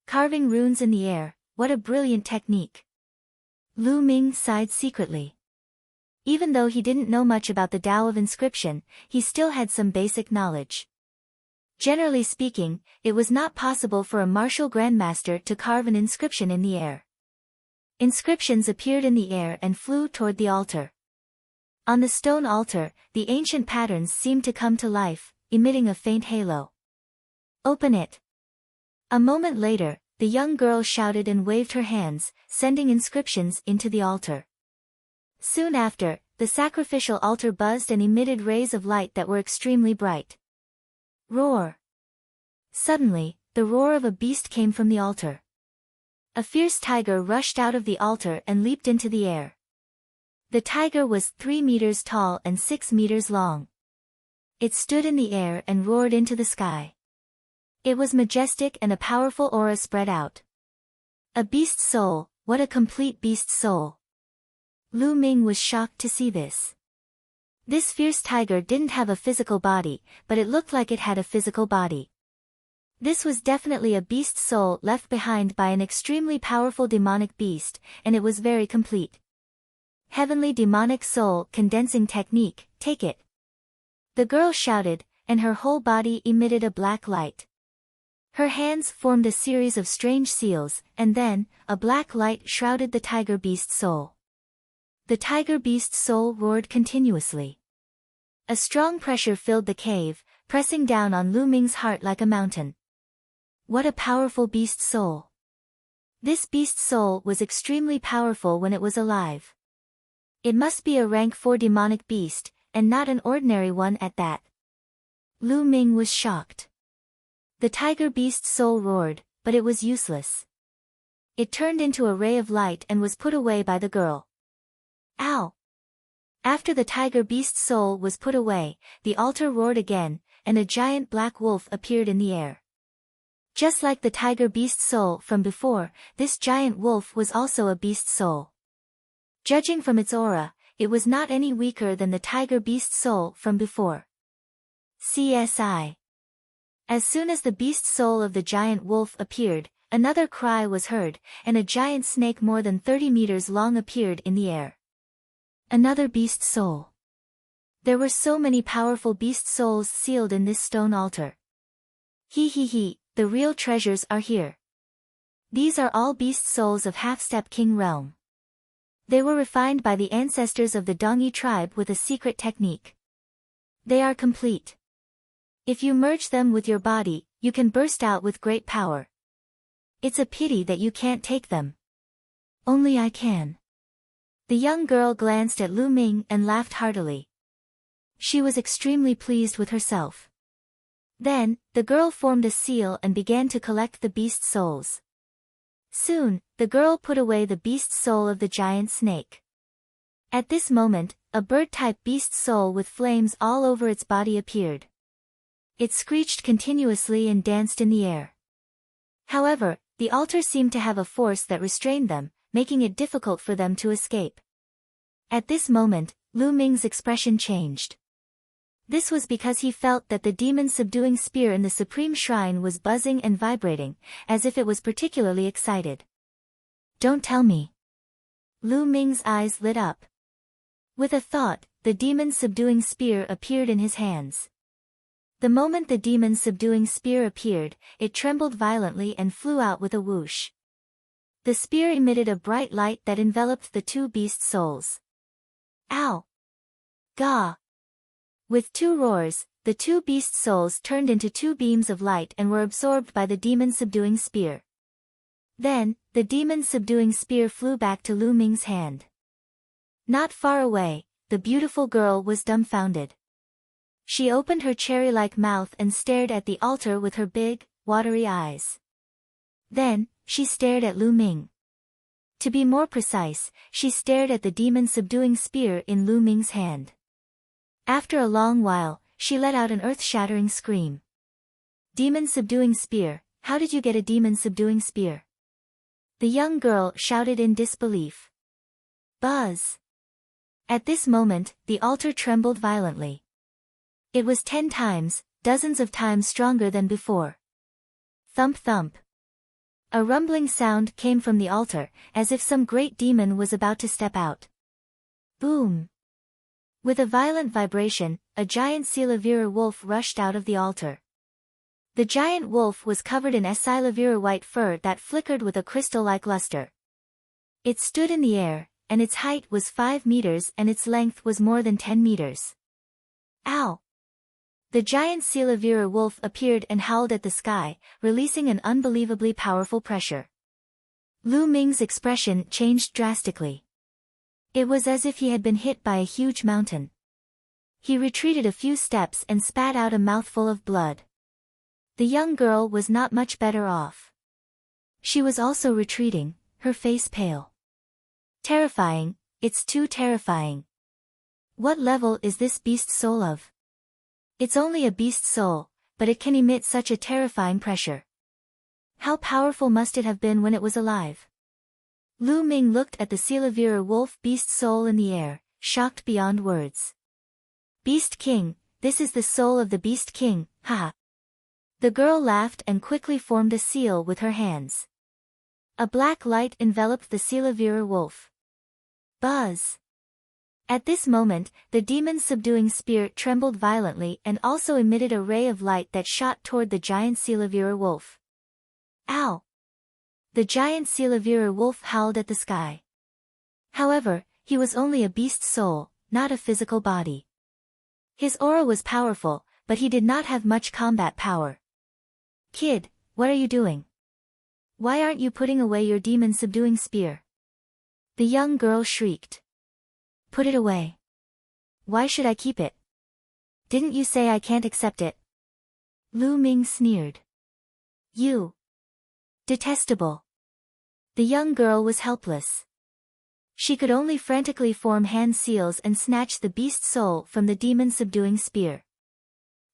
A: Carving runes in the air, what a brilliant technique. Lu Ming sighed secretly. Even though he didn't know much about the Tao of inscription, he still had some basic knowledge. Generally speaking, it was not possible for a martial grandmaster to carve an inscription in the air. Inscriptions appeared in the air and flew toward the altar. On the stone altar, the ancient patterns seemed to come to life, emitting a faint halo. Open it. A moment later, the young girl shouted and waved her hands, sending inscriptions into the altar. Soon after, the sacrificial altar buzzed and emitted rays of light that were extremely bright. Roar! Suddenly, the roar of a beast came from the altar. A fierce tiger rushed out of the altar and leaped into the air. The tiger was 3 meters tall and 6 meters long. It stood in the air and roared into the sky. It was majestic and a powerful aura spread out. A beast soul, what a complete beast soul! Lu Ming was shocked to see this. This fierce tiger didn't have a physical body, but it looked like it had a physical body. This was definitely a beast soul left behind by an extremely powerful demonic beast, and it was very complete. Heavenly demonic soul condensing technique, take it. The girl shouted, and her whole body emitted a black light. Her hands formed a series of strange seals, and then, a black light shrouded the tiger beast soul. The tiger beast soul roared continuously. A strong pressure filled the cave, pressing down on Lu Ming's heart like a mountain. What a powerful beast soul! This beast soul was extremely powerful when it was alive. It must be a rank 4 demonic beast, and not an ordinary one at that. Lu Ming was shocked. The tiger beast soul roared, but it was useless. It turned into a ray of light and was put away by the girl. Ow! After the tiger beast soul was put away, the altar roared again, and a giant black wolf appeared in the air. Just like the tiger beast soul from before, this giant wolf was also a beast soul. Judging from its aura, it was not any weaker than the tiger beast soul from before. CSI. As soon as the beast soul of the giant wolf appeared, another cry was heard, and a giant snake more than 30 meters long appeared in the air. Another beast soul. There were so many powerful beast souls sealed in this stone altar. He, the real treasures are here. These are all beast souls of Half-Step King realm. They were refined by the ancestors of the Dongyi tribe with a secret technique. They are complete. If you merge them with your body, you can burst out with great power. It's a pity that you can't take them. Only I can. The young girl glanced at Lu Ming and laughed heartily. She was extremely pleased with herself. Then, the girl formed a seal and began to collect the beast's souls. Soon, the girl put away the beast's soul of the giant snake. At this moment, a bird-type beast soul with flames all over its body appeared. It screeched continuously and danced in the air. However, the altar seemed to have a force that restrained them, making it difficult for them to escape. At this moment, Lu Ming's expression changed. This was because he felt that the demon-subduing spear in the Supreme Shrine was buzzing and vibrating, as if it was particularly excited. Don't tell me. Lu Ming's eyes lit up. With a thought, the demon-subduing spear appeared in his hands. The moment the demon-subduing spear appeared, it trembled violently and flew out with a whoosh. The spear emitted a bright light that enveloped the two beast souls. Ow! Gah! With two roars, the two beast souls turned into two beams of light and were absorbed by the demon-subduing spear. Then, the demon-subduing spear flew back to Lu Ming's hand. Not far away, the beautiful girl was dumbfounded. She opened her cherry-like mouth and stared at the altar with her big, watery eyes. Then, she stared at Lu Ming. To be more precise, she stared at the demon-subduing spear in Lu Ming's hand. After a long while, she let out an earth-shattering scream. Demon-subduing spear, how did you get a demon-subduing spear? The young girl shouted in disbelief. Buzz! At this moment, the altar trembled violently. It was 10 times, dozens of times stronger than before. Thump thump. A rumbling sound came from the altar, as if some great demon was about to step out. Boom! With a violent vibration, a giant Silavira wolf rushed out of the altar. The giant wolf was covered in Silavira white fur that flickered with a crystal-like luster. It stood in the air, and its height was 5 meters and its length was more than 10 meters. Ow! The giant Silavira wolf appeared and howled at the sky, releasing an unbelievably powerful pressure. Lu Ming's expression changed drastically. It was as if he had been hit by a huge mountain. He retreated a few steps and spat out a mouthful of blood. The young girl was not much better off. She was also retreating, her face pale. Terrifying, it's too terrifying. What level is this beast soul of? It's only a beast soul, but it can emit such a terrifying pressure. How powerful must it have been when it was alive? Lu Ming looked at the Silavira wolf beast soul in the air, shocked beyond words. Beast King, this is the soul of the Beast King, haha. The girl laughed and quickly formed a seal with her hands. A black light enveloped the Silavira wolf. Buzz! At this moment, the demon-subduing spear trembled violently and also emitted a ray of light that shot toward the giant Silavira wolf. Ow! The giant Silavira wolf howled at the sky. However, he was only a beast soul, not a physical body. His aura was powerful, but he did not have much combat power. Kid, what are you doing? Why aren't you putting away your demon-subduing spear? The young girl shrieked. Put it away. Why should I keep it? Didn't you say I can't accept it? Lu Ming sneered. You. Detestable. The young girl was helpless. She could only frantically form hand seals and snatch the beast soul from the demon-subduing spear.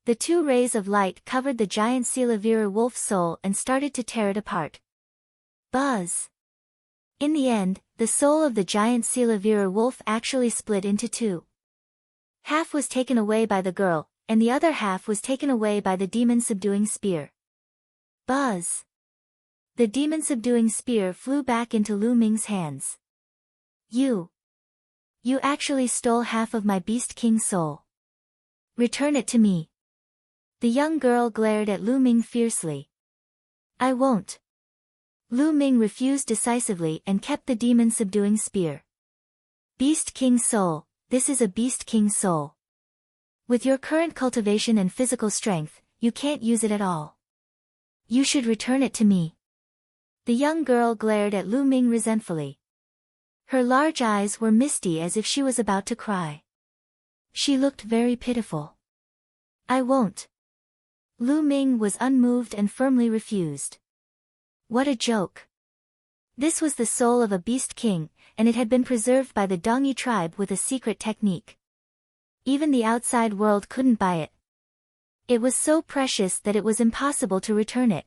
A: The two rays of light covered the giant Silavira wolf soul and started to tear it apart. Buzz! In the end, the soul of the giant Silavira wolf actually split into two. Half was taken away by the girl, and the other half was taken away by the demon-subduing spear. Buzz! The demon-subduing spear flew back into Lu Ming's hands. You actually stole half of my Beast King soul. Return it to me. The young girl glared at Lu Ming fiercely. I won't. Lu Ming refused decisively and kept the demon-subduing spear. Beast King soul, this is a Beast King soul. With your current cultivation and physical strength, you can't use it at all. You should return it to me. The young girl glared at Lu Ming resentfully. Her large eyes were misty as if she was about to cry. She looked very pitiful. I won't. Lu Ming was unmoved and firmly refused. What a joke. This was the soul of a beast king, and it had been preserved by the Dongyi tribe with a secret technique. Even the outside world couldn't buy it. It was so precious that it was impossible to return it.